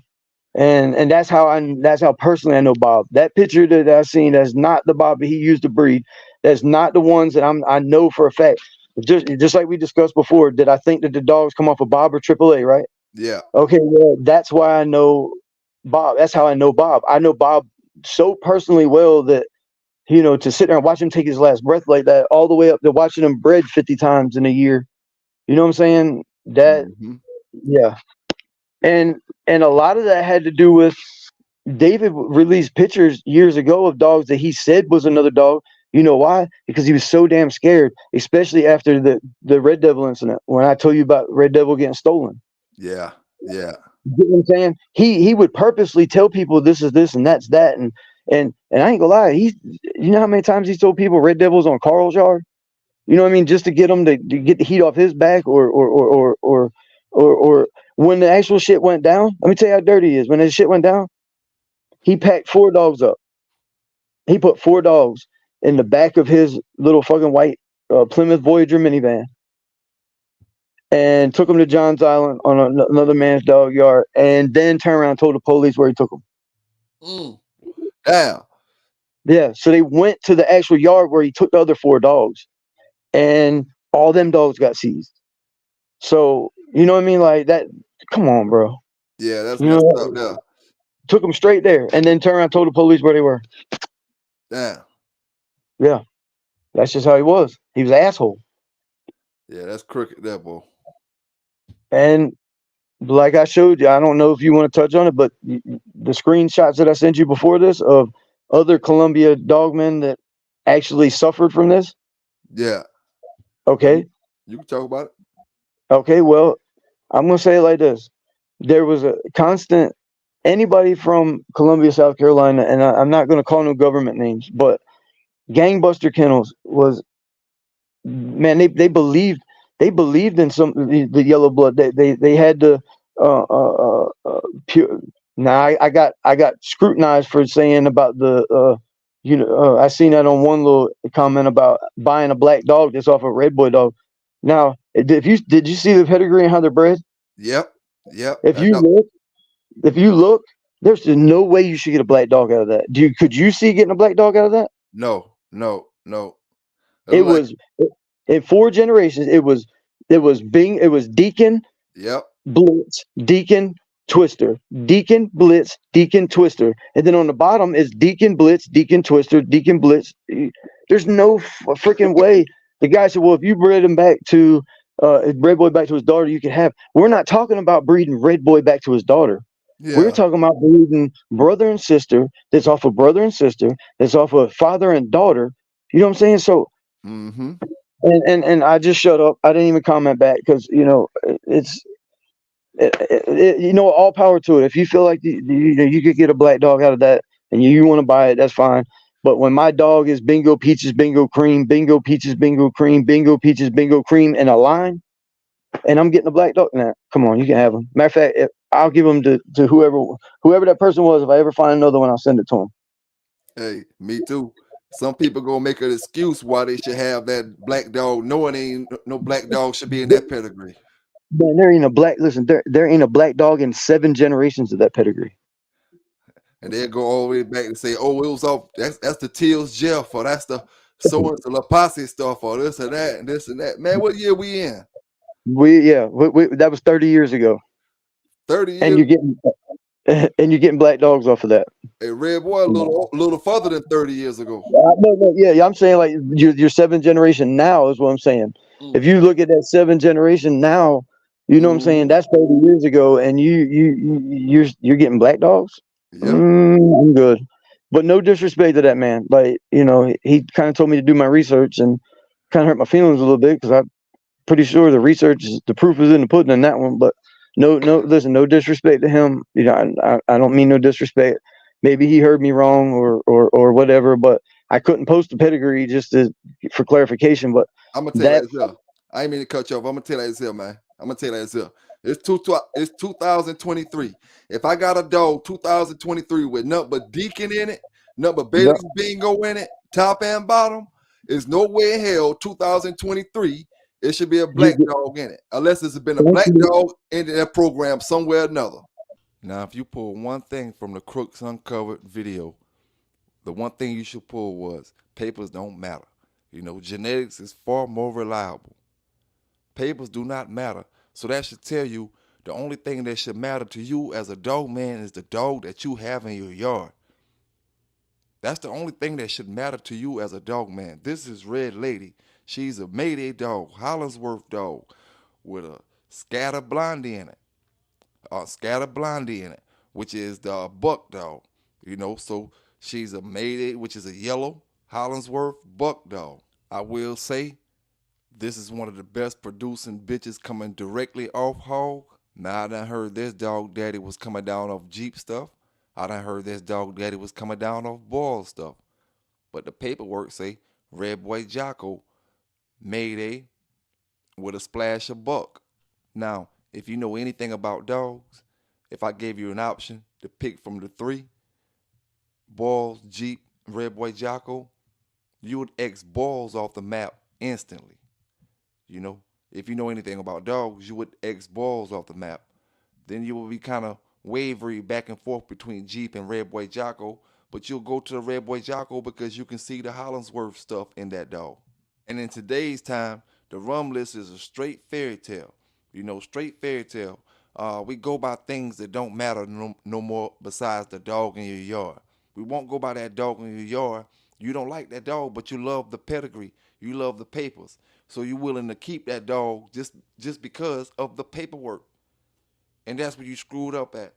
H: And that's how personally I know Bob. That picture that I've seen, that's not the Bob that he used to breed. That's not the ones that I know for a fact. Just like we discussed before, did I think that the dogs come off of Bob or AAA, right?
E: Yeah.
H: Okay, well, that's why I know Bob. That's how I know Bob. I know Bob so personally well that, to sit there and watch him take his last breath like that, all the way up to watching him bred 50 times in a year. You know what I'm saying? That, yeah. And a lot of that had to do with David released pictures years ago of dogs that he said was another dog. You know why? Because he was so damn scared, especially after the Red Devil incident, when I told you about Red Devil getting stolen.
E: Yeah. Yeah.
H: You know what I'm saying? He would purposely tell people this is this and that's that. And I ain't gonna lie, you know how many times he's told people Red Devil's on Carl's yard? You know what I mean? Just to get him to get the heat off his back, or when the actual shit went down. Let me tell you how dirty he is. When the shit went down, he packed 4 dogs up. He put 4 dogs in the back of his little fucking white Plymouth Voyager minivan and took them to John's Island on another man's dog yard, and then turned around and told the police where he took them.
E: Damn.
H: Yeah, so they went to the actual yard where he took the other 4 dogs, and all them dogs got seized. So, you know what I mean? Like that, come on, bro.
E: Yeah, that's messed up there.
H: Took them straight there, and then turned around and told the police where they were.
E: Damn.
H: Yeah, that's just how he was. He was an asshole.
E: Yeah, that's crooked there, boy.
H: And like I showed you, I don't know if you want to touch on it, but the screenshots that I sent you before this of other Columbia dogmen that actually suffered from this.
E: Yeah.
H: Okay.
E: You can talk about it.
H: Okay, well, I'm going to say it like this. There was a constant, anybody from Columbia, South Carolina, and I'm not going to call no government names, but Gangbuster Kennels was, man, they believed in the yellow blood. They had to pure. Now I got scrutinized for saying about the I seen that on one little comment about buying a black dog that's off a red boy dog. Now, did you see the pedigree and how they're bred?
E: Yep.
H: If you look, there's just no way you should get a black dog out of that. Could you see getting a black dog out of that?
E: No.
H: It was in 4 generations. It was Deacon.
E: Yep.
H: Blitz, Deacon, Twister, Deacon, Blitz, Deacon, Twister. And then on the bottom is Deacon, Blitz, Deacon, Twister, Deacon, Blitz. There's no freaking way. The guy said, well, if you bred him back to Red Boy back to his daughter, you can have. We're not talking about breeding Red Boy back to his daughter. We're
E: Yeah.
H: talking about breeding brother and sister that's off of brother and sister, that's off of father and daughter. You know what I'm saying? So,
E: Mm-hmm.
H: and I just shut up. I didn't even comment back because, you know, you know, all power to it. If you feel like you could get a black dog out of that and you want to buy it, that's fine. But when my dog is bingo peaches, bingo cream, bingo peaches, bingo cream, bingo peaches, bingo cream in a line, and I'm getting a black dog, nah, come on, you can have them. Matter of fact, I'll give them to whoever that person was. If I ever find another one, I'll send it to them.
E: Hey, me too. Some people gonna make an excuse why they should have that black dog, knowing ain't no black dog should be in that pedigree.
H: Man, there ain't a black. Listen, there ain't a black dog in 7 generations of that pedigree.
E: And they'll go all the way back and say, "Oh, it was off. That's the Teals Jeff, or that's the so and the La Posse stuff, or this and that, and this and that." Man, what year we in?
H: That was 30 years ago,
E: 30
H: and
E: years.
H: you're getting black dogs off of that.
E: A Red Boy, a little further than 30 years ago.
H: No, yeah, I'm saying like your 7th generation now is what I'm saying. If you look at that 7th generation now, you know what I'm saying. That's 30 years ago, and you're getting black dogs.
E: Yep.
H: I'm good, but no disrespect to that man. Like, you know, he kind of told me to do my research and kind of hurt my feelings a little bit because I'm pretty sure the proof is in the pudding in that one. But no, listen, no disrespect to him. You know, I don't mean no disrespect. Maybe he heard me wrong or whatever, but I couldn't post the pedigree just for clarification. But
E: I'm gonna tell you that. I ain't mean to cut you off. I'm gonna tell you that, man. I'm gonna tell you that. It's 2023. If I got a dog 2023 with nothing but Deacon in it, nothing but Bailey's Bingo in it, top and bottom, there's no way in hell 2023 it should be a black dog in it, unless it's been a black dog in that program somewhere or another. Now, if you pull one thing from the Crooks Uncovered video, the one thing you should pull was papers don't matter. You know, genetics is far more reliable. Papers do not matter. So that should tell you the only thing that should matter to you as a dog man is the dog that you have in your yard. That's the only thing that should matter to you as a dog man. This is Red Lady. She's a Mayday dog, Hollinsworth dog, with a scatter blondie in it. Which is the buck dog. You know, so she's a Mayday, which is a yellow Hollinsworth buck dog. I will say, this is one of the best producing bitches coming directly off hog. Now, I done heard this dog daddy was coming down off Jeep stuff. I done heard this dog daddy was coming down off ball stuff. But the paperwork say Red Boy Jocko, Mayday, with a splash of buck. Now, if you know anything about dogs, if I gave you an option to pick from the 3, Balls, Jeep, Red Boy Jocko, you would X Balls off the map instantly. You know, if you know anything about dogs, you would X Balls off the map. Then you will be kind of wavery back and forth between Jeep and Red Boy Jocko, but you'll go to the Red Boy Jocko because you can see the Hollinsworth stuff in that dog. And in today's time, the rum list is a straight fairy tale. You know, straight fairy tale. We go by things that don't matter no more besides the dog in your yard. We won't go by that dog in your yard. You don't like that dog, but you love the pedigree. You love the papers. So you're willing to keep that dog just because of the paperwork. And that's where you screwed up at.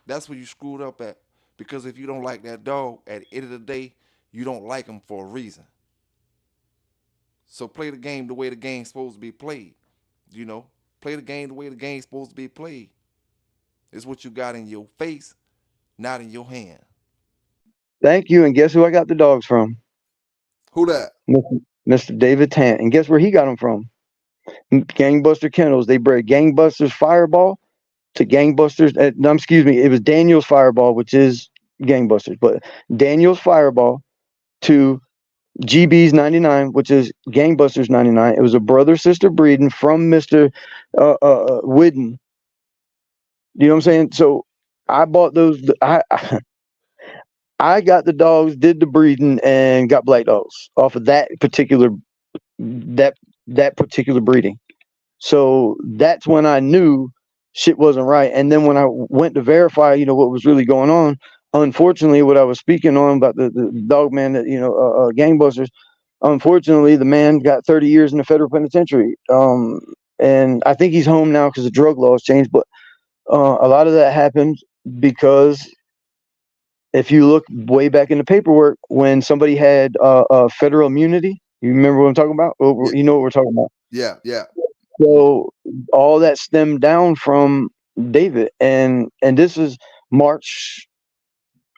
E: That's where you screwed up at. Because if you don't like that dog, at the end of the day, you don't like him for a reason. So play the game the way the game's supposed to be played. You know, play the game the way the game's supposed to be played. It's what you got in your face, not in your hand.
H: Thank you. And guess who I got the dogs from?
E: Who that?
H: Mr. David Tant. And guess where he got them from? Gangbuster Kennels. They bred Gangbusters Fireball to Gangbusters. It was Daniel's Fireball, which is Gangbusters, but Daniel's Fireball to GB's 99, which is Gangbusters 99. It was a brother-sister breeding from Mr. Whidden. You know what I'm saying? So I bought those. I got the dogs, did the breeding, and got black dogs off of that particular breeding. So that's when I knew shit wasn't right. And then when I went to verify, you know, what was really going on, unfortunately, what I was speaking on about the dog man that, you know, gangbusters, unfortunately, the man got 30 years in the federal penitentiary. And I think he's home now because the drug laws changed. But a lot of that happened because if you look way back in the paperwork, when somebody had federal immunity, you remember what I'm talking about? You know what we're talking about?
E: Yeah, yeah.
H: So all that stemmed down from David, and this is March.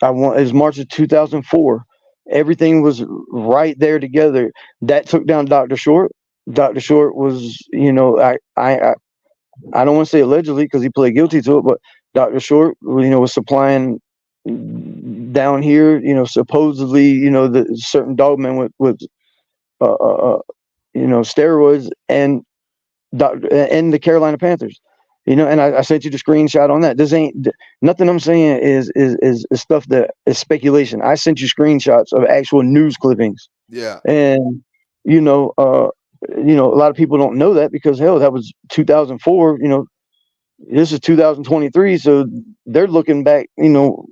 H: It was March of 2004. Everything was right there together. That took down Dr. Short. Dr. Short was, you know, I don't want to say allegedly because he pled guilty to it, but Dr. Short, you know, was supplying down here, you know, supposedly, you know, the certain dogmen with you know, steroids and the Carolina Panthers, you know, and I sent you the screenshot on that. This ain't nothing I'm saying is stuff that is speculation. I sent you screenshots of actual news clippings.
E: Yeah.
H: And you know, a lot of people don't know that because hell, that was 2004. You know, this is 2023, so they're looking back, you know,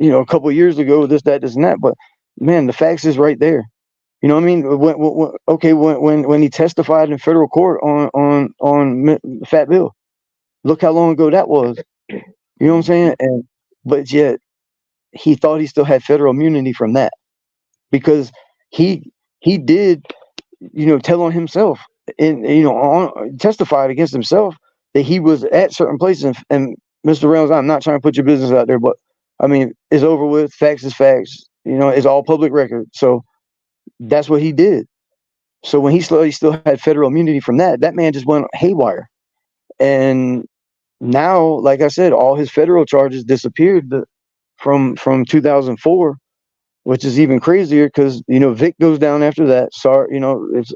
H: a couple of years ago, this, that, and that. But man, the facts is right there. You know what I mean? When he testified in federal court on Fat Bill, look how long ago that was. You know what I'm saying? But yet he thought he still had federal immunity from that because he did, you know, tell on himself and, you know, testified against himself that he was at certain places. And Mr. Reynolds, I'm not trying to put your business out there, but I mean, it's over with. Facts is facts. You know, it's all public record. So that's what he did. So when he still had federal immunity from that, that man just went haywire. And now, like I said, all his federal charges disappeared from 2004, which is even crazier because, you know, Vic goes down after that. Sorry, you know, it's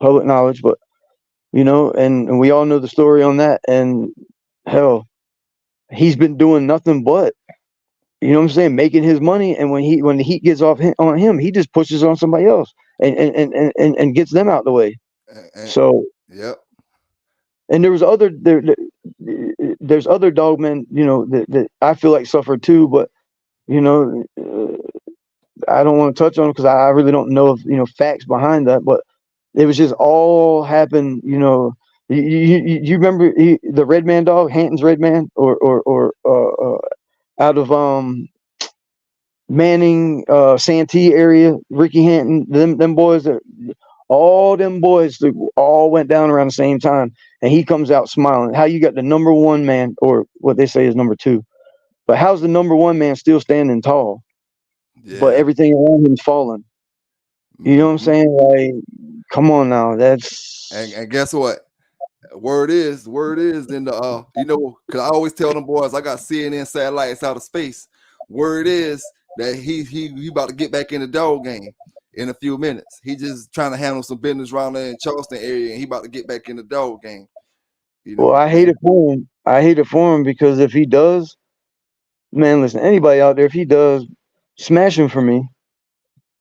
H: public knowledge, but, you know, and we all know the story on that. And hell, he's been doing nothing but, you know what I'm saying, making his money. And when the heat gets off on him, he just pushes on somebody else and gets them out the way. So
E: yep.
H: And there was there's other dogmen, you know, that I feel like suffered too, but you know, I don't want to touch on it because I really don't know if, you know, facts behind that. But it was just all happened, you know. You remember the Red Man dog, Hampton's Red Man, or out of Manning, Santee area, Ricky Hampton, them boys, all them boys all went down around the same time, and he comes out smiling. How you got the number one man, or what they say is number two, but how's the number one man still standing tall, but everything around him's falling? You know what I'm saying? Like, come on now, that's
E: and guess what? Word is in the you know, because I always tell them boys I got CNN satellites out of space. Word is that he about to get back in the dog game in a few minutes. He just trying to handle some business around there in Charleston area, and he about to get back in the dog game. You know?
H: Well, I hate it for him. I hate it for him because if he does, man, listen, anybody out there, if he does, smash him for me.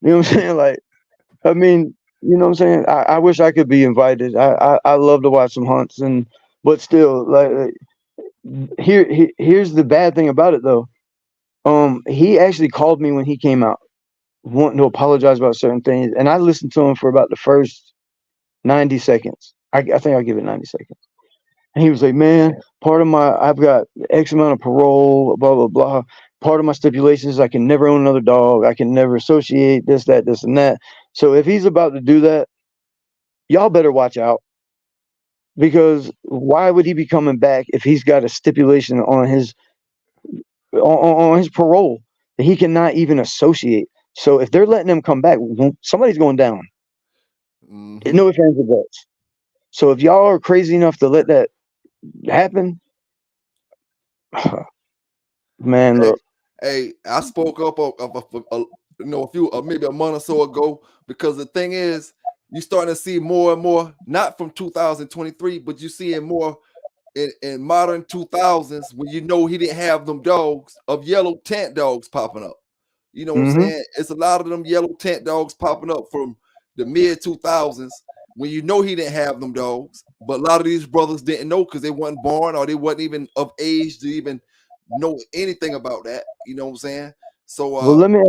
H: You know what I'm saying? Like, I mean, you know what I'm saying? I wish I could be invited. I love to watch some hunts, but still, like, here's the bad thing about it though. He actually called me when he came out, wanting to apologize about certain things, and I listened to him for about the first 90 seconds. I think I'll give it 90 seconds. And he was like, man, I've got X amount of parole, blah, blah, blah. Part of my stipulations is I can never own another dog. I can never associate this, that, this, and that. So if he's about to do that, y'all better watch out. Because why would he be coming back if he's got a stipulation on his parole that he cannot even associate? So if they're letting him come back, somebody's going down. Mm-hmm. No ifs, ands, or buts. So if y'all are crazy enough to let that happen, man, look.
E: Hey, I spoke up maybe a month or so ago, because the thing is, you're starting to see more and more, not from 2023, but you see it more in modern 2000s, when you know he didn't have them dogs of yellow Tant dogs popping up. You know what I'm saying? It's a lot of them yellow Tant dogs popping up from the mid 2000s, when you know he didn't have them dogs, but a lot of these brothers didn't know because they wasn't born or they wasn't even of age to even know anything about that. You know what I'm saying? So
H: Well, let me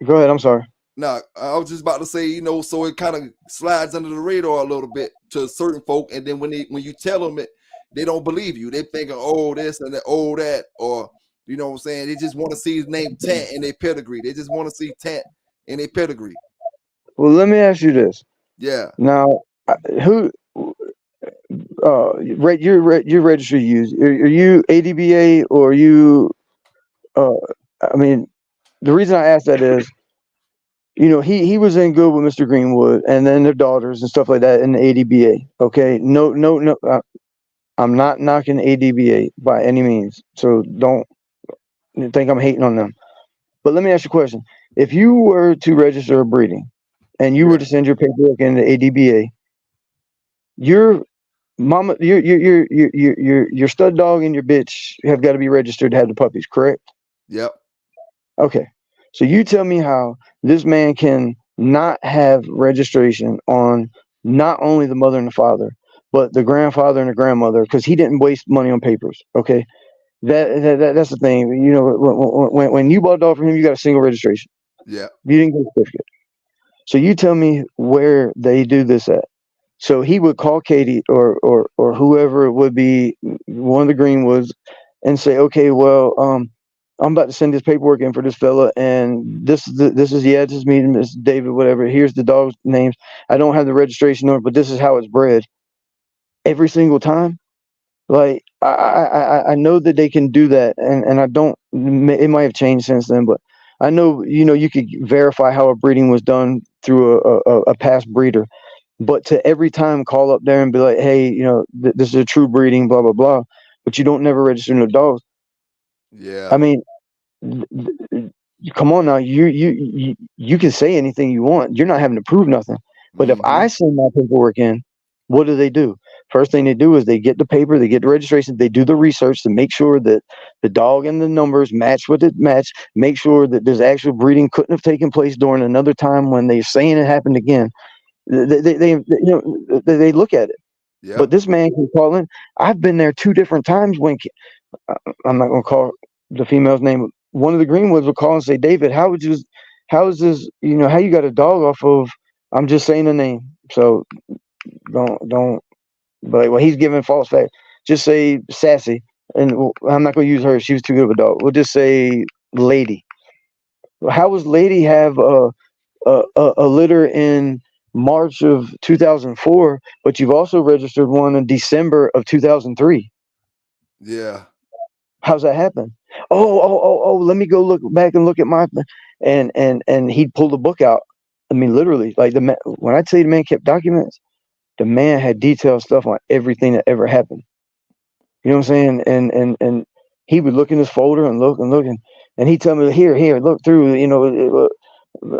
H: go ahead. I'm sorry.
E: now I was just about to say, so it kind of slides under the radar a little bit to certain folk, and then when you tell them it, they don't believe you. They thinking, oh, this and that, oh, that, or you know what I'm saying? They just want to see his name Tant in their pedigree. They just want to see Tant in their pedigree.
H: Well, let me ask you this.
E: Yeah.
H: Now, who your registry use? Are you ADBA or are you? I mean, the reason I asked that is, he was in good with Mr. Greenwood and then their daughters and stuff like that in the ADBA. Okay, no. I'm not knocking ADBA by any means, so don't think I'm hating on them. But let me ask you a question: if you were to register a breeding, and you were to send your paperwork in the ADBA, your mama, your stud dog and your bitch have got to be registered to have the puppies, correct?
E: Yep.
H: Okay. So you tell me how this man can not have registration on not only the mother and the father, but the grandfather and the grandmother, because he didn't waste money on papers. Okay. That's the thing. When you bought a dog from him, you got a single registration.
E: Yeah.
H: You didn't get a certificate. So you tell me where they do this at. So he would call Katie or whoever it would be, one of the Greenwoods, and say, okay, well, I'm about to send this paperwork in for this fella, and this is me, this is David, whatever. Here's the dog's names. I don't have the registration number, but this is how it's bred. Every single time, like I know that they can do that, and I don't. It might have changed since then, but I know you could verify how a breeding was done through a past breeder. But to every time call up there and be like, hey, this is a true breeding, blah blah blah, but you don't never register no dogs.
E: Yeah.
H: I mean, come on now, you can say anything you want. You're not having to prove nothing. But if I send my paperwork in, what do? First thing they do is they get the paper, they get the registration, they do the research to make sure that the dog and the numbers match what it match, make sure that this actual breeding couldn't have taken place during another time when they're saying it happened again. They look at it. Yep. But this man can call in. I've been there 2 different times when I'm not going to call the female's name. One of the Greenwoods would call and say, David, how is this, how you got a dog off of, I'm just saying the name. So don't, but well, he's giving false facts. Just say Sassy. And I'm not going to use her. She was too good of a dog. We'll just say Lady. How was Lady have a litter in March of 2004, but you've also registered one in December of 2003?
E: Yeah.
H: How's that happen? Oh, let me go look back and look at my, and he'd pull the book out. I mean, literally, like when I tell you the man kept documents, the man had detailed stuff on everything that ever happened. You know what I'm saying? And he would look in his folder and look, and he'd tell me, here, look through,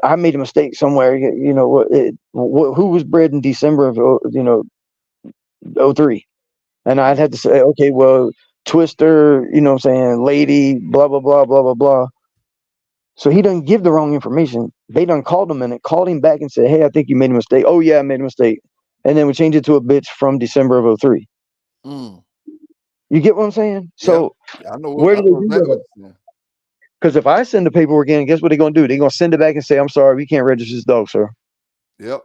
H: I made a mistake somewhere. Who was bred in December of 03, and I'd have to say, okay, well, Twister, Lady, blah blah blah blah blah blah. So he doesn't give the wrong information. They done called him and called him back and said, hey, I think you made a mistake. Oh yeah, I made a mistake, and then we changed it to a bitch from December of 03. You get what I'm saying? So
E: yeah, I know
H: where do they do that? Because if I send the paperwork in, guess what they're going to do? They're going to send it back and say, I'm sorry, we can't register this dog, sir.
E: Yep.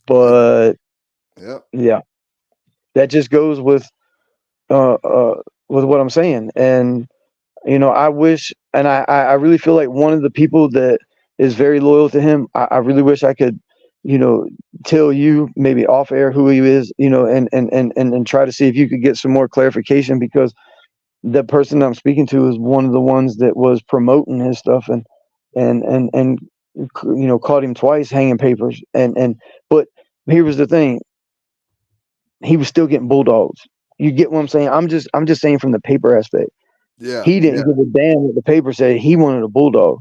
H: But yeah, that just goes with what I'm saying. And, I wish, and I really feel like one of the people that is very loyal to him, I really wish I could, tell you maybe off air who he is, and try to see if you could get some more clarification, because the person I'm speaking to is one of the ones that was promoting his stuff and caught him twice hanging papers. But here was the thing. He was still getting bulldogs. You get what I'm saying? I'm just saying from the paper aspect.
E: Yeah.
H: He didn't give a damn what the paper said. He wanted a bulldog.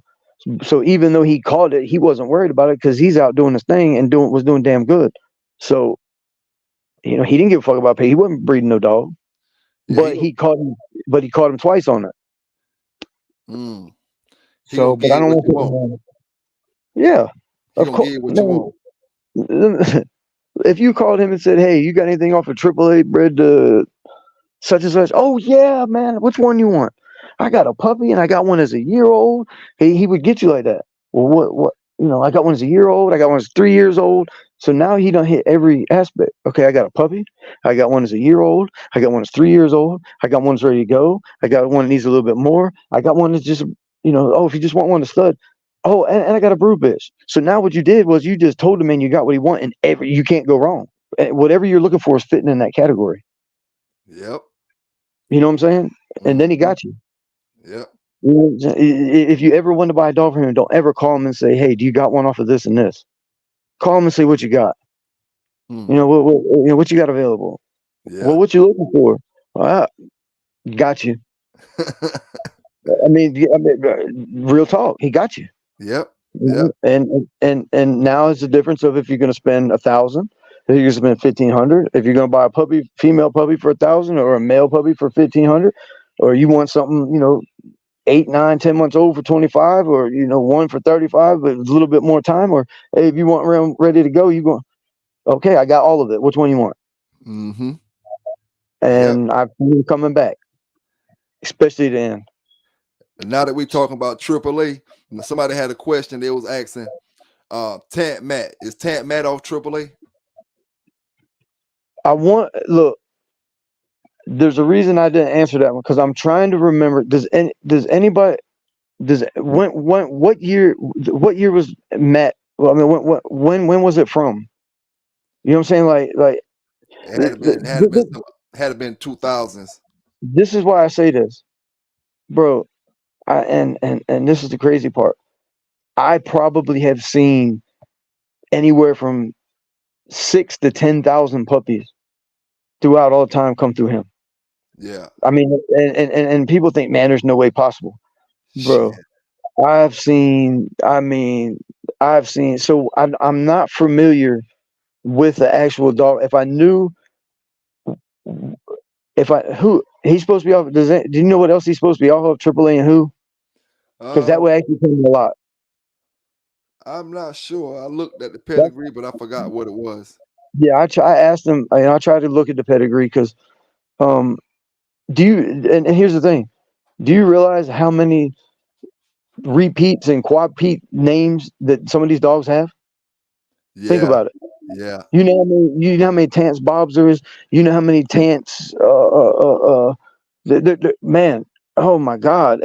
H: So even though he called it, he wasn't worried about it because he's out doing his thing and was doing damn good. So, he didn't give a fuck about pay. He wasn't breeding no dog. Yeah, but he caught him twice on it. So, but I don't want to. Yeah, of course. If you called him and said, "Hey, you got anything off of AAA bred to such and such?" "Oh yeah, man. Which one you want?" "I got a puppy and I got one as a year old." He would get you like that. Well, what? I got one as a year old. I got one as 3 years old. So now he done hit every aspect. Okay, I got a puppy. I got one as a year old. I got one that's 3 years old. I got one that's ready to go. I got one that needs a little bit more. I got one that's just, oh, if you just want one to stud. Oh, and I got a brood bitch. So now what you did was you just told the man you got what he want, and you can't go wrong. Whatever you're looking for is fitting in that category.
E: Yep.
H: You know what I'm saying? And then he got you.
E: Yep.
H: If you ever want to buy a dog from him, don't ever call him and say, "Hey, do you got one off of this and this?" Call him and say what you got. What you got available.
E: Yeah.
H: Well, what you looking for? Got you. I mean, real talk. He got you.
E: Yep. Yep.
H: And now it's the difference of if you're going to spend 1,000, if you're going to spend 1,500, if you're going to buy a puppy, female puppy for 1,000, or a male puppy for 1,500, or you want something, 8, 9, 10 months old for 25, or one for 35, but a little bit more time, or hey, if you want around ready to go, you go, okay, I got all of it. Which one you want?
E: Mm-hmm.
H: And I've been coming back, especially the end.
E: And now that we're talking about AAA, somebody had a question. They was asking, Tant Matt. Is Tant Matt off AAA?
H: There's a reason I didn't answer that one, because I'm trying to remember. What year was Matt? Well, I mean, when was it from? You know what I'm saying? Like
E: it had been 2000s.
H: This is why I say this, bro. And this is the crazy part. I probably have seen anywhere from 6,000 to 10,000 puppies throughout all the time come through him.
E: Yeah.
H: I mean, and people think, man, there's no way possible, bro. Shit. I've seen. So I'm not familiar with the actual dog. If I knew, who he's supposed to be off, do you know what else he's supposed to be off of? AAA and who? Because that would actually tell me a lot.
E: I'm not sure. I looked at the pedigree, but I forgot what it was.
H: Yeah, I asked him. I tried to look at the pedigree because, do you? And here's the thing: do you realize how many repeats and quadpeat names that some of these dogs have? Yeah. Think about it.
E: Yeah.
H: You know how many Tants Bobs there is. You know how many Tants. Man, oh my God!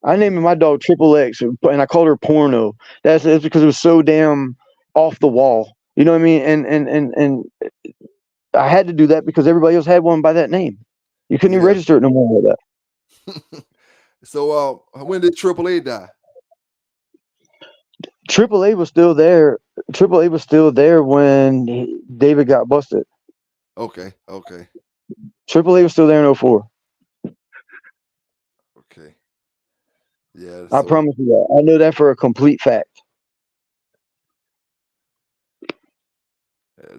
H: I named my dog Triple X, and I called her Porno. That's because it was so damn off the wall. You know what I mean? And I had to do that because everybody else had one by that name. You couldn't even register it no more like
E: that. So when did AAA die?
H: AAA was still there. AAA was still there when David got busted.
E: Okay.
H: AAA was still there in 2004.
E: Okay. Yeah.
H: I promise you that. I know that for a complete fact.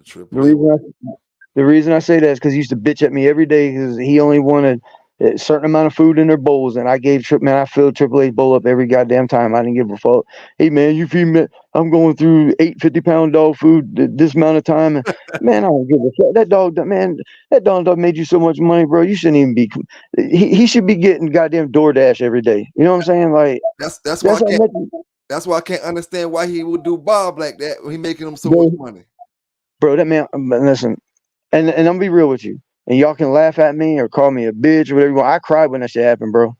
H: The reason I say that is because he used to bitch at me every day because he only wanted a certain amount of food in their bowls, and I filled AAA's bowl up every goddamn time. I didn't give a fuck. Hey man, you feed me? I'm going through 8 50-pound dog food this amount of time, and man, I don't give a fuck. That dog made you so much money, bro. You shouldn't even be. He should be getting goddamn DoorDash every day. You know what I'm saying? Like
E: that's why I can't understand why he would do Bob like that when he making him so much money.
H: Bro, that man, listen, and I'm gonna be real with you, and y'all can laugh at me or call me a bitch or whatever you want. I cried when that shit happened, bro.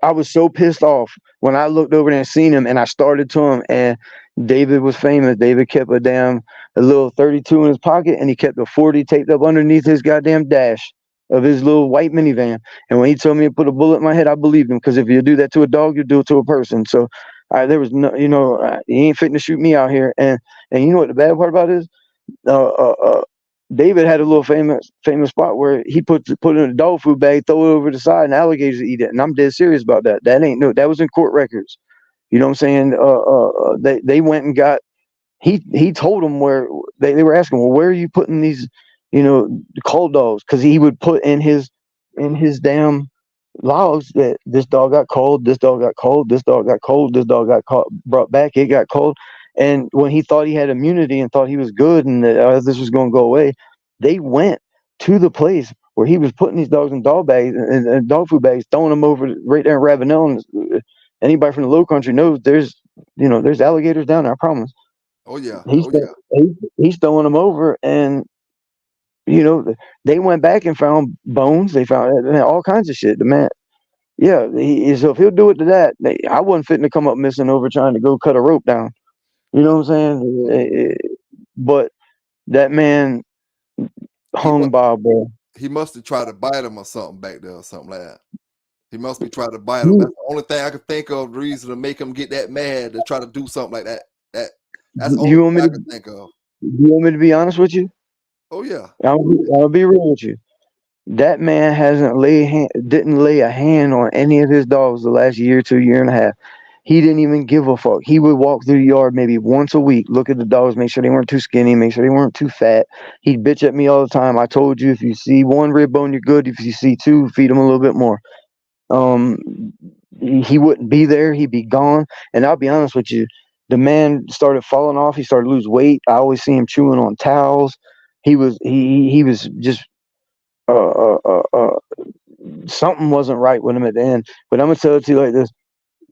H: I was so pissed off when I looked over there and seen him, and I started to him, and David was famous. David kept a little 32 in his pocket, and he kept a 40 taped up underneath his goddamn dash of his little white minivan. And when he told me to put a bullet in my head, I believed him, because if you do that to a dog, you do it to a person. So there was no, he ain't fitting to shoot me out here. And you know what the bad part about it is? David had a little famous spot where he put it in a dog food bag, throw it over the side, and alligators eat it. And I'm dead serious about that. That was in court records. You know what I'm saying? They went and got. He told them where they were asking, well, where are you putting these, cold dogs? Because he would put in his damn logs that this dog got cold, this dog got cold, this dog got cold, this dog got brought back, it got cold. And when he thought he had immunity and thought he was good and that this was going to go away, they went to the place where he was putting these dogs in dog bags and dog food bags, throwing them over right there in Ravenel. And anybody from the Low Country knows there's alligators down there. I promise.
E: Oh yeah.
H: He's
E: Oh yeah.
H: he's throwing them over, and they went back and found bones. They found all kinds of shit. The man, yeah. So if he'll do it to that, I wasn't fitting to come up missing over trying to go cut a rope down. You know what I'm saying? But that man hung Bob, bro.
E: He must have tried to bite him or something back there or something like that. He must be trying to bite him. That's the only thing I can think of, the reason to make him get that mad to try to do something like that. That's the only thing I can think of.
H: You want me to be honest with you?
E: Oh yeah.
H: I'll be real with you. That man didn't lay a hand on any of his dogs the last year to a year and a half. He didn't even give a fuck. He would walk through the yard maybe once a week, look at the dogs, make sure they weren't too skinny, make sure they weren't too fat. He'd bitch at me all the time. I told you, if you see one rib bone, you're good. If you see two, feed him a little bit more. He wouldn't be there. He'd be gone. And I'll be honest with you, the man started falling off. He started to lose weight. I always see him chewing on towels. He was just something wasn't right with him at the end. But I'm gonna tell it to you like this.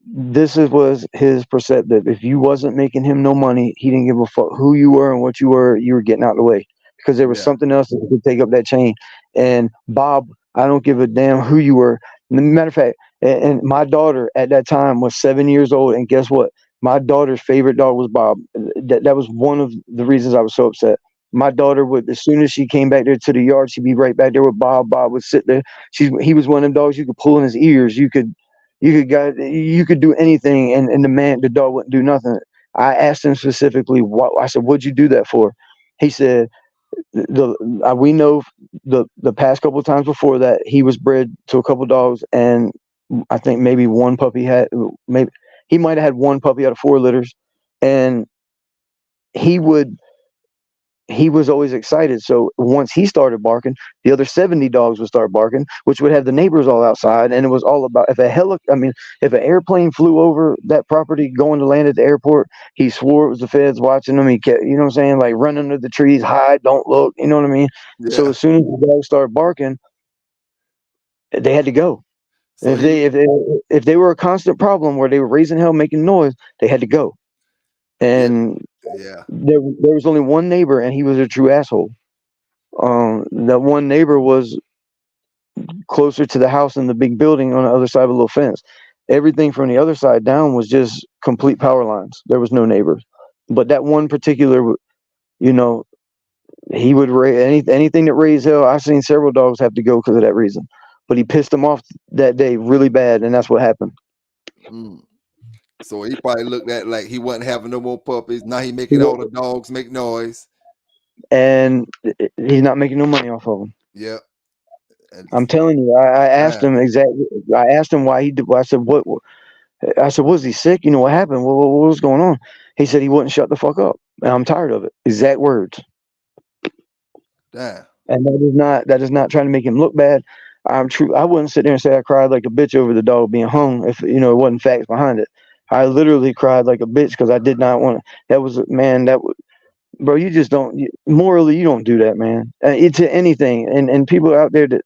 H: This was his perceptive. If you wasn't making him no money, he didn't give a fuck who you were and what you were. You were getting out of the way because there was something else that could take up that chain. And Bob, I don't give a damn who you were. Matter of fact, and my daughter at that time was 7 years old, and guess what? My daughter's favorite dog was Bob. That was one of the reasons I was so upset. My daughter would, as soon as she came back there to the yard, she'd be right back there with Bob. Bob would sit there. He was one of them dogs you could pull in his ears. You could do anything, and the dog wouldn't do nothing. I asked him specifically, I said, "What'd you do that for?" He said, "We know the past couple of times before that he was bred to a couple dogs, and I think maybe one puppy he might have had one puppy out of 4 litters, and he was always excited. So once he started barking, the other 70 dogs would start barking, which would have the neighbors all outside. And it was all about, if an airplane flew over that property going to land at the airport, he swore it was the feds watching him. He kept, you know what I'm saying, like run under the trees, hide, don't look, you know what I mean? Yeah. So as soon as the dogs started barking, they had to go. So if they were a constant problem where they were raising hell, making noise, they had to go. And there was only one neighbor, and he was a true asshole. That one neighbor was closer to the house in the big building on the other side of a little fence. Everything from the other side down was just complete power lines. There was no neighbors. But that one particular, he would raise anything that raised hell. I've seen several dogs have to go because of that reason. But he pissed them off that day really bad, and that's what happened.
E: So he probably looked at like he wasn't having no more puppies. Now he making all the dogs make noise,
H: and he's not making no money off of them.
E: Yeah,
H: I'm telling you. I asked him exactly. I asked him why he did. I said, "What?" I said, "Was he sick? You know what happened? What was going on?" He said he wouldn't shut the fuck up. And I'm tired of it. Exact words.
E: Damn.
H: And that is not trying to make him look bad. I'm true. I wouldn't sit there and say I cried like a bitch over the dog being hung if it wasn't facts behind it. I literally cried like a bitch because I did not want to. That was, man, bro, you just don't, morally, you don't do that, man. It's anything. And people out there that,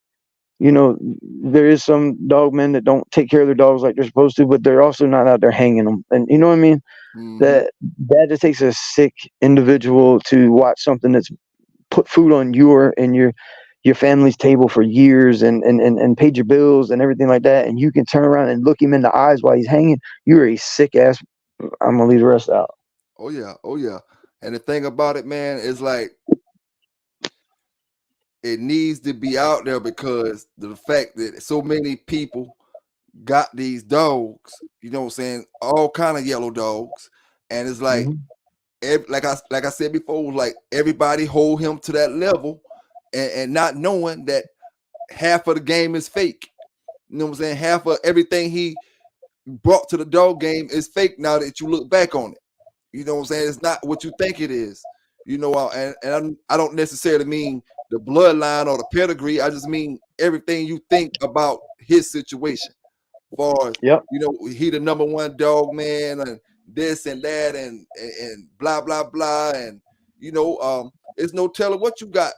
H: there is some dog men that don't take care of their dogs like they're supposed to, but they're also not out there hanging them. And you know what I mean? Mm-hmm. That just takes a sick individual to watch something that's put food on your family's table for years and paid your bills and everything like that, and you can turn around and look him in the eyes while he's hanging. You're a sick ass. I'm gonna leave the rest out.
E: Oh yeah. And the thing about it, man, is like it needs to be out there because the fact that so many people got these dogs, you know what I'm saying, all kind of yellow dogs, and it's like, like I said before, like everybody hold him to that level. And not knowing that half of the game is fake. You know what I'm saying? Half of everything he brought to the dog game is fake now that you look back on it. You know what I'm saying? It's not what you think it is. And I don't necessarily mean the bloodline or the pedigree. I just mean everything you think about his situation. As far as, he the number one dog man, and this and that and blah blah blah, and it's no telling what you got,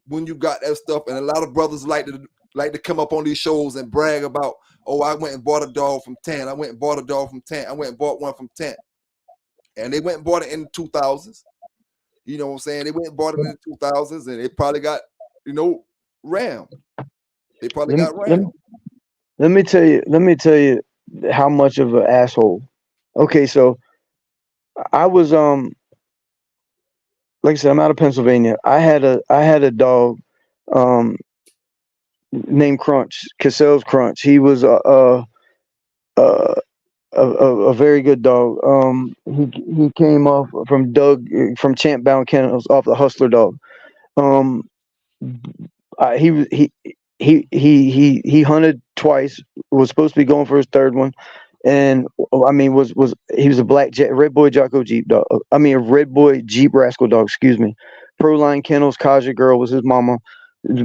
E: when you got that stuff. And a lot of brothers like to come up on these shows and brag about, oh, I went and bought a dog from Tant. I went and bought a dog from Tant. I went and bought one from Tant. And they went and bought it in the 2000s. You know what I'm saying? They went and bought it in the 2000s, and they probably got, rammed. They probably got rammed.
H: Let me tell you how much of an asshole. Okay, so I was like I said, I'm out of Pennsylvania. I had a dog named Crunch, Cassell's Crunch. He was a very good dog. He came off from Doug from Champ Bound Kennels, off the Hustler dog. He hunted twice. Was supposed to be going for his third one, and I mean he was a black Red Boy Jocko Jeep dog. I mean a Red Boy Jeep Rascal dog. Excuse me. Proline Kennels. Kaja Girl was his mama.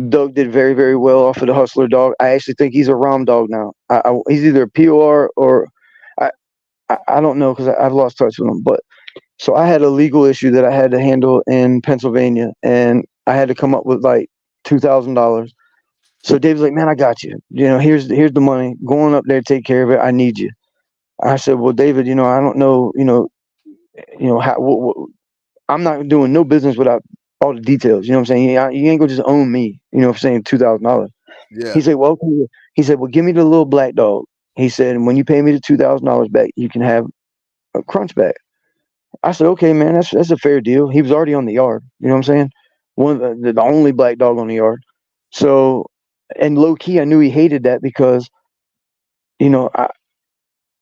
H: Doug did very, very well off of the Hustler dog. I actually think he's a Rom dog now. He's either a POR or I don't know, because I've lost touch with him. But so I had a legal issue that I had to handle in Pennsylvania, and I had to come up with like $2,000. So Dave's like, man, I got you. Here's the money. Going up there, take care of it. I need you. I said, well, David, I don't know, how. I'm not doing no business without all the details. You know what I'm saying? You ain't gonna just own me. You know what I'm saying? $2,000.
E: Yeah.
H: He said, well, okay. He said, well, give me the little black dog. He said, and when you pay me the $2,000 back, you can have a Crunch back. I said, okay, man, that's a fair deal. He was already on the yard. You know what I'm saying? The only black dog on the yard. So, and low key, I knew he hated that because,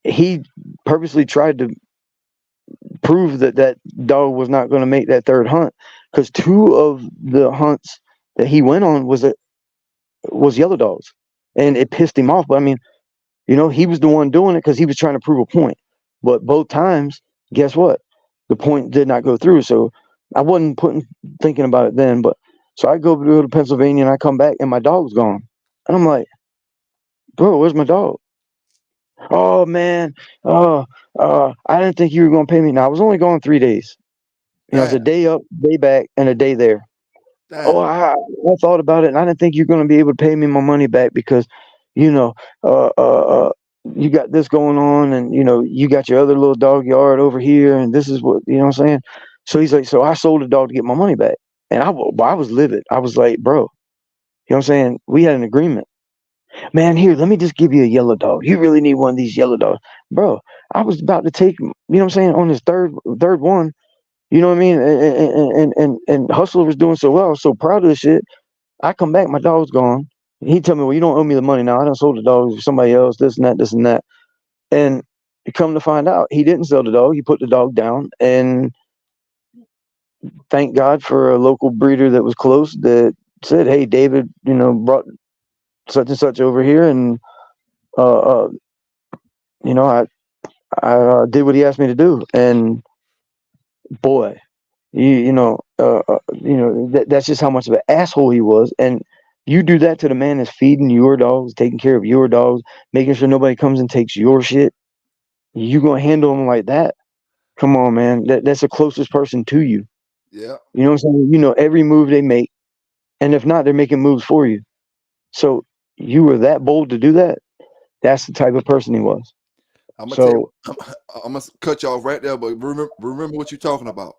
H: he purposely tried to prove that dog was not going to make that third hunt, because 2 of the hunts that he went on was yellow dogs, and it pissed him off. But I mean, he was the one doing it because he was trying to prove a point. But both times, guess what? The point did not go through. So I wasn't thinking about it then. But so I go to Pennsylvania, and I come back, and my dog's gone. And I'm like, bro, where's my dog? Oh man, I didn't think you were gonna pay me. Now I was only gone 3 days. It's a day up, day back, and a day there.
E: Damn.
H: Oh, I thought about it, and I didn't think you're gonna be able to pay me my money back because, you got this going on, and you got your other little dog yard over here, and this is what what I'm saying. So he's like, so I sold the dog to get my money back, and I was livid. I was like, bro, what I'm saying? We had an agreement. Man, here, let me just give you a yellow dog. You really need one of these yellow dogs. Bro, I was about to take, what I'm saying, on his third one. You know what I mean? And Hustler was doing so well. I was so proud of this shit. I come back, my dog's gone. He tell me, well, you don't owe me the money now. I done sold the dog to somebody else, this and that, this and that. And come to find out, he didn't sell the dog. He put the dog down. And thank God for a local breeder that was close that said, hey, David, brought such and such over here, and I did what he asked me to do, and boy, that's just how much of an asshole he was. And you do that to the man that's feeding your dogs, taking care of your dogs, making sure nobody comes and takes your shit. You gonna handle him like that? Come on, man. That's the closest person to you.
E: Yeah.
H: You know what I'm saying? Every move they make, and if not, they're making moves for you. So you were that bold to do that? That's the type of person he was.
E: I'm gonna cut you off right there, but remember what you're talking about.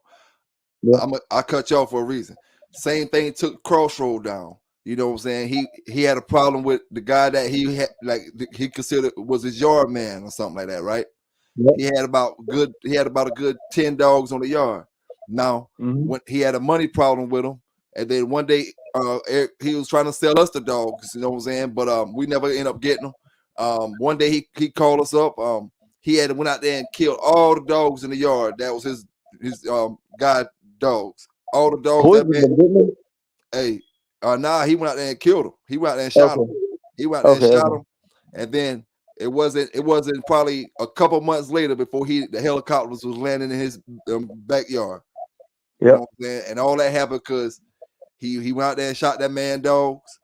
H: Yeah.
E: I cut you off for a reason. Same thing took Crossroad down. You know what I'm saying? He had a problem with the guy that he had, like he considered was his yard man or something like that, right?
H: Yep.
E: He had about a good 10 dogs on the yard. Now, when he had a money problem with him, and then one day he was trying to sell us the dogs, you know what I'm saying? But we never end up getting them. One day he called us up. He had went out there and killed all the dogs in the yard. That was his guide dogs. All the dogs. He went out there and killed them. He went out there and shot them. He went out there and shot them. And then it wasn't probably a couple months later before the helicopters was landing in his backyard.
H: Yeah.
E: You know what I'm saying? And all that happened because he went out there and shot that man dogs.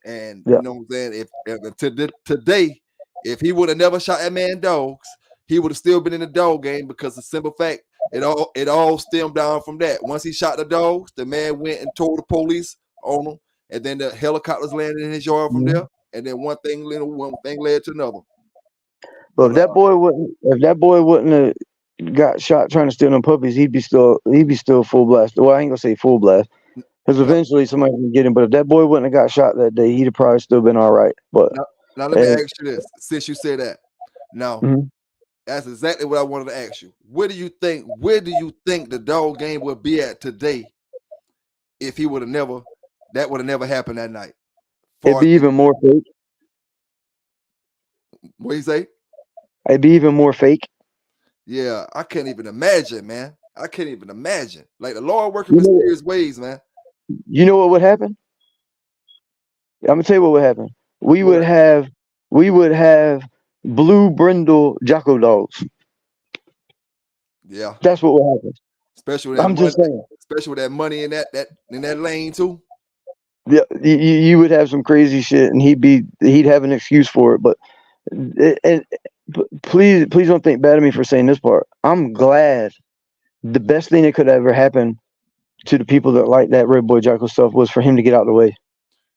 E: And you know what I'm saying? If today, if he would have never shot that man dogs, he would have still been in the dog game because the simple fact it all stemmed down from that. Once he shot the dogs, the man went and told the police on him, and then the helicopters landed in his yard from there, and then one thing led to another.
H: But if that boy wouldn't have got shot trying to steal them puppies, he'd be still full blast. Well, I ain't gonna say full blast, because eventually somebody can get him. But if that boy wouldn't have got shot that day, he'd have probably still been all right. But
E: now let me ask you this: since you say that, now that's exactly what I wanted to ask you. Where do you think the dog game would be at today if he would have never happened that night?
H: It'd be even more fake.
E: What do you say?
H: It'd be even more fake.
E: Yeah, I can't even imagine, man. I can't even imagine. Like the Lord working mysterious ways, man.
H: You know what would happen? I'm gonna tell you what would happen. We would have blue brindle Jocko dogs.
E: Yeah,
H: that's what would happen.
E: Especially with that money in that lane too.
H: Yeah, you would have some crazy shit, and he'd have an excuse for it. But please don't think bad of me for saying this part. I'm glad. The best thing that could ever happen to the people that like that Red Boy Jocko stuff was for him to get out of the way.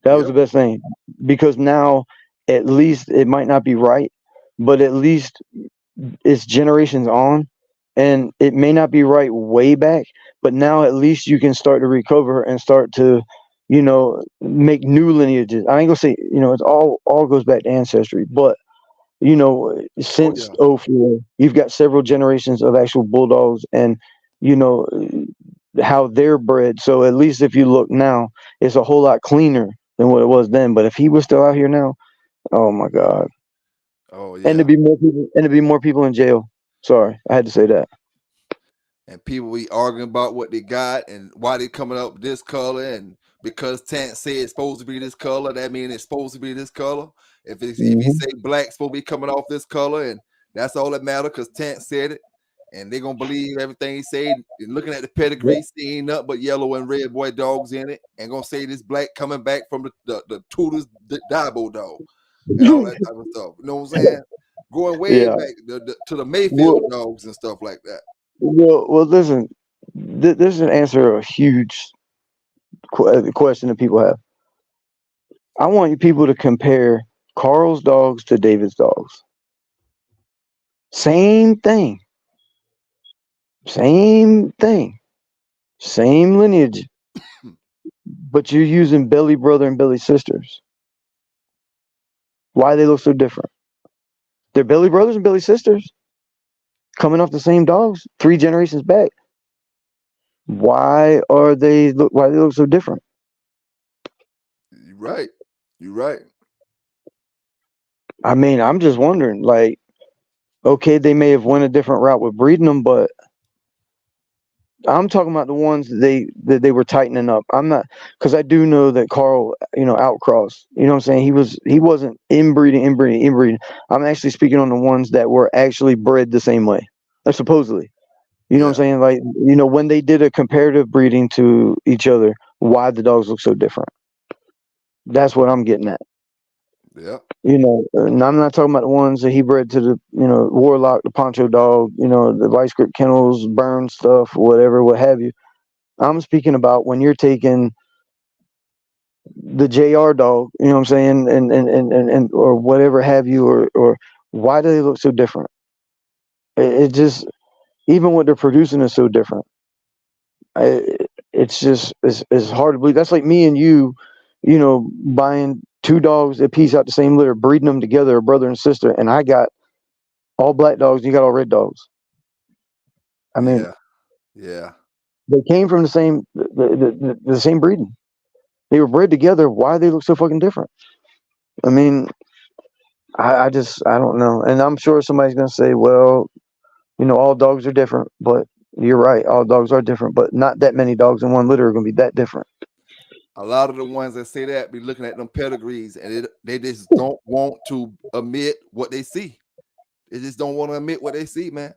H: That was the best thing, because now at least it might not be right, but at least it's generations on, and it may not be right way back, but now at least you can start to recover and start to, make new lineages. I ain't gonna say, it's all goes back to ancestry, but since 04, you've got several generations of actual bulldogs, and how they're bred. So at least if you look now, it's a whole lot cleaner than what it was then. But if he was still out here now, oh my God.
E: Oh yeah.
H: And to be more people in jail. Sorry, I had to say that.
E: And people be arguing about what they got and why they coming up this color, and because Tant said it's supposed to be this color, that means it's supposed to be this color. If he say black's supposed to be coming off this color, and that's all that matter because Tant said it, and they're gonna believe everything he said. And looking at the pedigree, seeing nothing but yellow and red boy dogs in it, and gonna say this black coming back from the Tudor's Dabo dog and all that type of stuff. You know what I'm saying? Going way back to the Mayfield dogs and stuff like that.
H: Well, listen, this is an answer a huge question that people have. I want you people to compare Carl's dogs to David's dogs. Same thing. Same thing. Same lineage. But you're using Belly brother and Belly sisters. Why they look so different? They're Belly brothers and Belly sisters. Coming off the same dogs 3 generations back. Why they look so different?
E: You're right.
H: I mean, I'm just wondering, like, okay, they may have went a different route with breeding them, but I'm talking about the ones that they were tightening up. I'm not, because I do know that Carl, outcrossed. You know what I'm saying? He wasn't inbreeding. I'm actually speaking on the ones that were actually bred the same way, supposedly. You know what I'm saying? Like, when they did a comparative breeding to each other, why the dogs look so different. That's what I'm getting at.
E: Yeah.
H: And I'm not talking about the ones that he bred to the, Warlock, the Poncho dog, the Vice Grip Kennels, Burn stuff, whatever, what have you. I'm speaking about when you're taking the JR dog, you know what I'm saying, and or whatever have you, or why do they look so different? It just, even what they're producing is so different. It's hard to believe. That's like me and you, buying 2 dogs a piece out the same litter, breeding them together, a brother and sister, and I got all black dogs, and you got all red dogs. I mean, they came from the same the same breeding. They were bred together. Why they look so fucking different? I mean, I don't know. And I'm sure somebody's gonna say, well, all dogs are different, but you're right, all dogs are different, but not that many dogs in one litter are gonna be that different.
E: A lot of the ones that say that be looking at them pedigrees, and they just don't want to admit what they see. They just don't want to admit what they see, man.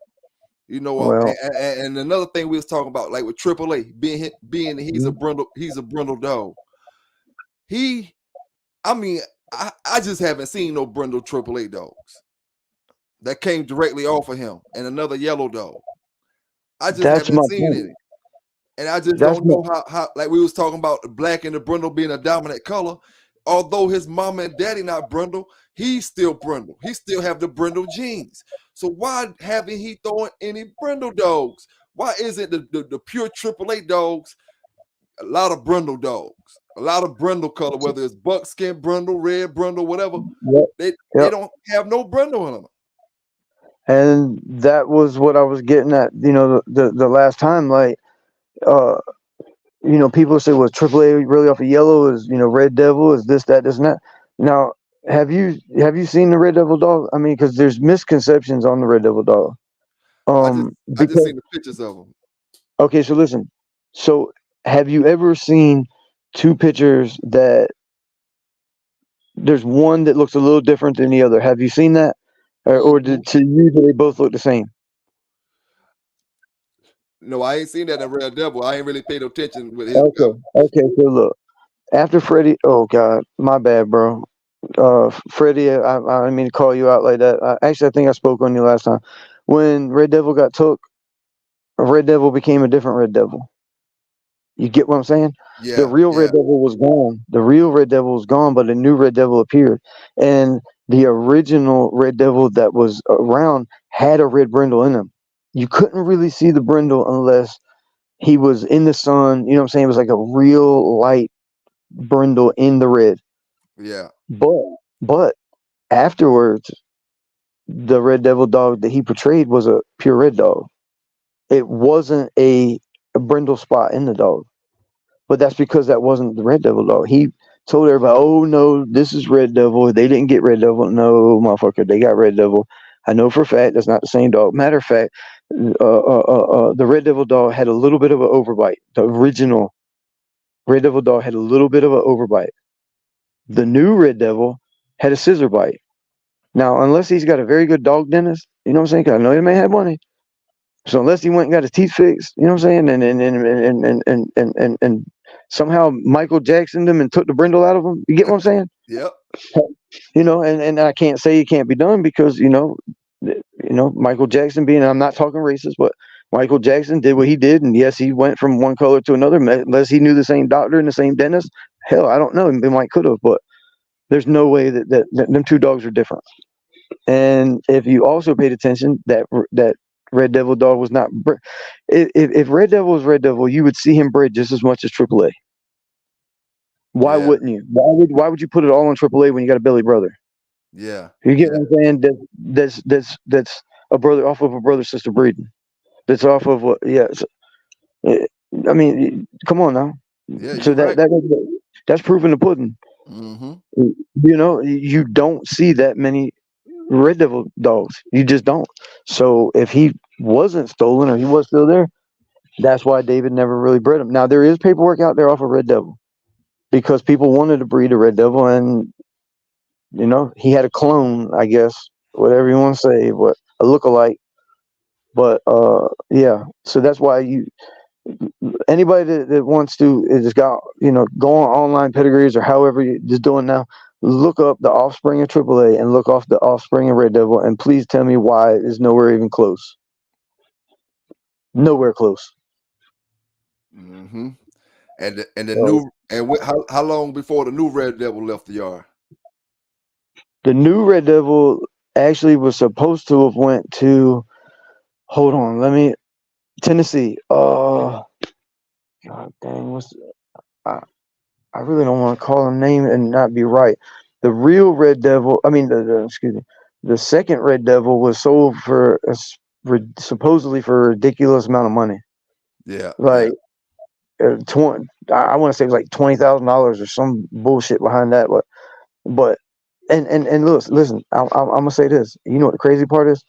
E: And another thing we was talking about, like with AAA, being he's a brindle dog. I just haven't seen no brindle AAA dogs. that came directly off of him, and another yellow dog. I just
H: That's my
E: haven't seen
H: point.
E: any. And I just
H: That's
E: don't know how like we was talking about the black and the brindle being a dominant color. Although his mama and daddy not brindle, he's still brindle. He still have the brindle genes. So why haven't he throwing any brindle dogs? Why isn't the pure AAA dogs a lot of brindle dogs? A lot of brindle color, whether it's buckskin brindle, red brindle, whatever.
H: Yep.
E: They don't have no brindle in them.
H: And that was what I was getting at, the last time. Like, people say, "Was AAA really off of yellow? Is Red Devil? Is this, that, this, and that?" Now, have you seen the Red Devil dog? I mean, because there's misconceptions on the Red Devil dog.
E: I just seen the pictures of them.
H: Okay, so listen. So, have you ever seen two pictures that there's one that looks a little different than the other? Have you seen that, or to you, do they both look the same?
E: No, I ain't seen that in Red Devil. I ain't really paid attention with his.
H: Okay. So look, after Freddie. Oh God, my bad, bro. Freddie, I didn't mean to call you out like that. I think I spoke on you last time. When Red Devil got took, Red Devil became a different Red Devil. You get what I'm saying?
E: Yeah.
H: The real Red Devil was gone. The real Red Devil was gone, but a new Red Devil appeared. And the original Red Devil that was around had a red brindle in him. You couldn't really see the brindle unless he was in the sun. You know what I'm saying? It was like a real light brindle in the red.
E: Yeah.
H: But afterwards, the Red Devil dog that he portrayed was a pure red dog. It wasn't a brindle spot in the dog. But that's because that wasn't the Red Devil dog. He told everybody, "Oh no, this is Red Devil. They didn't get Red Devil." No, motherfucker, they got Red Devil. I know for a fact that's not the same dog. Matter of fact, the Red Devil dog had a little bit of an overbite. The original Red Devil dog had a little bit of an overbite. The new Red Devil had a scissor bite. Now, unless he's got a very good dog dentist, you know what I'm saying? 'Cause I know he may have money. So unless he went and got his teeth fixed, you know what I'm saying, and somehow Michael Jacksoned him and took the brindle out of him, you get what I'm saying?
E: Yep.
H: And I can't say it can't be done because Michael Jackson being, I'm not talking racist, but Michael Jackson did what he did, and yes, he went from one color to another. Unless he knew the same doctor and the same dentist, hell, I don't know. He might could have, but there's no way that them two dogs are different. And if you also paid attention, that Red Devil dog was not. If Red Devil was Red Devil, you would see him bred just as much as AAA. Why wouldn't you? Why would you put it all on AAA when you got a Billy brother?
E: Yeah.
H: You get what I'm saying? That's a brother off of a brother sister breeding. That's off of what? Yeah. I mean, come on now.
E: Yeah.
H: So that's proof in the pudding.
E: Mm-hmm.
H: You don't see that many Red Devil dogs. You just don't. So if he wasn't stolen or he was still there, that's why David never really bred him. Now there is paperwork out there off of Red Devil because people wanted to breed a Red Devil, and he had a clone, I guess, whatever you want to say, but a lookalike. But yeah, so that's why anybody that wants to is got go on online pedigrees or however you're just doing now. Look up the offspring of AAA and look off the offspring of Red Devil, and please tell me why it's nowhere even close. Nowhere close.
E: Mm-hmm. And how long before the new Red Devil left the yard?
H: The new Red Devil actually was supposed to have went to. Hold on, Tennessee. God dang, I really don't want to call him name and not be right. The real Red Devil, the second Red Devil was sold for supposedly for a ridiculous amount of money.
E: Yeah.
H: Like I want to say it was like $20,000 or some bullshit behind that. But listen, I'm gonna say this. You know what the crazy part is?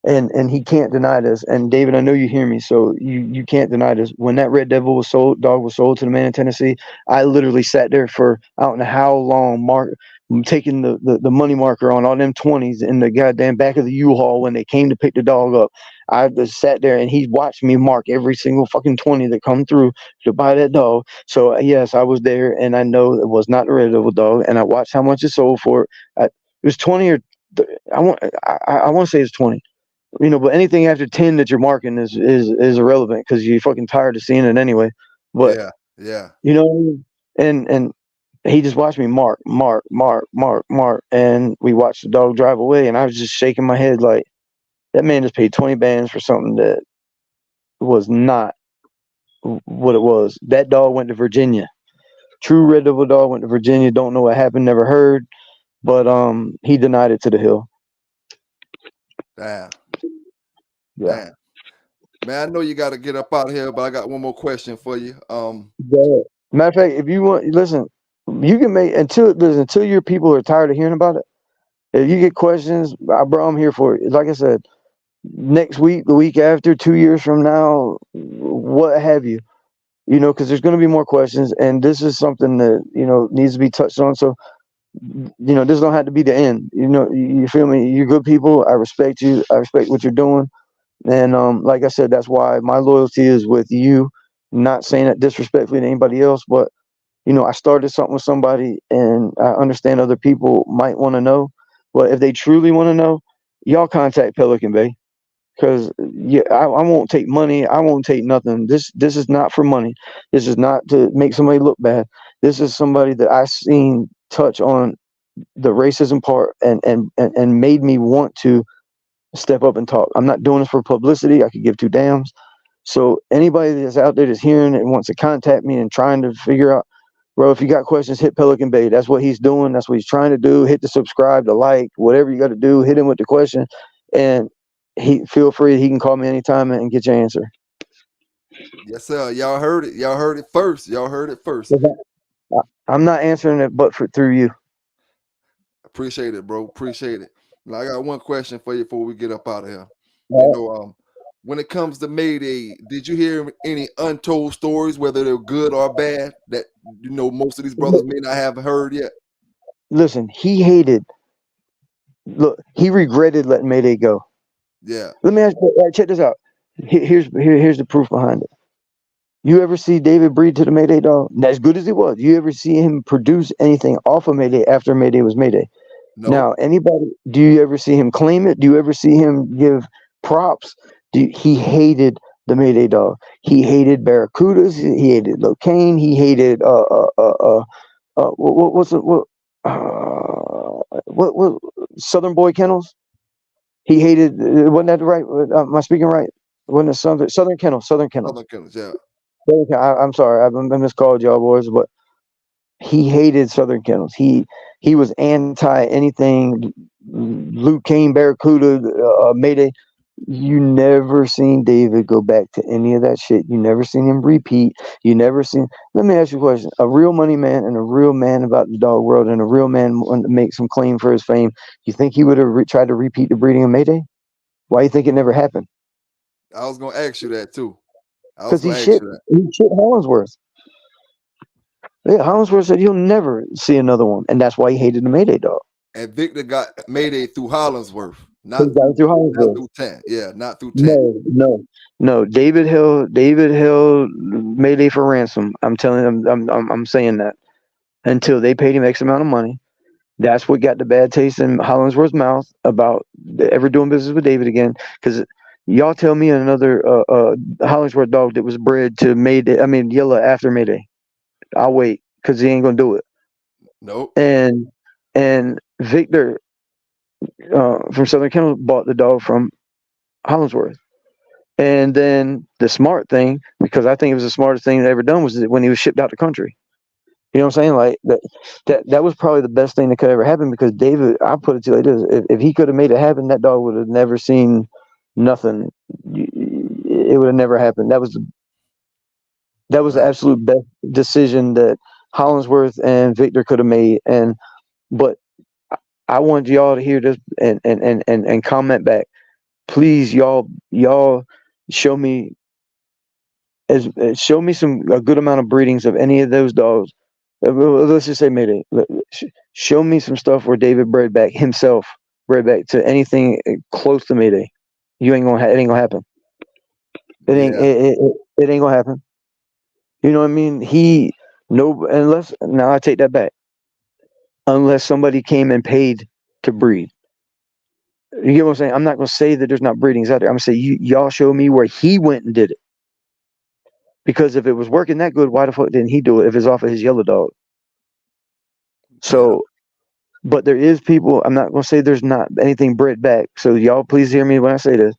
H: And he can't deny this. And David, I know you hear me, so you can't deny this. When that Red Devil was sold to the man in Tennessee, I literally sat there for I don't know how long, taking the money marker on all them 20s in the goddamn back of the U-Haul when they came to pick the dog up. I just sat there and he watched me mark every single fucking 20 that come through to buy that dog. So yes, I was there, and I know it was not the Red Devil dog, and I watched how much it sold for. It was 20 or I want to say it's 20. You know, but anything after 10 that you're marking is irrelevant because you're fucking tired of seeing it anyway. But
E: Yeah, yeah.
H: you know what I mean? And he just watched me mark, and we watched the dog drive away, and I was just shaking my head like that man just paid 20 bands for something that was not what it was. That dog went to Virginia. True Red Devil dog went to Virginia. Don't know what happened, never heard, but he denied it to the hill.
E: Damn.
H: Yeah.
E: Damn. Man, I know you got to get up out of here, but I got one more question for you.
H: Yeah. Matter of fact, if you want, listen, you can make until your people are tired of hearing about it. If you get questions, bro, I'm here for it. Like I said, next week, the week after, 2 years from now, what have you? You know, because there's going to be more questions, and this is something that needs to be touched on. So, this don't have to be the end. You feel me? You're good people. I respect you. I respect what you're doing. And like I said, that's why my loyalty is with you. Not saying that disrespectfully to anybody else, but I started something with somebody, and I understand other people might want to know. But if they truly want to know, y'all contact Pelican Bay, because I won't take money. I won't take nothing. This is not for money. This is not to make somebody look bad. This is somebody that I seen touch on the racism part and made me want to step up and talk. I'm not doing this for publicity. I could give two damns. So anybody that's out there that's hearing and wants to contact me and trying to figure out, bro, if you got questions, hit Pelican Bay. That's what he's doing. That's what he's trying to do. Hit the subscribe, the like, whatever you got to do. Hit him with the question, and feel free. He can call me anytime and get your answer.
E: Yes, sir. Y'all heard it. Y'all heard it first.
H: I'm not answering it, but through you.
E: Appreciate it, bro. Appreciate it. Now, I got one question for you before we get up out of here. When it comes to Mayday, did you hear any untold stories, whether they're good or bad, that most of these brothers may not have heard yet?
H: Listen, he regretted letting Mayday go.
E: Yeah.
H: Let me ask you, check this out. Here's the proof behind it. You ever see David breed to the Mayday dog? As good as it was, you ever see him produce anything off of Mayday after Mayday was Mayday?
E: No.
H: Now, do you ever see him claim it? Do you ever see him give props? He hated the Mayday dog. He hated barracudas. He hated Locaine. He hated what Southern Boy Kennels. He hated. Wasn't that right? Am I speaking right? Wasn't it Southern Kennels? Southern Kennels.
E: Yeah.
H: I'm sorry, I miscalled y'all boys, but he hated Southern Kennels. He was anti anything Locaine, barracuda, Mayday. You never seen David go back to any of that shit. You never seen him repeat. You never seen. Let me ask you a question. A real money man and a real man about the dog world and a real man wanting to make some claim for his fame. You think he would have tried to repeat the breeding of Mayday? Why do you think it never happened?
E: I was going to ask you that too.
H: Because he shit Hollingsworth. Yeah, Hollingsworth said you'll never see another one. And that's why he hated the Mayday dog.
E: And Victor got Mayday through Hollingsworth. Not through Tant. Yeah, not through Tant.
H: No. David held Mayday for ransom. I'm telling him, I'm saying that until they paid him X amount of money. That's what got the bad taste in Hollingsworth's mouth about ever doing business with David again. Because y'all tell me another Hollingsworth dog that was bred to Mayday. I mean Yellow after Mayday. I'll wait because he ain't gonna do it.
E: Nope.
H: And Victor. From Southern Kennel bought the dog from Hollingsworth. And then the smart thing, because I think it was the smartest thing that ever done, was when he was shipped out the country. You know what I'm saying? Like that was probably the best thing that could ever happen, because David, I put it to you like this, if he could have made it happen, that dog would have never seen nothing. It would have never happened. That was the absolute best decision that Hollingsworth and Victor could have made. But I want y'all to hear this and comment back. Please, y'all show me a good amount of breedings of any of those dogs. Let's just say Mayday. Show me some stuff where David bred back to anything close to Mayday. It ain't gonna happen. It ain't gonna happen. You know what I mean? Now I take that back. Unless somebody came and paid to breed. You get what I'm saying? I'm not gonna say that there's not breedings out there. I'm gonna say y'all show me where he went and did it. Because if it was working that good, why the fuck didn't he do it if it's off of his yellow dog? So, but there is people. I'm not gonna say there's not anything bred back. So y'all, please hear me when I say this.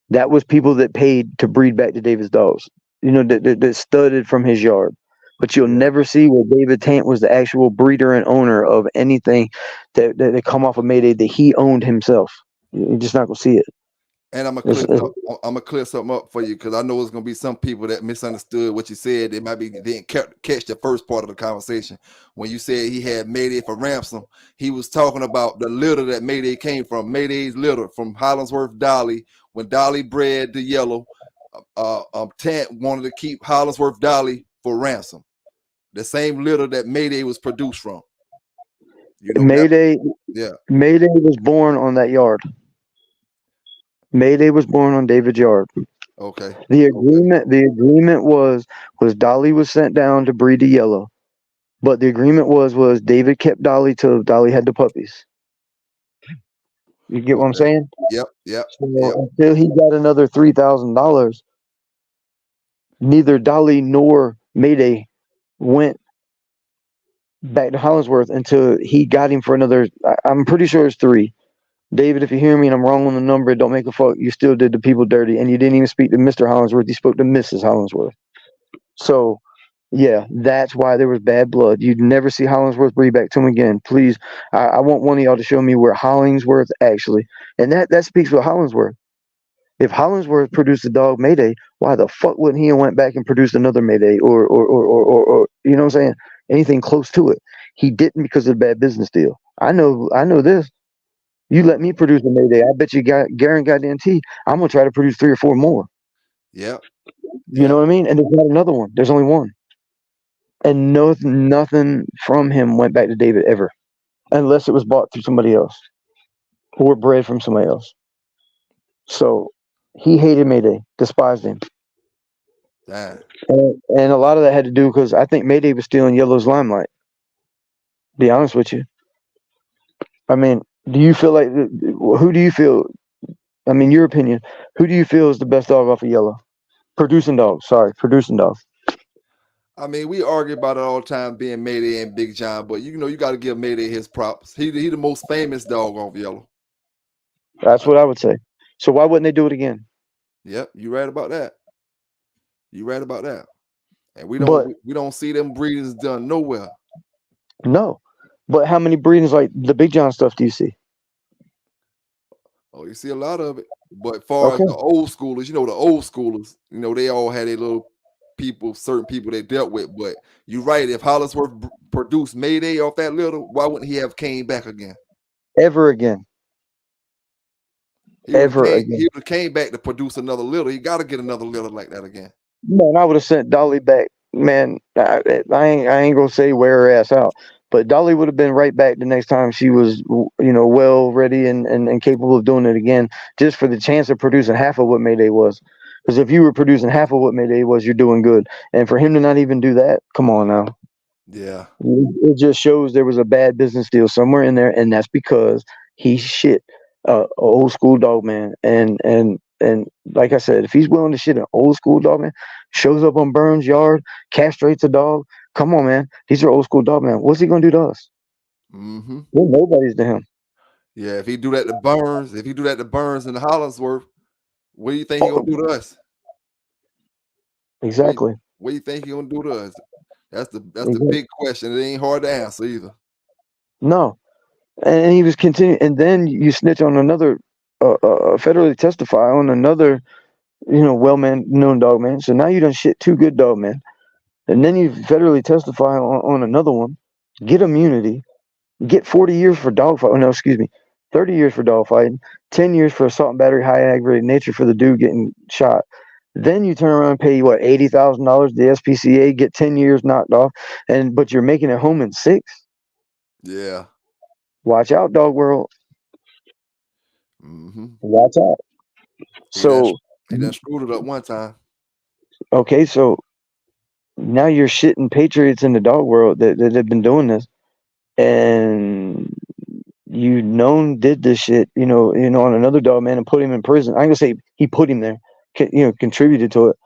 H: That was people that paid to breed back to David's dogs. You know, that studded from his yard. But you'll never see where David Tant was the actual breeder and owner of anything that come off of Mayday that he owned himself. You're just not gonna see it.
E: And I'm gonna clear something up for you because I know there's gonna be some people that misunderstood what you said. They might be didn't catch the first part of the conversation when you said he had Mayday for ransom. He was talking about the litter that Mayday came from. Mayday's litter from Hollingsworth Dolly. When Dolly bred the yellow, Tant wanted to keep Hollingsworth Dolly for ransom. The same litter that Mayday was produced from. You know,
H: Mayday was born on that yard. Mayday was born on David's yard.
E: Okay.
H: The agreement was Dolly was sent down to breed the yellow, but the agreement was David kept Dolly till Dolly had the puppies. You get what I'm saying?
E: Yep.
H: So until he got another $3,000, neither Dolly nor Mayday went back to Hollingsworth until he got him for another. I'm pretty sure it's 3. David, if you hear me and I'm wrong on the number, don't make a fuck. You still did the people dirty, and you didn't even speak to Mr. Hollingsworth. You spoke to Mrs. Hollingsworth. So, yeah, that's why there was bad blood. You'd never see Hollingsworth breed back to him again. Please, I want one of y'all to show me where Hollingsworth actually, and that speaks for Hollingsworth. If Hollingsworth produced a dog Mayday, why the fuck wouldn't he have went back and produced another Mayday or you know what I'm saying? Anything close to it? He didn't because of a bad business deal. I know this. You let me produce a Mayday, I bet you guarantee I'm gonna try to produce 3 or 4 more.
E: Yeah.
H: You know what I mean? And there's not another one. There's only one. And nothing from him went back to David ever, unless it was bought through somebody else or bred from somebody else. So he hated Mayday, despised him.
E: Damn.
H: And a lot of that had to do because I think Mayday was stealing Yellow's limelight. Be honest with you. I mean, do you feel like who do you feel? I mean, your opinion. Who do you feel is the best dog off of Yellow? Producing dog.
E: I mean, we argue about it all the time, being Mayday and Big John, but you know, you got to give Mayday his props. He the most famous dog off Yellow.
H: That's what I would say. So why wouldn't they do it again?
E: Yep, you right about that. And we don't see them breedings done nowhere.
H: No, but how many breedings like the Big John stuff do you see?
E: Oh, you see a lot of it. But as far as the old schoolers, they all had their little people, certain people they dealt with. But you're right. If Hollingsworth produced Mayday off that little, why wouldn't he have came back again?
H: Ever again.
E: He would have came back to produce another little. He got to get another little like that again.
H: Man, I would have sent Dolly back. Man, I ain't gonna say wear her ass out, but Dolly would have been right back the next time she was, well ready and capable of doing it again, just for the chance of producing half of what Mayday was. Because if you were producing half of what Mayday was, you're doing good. And for him to not even do that, come on now.
E: Yeah.
H: It just shows there was a bad business deal somewhere in there, and that's because he's shit, old school dog man. And like I said, if he's willing to shit an old school dog man, shows up on Burns' yard, castrates a dog, come on, man. These are old school dog man. What's he gonna do to us?
E: Mm-hmm.
H: We're nobodies to him.
E: Yeah, if he do that to Burns, and the Hollingsworth, what do you think he gonna do to us?
H: Exactly.
E: What do you think he gonna do to us? That's the big question. It ain't hard to answer either.
H: No, and he was continuing, and then you snitch on another, federally testify on another, known dog man. So now you done shit 2 good dog men, and then you federally testify on another one, get immunity, get 40 years for dog fight. Oh no, excuse me, 30 years for dog fighting, 10 years for assault and battery, high aggravated nature for the dude getting shot. Then you turn around and pay what, $80,000 the SPCA, get 10 years knocked off, but you're making it home in 6.
E: Yeah.
H: Watch out, dog world.
E: Mm-hmm.
H: Watch out.
E: He done screwed it up one time.
H: Okay, so now you're shitting patriots in the dog world that have been doing this, and you known did this shit, on another dog, man, and put him in prison. I'm gonna say he put him there, contributed to it.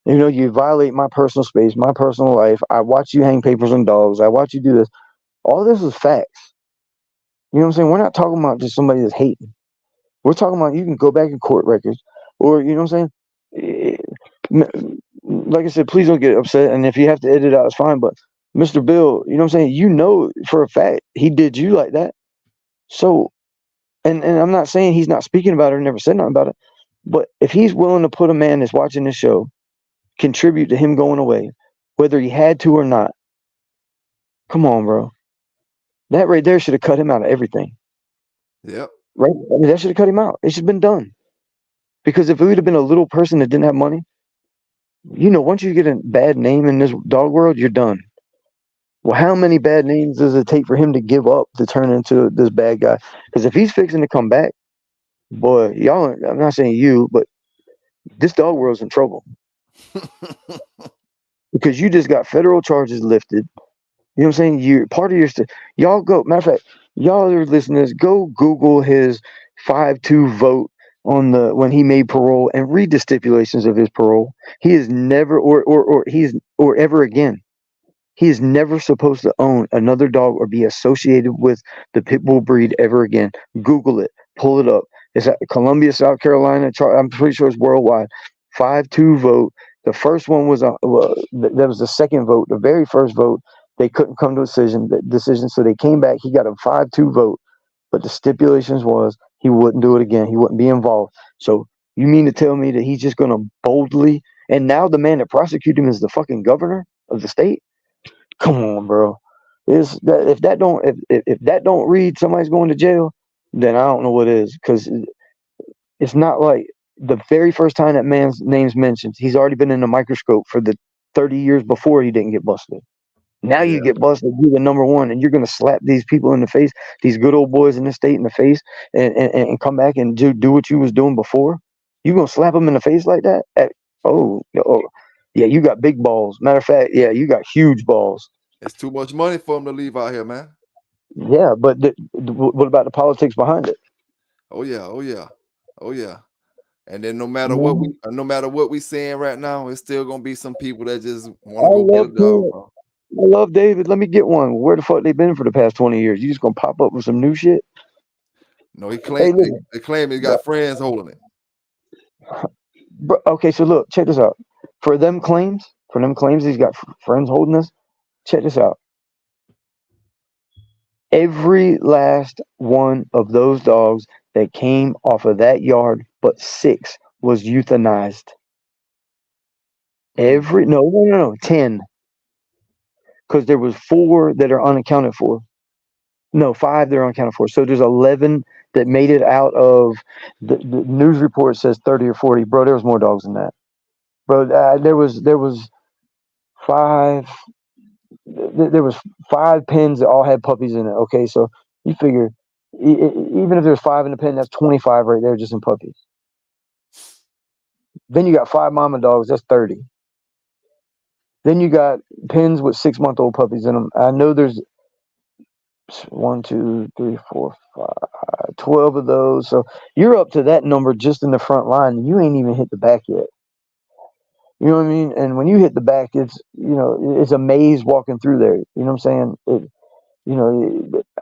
H: You violate my personal space, my personal life. I watch you hang papers on dogs. I watch you do this. All this is facts. You know what I'm saying? We're not talking about just somebody that's hating. We're talking about you can go back in court records, or you know what I'm saying. Like I said, please don't get upset. And if you have to edit it out, it's fine. But Mr. Bill, you know what I'm saying? For a fact he did you like that. So, and I'm not saying he's not speaking about it or never said nothing about it. But if he's willing to put a man that's watching this show contribute to him going away, whether he had to or not, come on, bro. That right there should have cut him out of everything.
E: Yep.
H: Right? I mean, that should have cut him out. It should have been done. Because if it would have been a little person that didn't have money, once you get a bad name in this dog world, you're done. Well, how many bad names does it take for him to give up to turn into this bad guy? Because if he's fixing to come back, boy, y'all, I'm not saying you, but this dog world's in trouble. Because you just got federal charges lifted. You know what I'm saying? You're part of your y'all go. Matter of fact, y'all are listeners. Go Google his 5-2 vote on when he made parole and read the stipulations of his parole. He is never or ever again. He is never supposed to own another dog or be associated with the pit bull breed ever again. Google it. Pull it up. It's at Columbia, South Carolina. I'm pretty sure it's worldwide. 5-2 vote. The first one was that was the second vote. The very first vote, they couldn't come to a decision, so they came back. He got a 5-2 vote, but the stipulations was he wouldn't do it again. He wouldn't be involved. So you mean to tell me that he's just going to boldly? And now the man that prosecuted him is the fucking governor of the state. Come on, bro. If that don't read somebody's going to jail, then I don't know what is. Because it's not like the very first time that man's name's mentioned, he's already been in the microscope for the 30 years before he didn't get busted. Now you get busted, you're the number one, and you're gonna slap these people in the face, these good old boys in the state in the face, and come back and do what you was doing before. You gonna slap them in the face like that? Yeah, you got big balls. Matter of fact, yeah, you got huge balls.
E: It's too much money for him to leave out here, man.
H: Yeah, but what about the politics behind it?
E: Oh yeah. And then no matter what we saying right now, it's still gonna be some people that just want to go get a dog, bro.
H: I love David. Let me get one. Where the fuck they been for the past 20 years? You just gonna pop up with some new shit?
E: No, he claimed they claim he got friends holding it.
H: Bro, okay, so look, check this out. For them claims, he's got friends holding this. Check this out. Every last one of those dogs that came off of that yard, but 6 was euthanized. 10. Because there was 4 that are unaccounted for. No, 5 that are unaccounted for. So there's 11 that made it out of the news report says 30 or 40. Bro, there was more dogs than that. Bro, there was 5. There was 5 pens that all had puppies in it. Okay, so you figure even if there's 5 in the pen, that's 25 right there just in puppies. Then you got 5 mama dogs. That's 30. Then you got pens with 6-month-old puppies in them. I know there's 1, 2, 3, 4, 5, 12 of those. So you're up to that number just in the front line. You ain't even hit the back yet. You know what I mean? And when you hit the back, it's it's a maze walking through there. You know what I'm saying?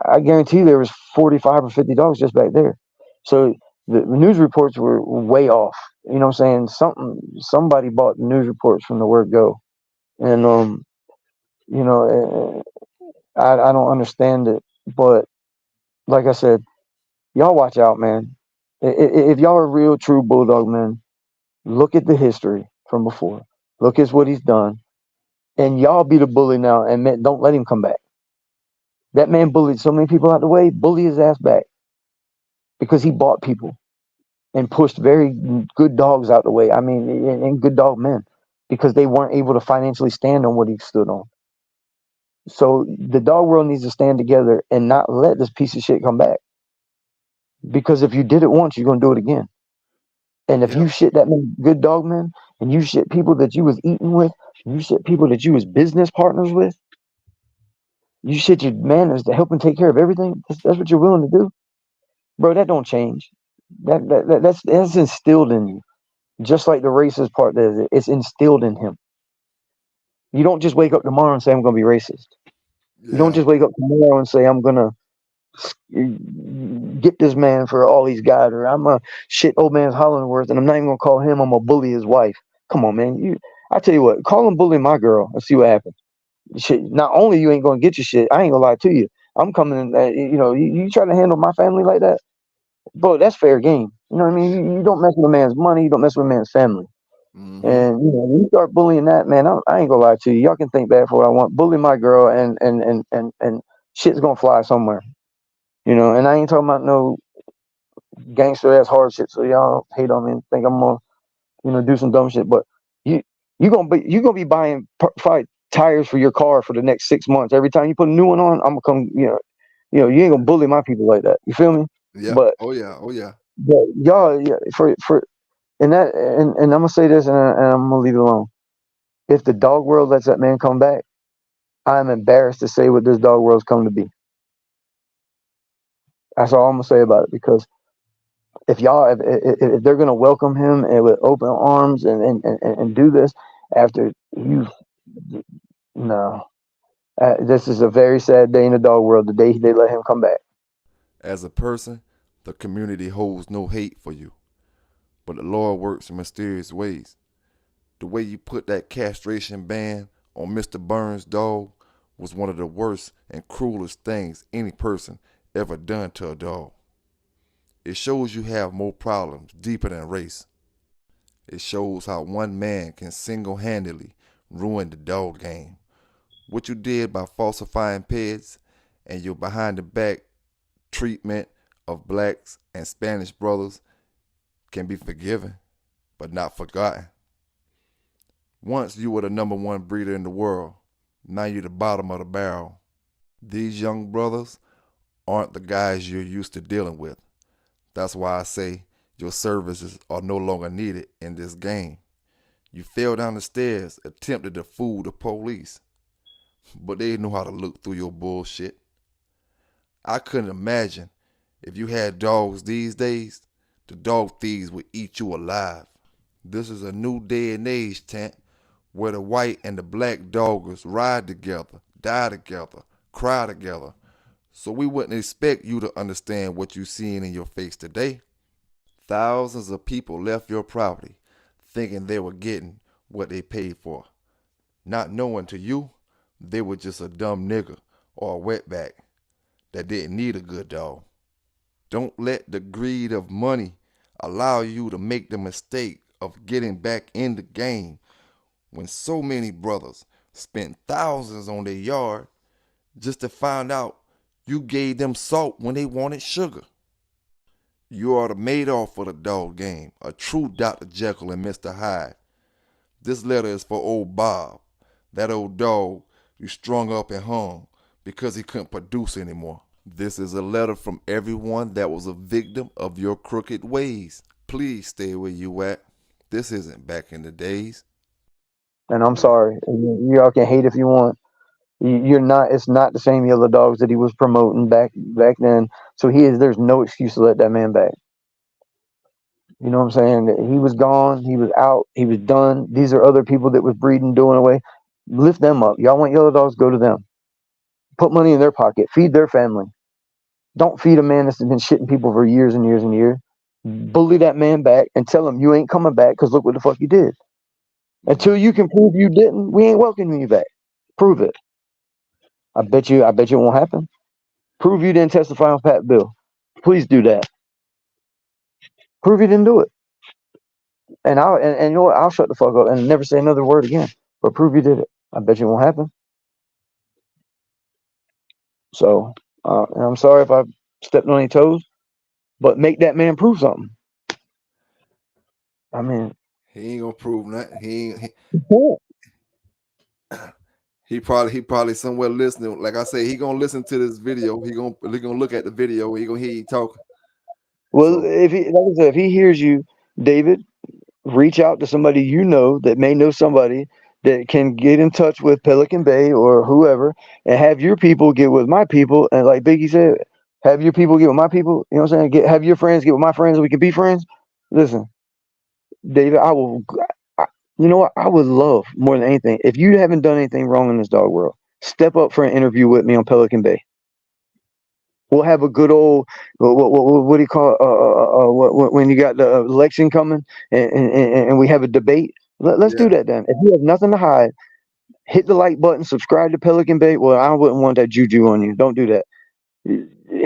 H: I guarantee there was 45 or 50 dogs just back there. So the news reports were way off. You know what I'm saying? Somebody bought the news reports from the word go. And I don't understand it, but like I said, y'all watch out, man. If y'all are real, true bulldog men, look at the history from before. Look at what he's done, and y'all be the bully now, and man, don't let him come back. That man bullied so many people out the way. Bully his ass back because he bought people and pushed very good dogs out the way. I mean, and good dog men because they weren't able to financially stand on what he stood on. So the dog world needs to stand together and not let this piece of shit come back. Because if you did it once, you're gonna do it again. And if you shit that many good dog men, and you shit people that you was eating with, and you shit people that you was business partners with, You shit your manners to help him take care of everything. That's what you're willing to do, bro. That don't change. That's instilled in you, just like the racist part does. It's instilled in him. You don't just wake up tomorrow and say I'm gonna be racist. You don't
E: Yeah.
H: just wake up tomorrow and say I'm gonna get this man for all he's got, or I'm a shit old man's Hollandworth, and I'm not even gonna call him. I'm gonna bully his wife. Come on, man. I tell you what, call him bully my girl and see what happens. Shit, not only you ain't gonna get your shit, I ain't gonna lie to you. I'm coming in. You try to handle my family like that, bro. That's fair game. You know what I mean? You don't mess with a man's money. You don't mess with a man's family.
E: Mm-hmm.
H: And when you start bullying that man, I ain't gonna lie to you. Y'all can think bad for what I want. Bully my girl, and shit's gonna fly somewhere. And I ain't talking about no gangster ass hard shit. So y'all hate on me and think I'm gonna, do some dumb shit. But you gonna be buying probably tires for your car for the next 6 months. Every time you put a new one on, I'm gonna come. You ain't gonna bully my people like that. You feel me?
E: Yeah.
H: But
E: Oh yeah. Oh yeah.
H: y'all, yeah, for and that and I'm gonna say this, and I'm gonna leave it alone. If the dog world lets that man come back, I'm embarrassed to say what this dog world's come to be. That's all I'm gonna say about it, because if they're gonna welcome him and with open arms and do this after you, no, this is a very sad day in the dog world. The day they let him come back.
E: As a person, the community holds no hate for you, but the Lord works in mysterious ways. The way you put that castration ban on Mr. Burns' dog was one of the worst and cruelest things any person ever done to a dog. It shows you have more problems deeper than race. It shows how one man can single-handedly ruin the dog game. What you did by falsifying pets and your behind-the-back treatment of blacks and Spanish brothers can be forgiven, but not forgotten. Once you were the number one breeder in the world, now you're the bottom of the barrel. These young brothers aren't the guys you're used to dealing with. That's why I say your services are no longer needed in this game. You fell down the stairs, attempted to fool the police, but they know how to look through your bullshit. I couldn't imagine if you had dogs these days, the dog thieves would eat you alive. This is a new day and age, Tant, where the white and the black doggers ride together, die together, cry together. So we wouldn't expect you to understand what you're seeing in your face today. Thousands of people left your property thinking they were getting what they paid for, not knowing to you they were just a dumb nigger or a wetback that didn't need a good dog. Don't let the greed of money allow you to make the mistake of getting back in the game when so many brothers spent thousands on their yard just to find out you gave them salt when they wanted sugar. You are the Mayday for the dog game, a true Dr. Jekyll and Mr. Hyde. This letter is for old Bob, that old dog you strung up and hung because he couldn't produce anymore. This is a letter from everyone that was a victim of your crooked ways. Please stay where you at. This isn't back in the days.
H: And I'm sorry. Y'all can hate if you want. You're not. It's not the same yellow dogs that he was promoting back then. So there's no excuse to let that man back. You know what I'm saying? He was gone. He was out. He was done. These are other people that was breeding, doing away. Lift them up. Y'all want yellow dogs? Go to them. Put money in their pocket. Feed their family. Don't feed a man that's been shitting people for years and years and years. Bully that man back and tell him you ain't coming back because look what the fuck you did. Until you can prove you didn't, we ain't welcoming you back. Prove it. I bet you it won't happen. Prove you didn't testify on Pat Bill. Please do that. Prove you didn't do it. And you know what? I'll shut the fuck up and never say another word again. But prove you did it. I bet you it won't happen. So, and I'm sorry if I stepped on any toes, but make that man prove something. I mean,
E: He ain't gonna prove nothing.
H: he can't.
E: He probably somewhere listening. Like I say, he gonna listen to this video. He gonna look at the video. He gonna hear you talking.
H: Well,
E: So
H: if he hears you, David, reach out to somebody you know that may know somebody that can get in touch with Pelican Bay or whoever, and have your people get with my people, and like Biggie said, have your people get with my people. You know what I'm saying? Have your friends get with my friends, and we can be friends. Listen, David, you know what? I would love more than anything if you haven't done anything wrong in this dog world. Step up for an interview with me on Pelican Bay. We'll have a good old what do you call when you got the election coming and we have a debate. Let's do that then. If you have nothing to hide, hit the like button, subscribe to Pelican Bay. Well, I wouldn't want that juju on you. Don't do that.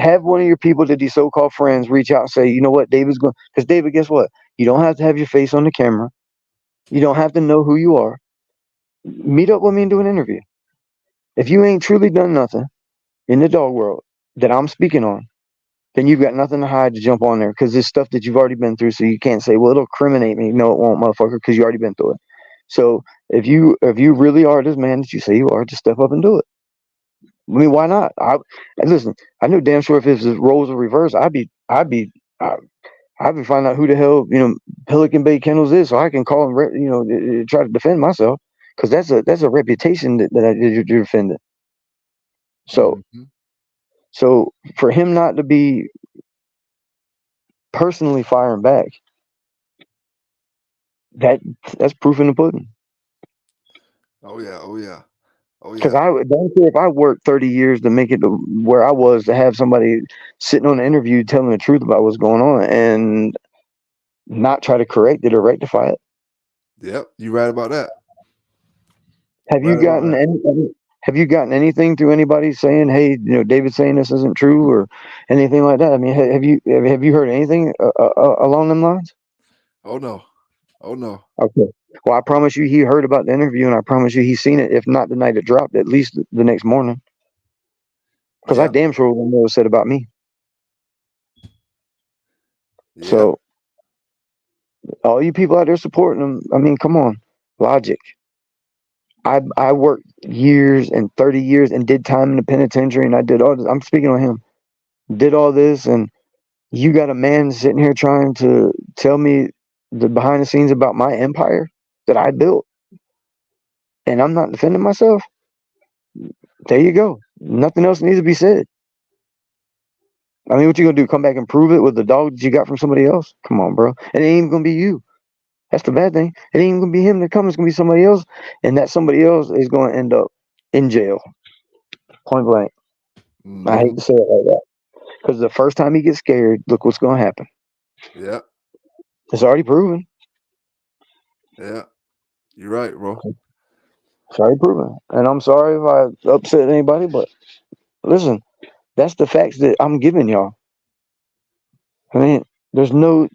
H: Have one of your people that these so-called friends reach out and say, you know what, David's going, because David, guess what? You don't have to have your face on the camera. You don't have to know who you are. Meet up with me and do an interview. If you ain't truly done nothing in the dog world that I'm speaking on, then you've got nothing to hide to jump on there, because it's stuff that you've already been through. So you can't say, well, it'll incriminate me. No, it won't, motherfucker, because you already been through it. So if you really are this man that you say you are, just step up and do it. I mean, why not? Listen. I knew damn sure if it was roles were reversed, I'd be finding out who the hell Pelican Bay Kennels is, so I can call and try to defend myself, because that's a reputation that you're defending. So so for him not to be personally firing back, that's proof in the pudding.
E: Oh yeah.
H: Because I don't care if I worked 30 years to make it to where I was, to have somebody sitting on the interview telling the truth about what's going on and not try to correct it or rectify it.
E: Yep, you're right about that.
H: Have you gotten anything through anybody saying, hey, David's saying this isn't true or anything like that? I mean, have you heard anything along them lines?
E: Oh no.
H: Okay. Well, I promise you he heard about the interview, and I promise you he's seen it, if not the night it dropped, at least the next morning. Because I damn sure wouldn't know what was said about me.
E: Yeah.
H: So all you people out there supporting him, I mean, come on. Logic. I worked years and 30 years and did time in the penitentiary, and I did all this. I'm speaking on him. Did all this, and you got a man sitting here trying to tell me the behind the scenes about my empire that I built, and I'm not defending myself. There you go. Nothing else needs to be said. I mean, what you gonna do? Come back and prove it with the dog that you got from somebody else? Come on, bro. It ain't even gonna be you. That's the bad thing. It ain't even gonna be him that comes. It's gonna be somebody else, and that somebody else is gonna end up in jail. Point blank. I hate to say it like that, because the first time he gets scared, look what's gonna happen.
E: Yeah.
H: It's already proven.
E: Yeah. You're right, bro.
H: It's already proven. And I'm sorry if I upset anybody, but listen, that's the facts that I'm giving y'all. I mean, there's no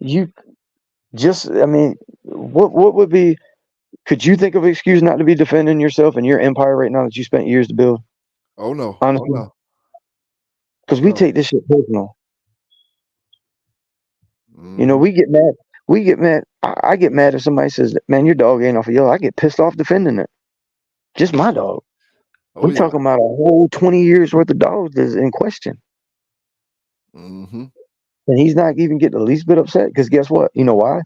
H: I mean, what would be, could you think of an excuse not to be defending yourself and your empire right now that you spent years to build?
E: Oh no.
H: Honestly.
E: Oh no.
H: Because we take this shit personal. We get mad. I get mad if somebody says, man, your dog ain't off of yellow. I get pissed off defending it. Just my dog. We're talking about a whole 20 years worth of dogs that's in question. And he's not even getting the least bit upset, because guess what? You know why?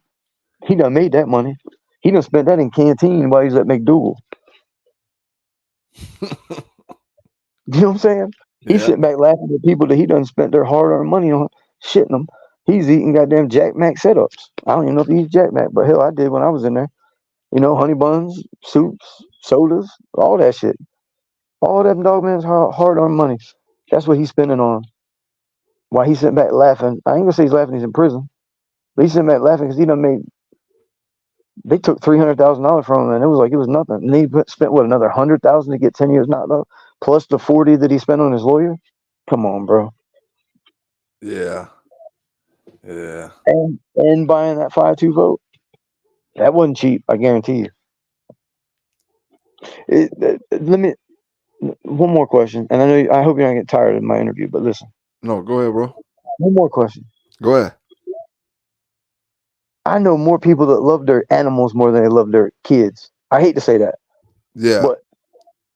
H: He done made that money. He done spent that in Canteen while he's at McDougal. You know what I'm saying? He's sitting back laughing at people that he done spent their hard-earned money on, shitting them. He's eating goddamn Jack Mac setups. I don't even know if he eats Jack Mac, but hell, I did when I was in there. Honey buns, soups, sodas, all that shit. All that dog man's hard-earned money. That's what he's spending on. While he's sitting back laughing. I ain't gonna say he's laughing, he's in prison. But he's sitting back laughing because he done made, they took $300,000 from him, and it was nothing. And he spent another $100,000 to get 10 years knocked up, plus the 40 that he spent on his lawyer. Come on, bro.
E: Yeah.
H: And buying that 5-2 vote, that wasn't cheap. I guarantee you. Let me, one more question, and I hope you're not getting tired of my interview, but listen.
E: No, go ahead, bro.
H: One more question.
E: Go ahead.
H: I know more people that love their animals more than they love their kids. I hate to say that.
E: Yeah.
H: But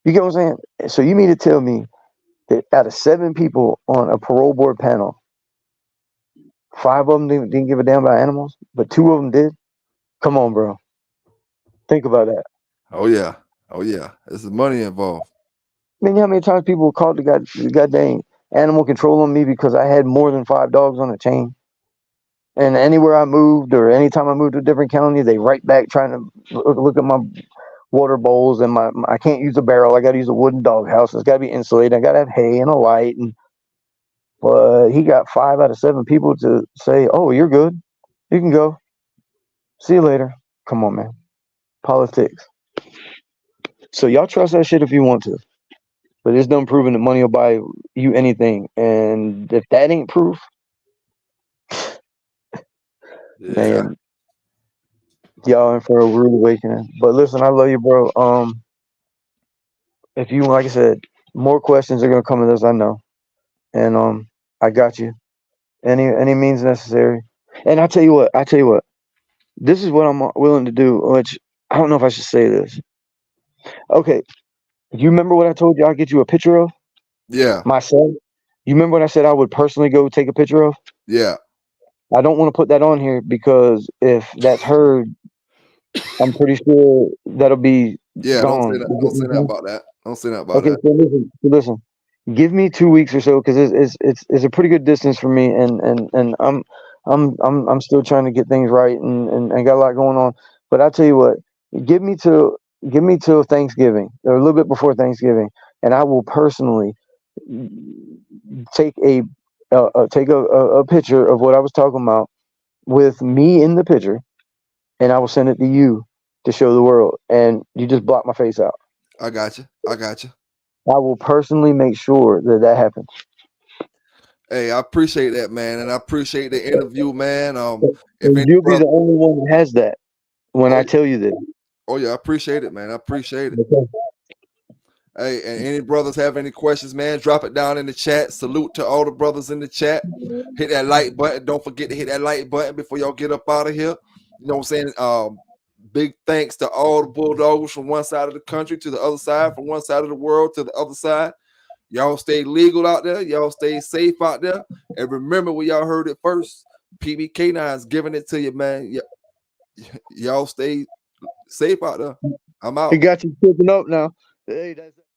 H: you get what I'm saying? So you mean to tell me that out of 7 people on a parole board panel, 5 of them didn't give a damn about animals, but 2 of them did? Come on, bro. Think about that.
E: Oh yeah. Oh yeah. There's money involved.
H: I mean, how many times people called the goddamn animal control on me because I had more than 5 dogs on a chain? And anywhere I moved, or anytime I moved to a different county, they right back trying to look at my water bowls, and I can't use a barrel. I got to use a wooden dog house. It's got to be insulated. I got to have hay and a light. But he got 5 out of 7 people to say, "Oh, you're good. You can go. See you later." Come on, man. Politics. So y'all trust that shit if you want to, but it's done proving that money will buy you anything. And if that ain't proof, man, y'all in for a rude awakening. But listen, I love you, bro. If you, like I said, more questions are gonna come in this, I know, and I got you. Any means necessary. And I tell you what, this is what I'm willing to do. Which I don't know if I should say this. Okay, you remember what I told you? I'll get you a picture of my son. You remember what I said I would personally go take a picture of?
E: Yeah.
H: I don't want to put that on here because if that's heard, I'm pretty sure that'll be gone.
E: Don't say that about that. Don't say that about
H: Okay,
E: that.
H: so listen. Give me 2 weeks or so, because it's a pretty good distance for me, and I'm still trying to get things right, and got a lot going on. But I tell you what, give me till Thanksgiving, or a little bit before Thanksgiving, and I will personally take a picture of what I was talking about with me in the picture, and I will send it to you to show the world, and you just block my face out.
E: I got you.
H: I will personally make sure that happens.
E: Hey, I appreciate that, man, and I appreciate the interview, man.
H: And you'll be the only one that has that when I tell you this.
E: Oh yeah, I appreciate it, man. I appreciate it.
H: Okay.
E: Hey, and any brothers have any questions, man, drop it down in the chat. Salute to all the brothers in the chat. Hit that like button. Don't forget to hit that like button before y'all get up out of here. You know what I'm saying? Big thanks to all the bulldogs from one side of the country to the other side, from one side of the world to the other side. Y'all stay legal out there. Y'all stay safe out there. And remember where y'all heard it first. PB K9's giving it to you, man. Y'all stay safe out there. I'm out.
H: He got you tripping up now. Hey, that's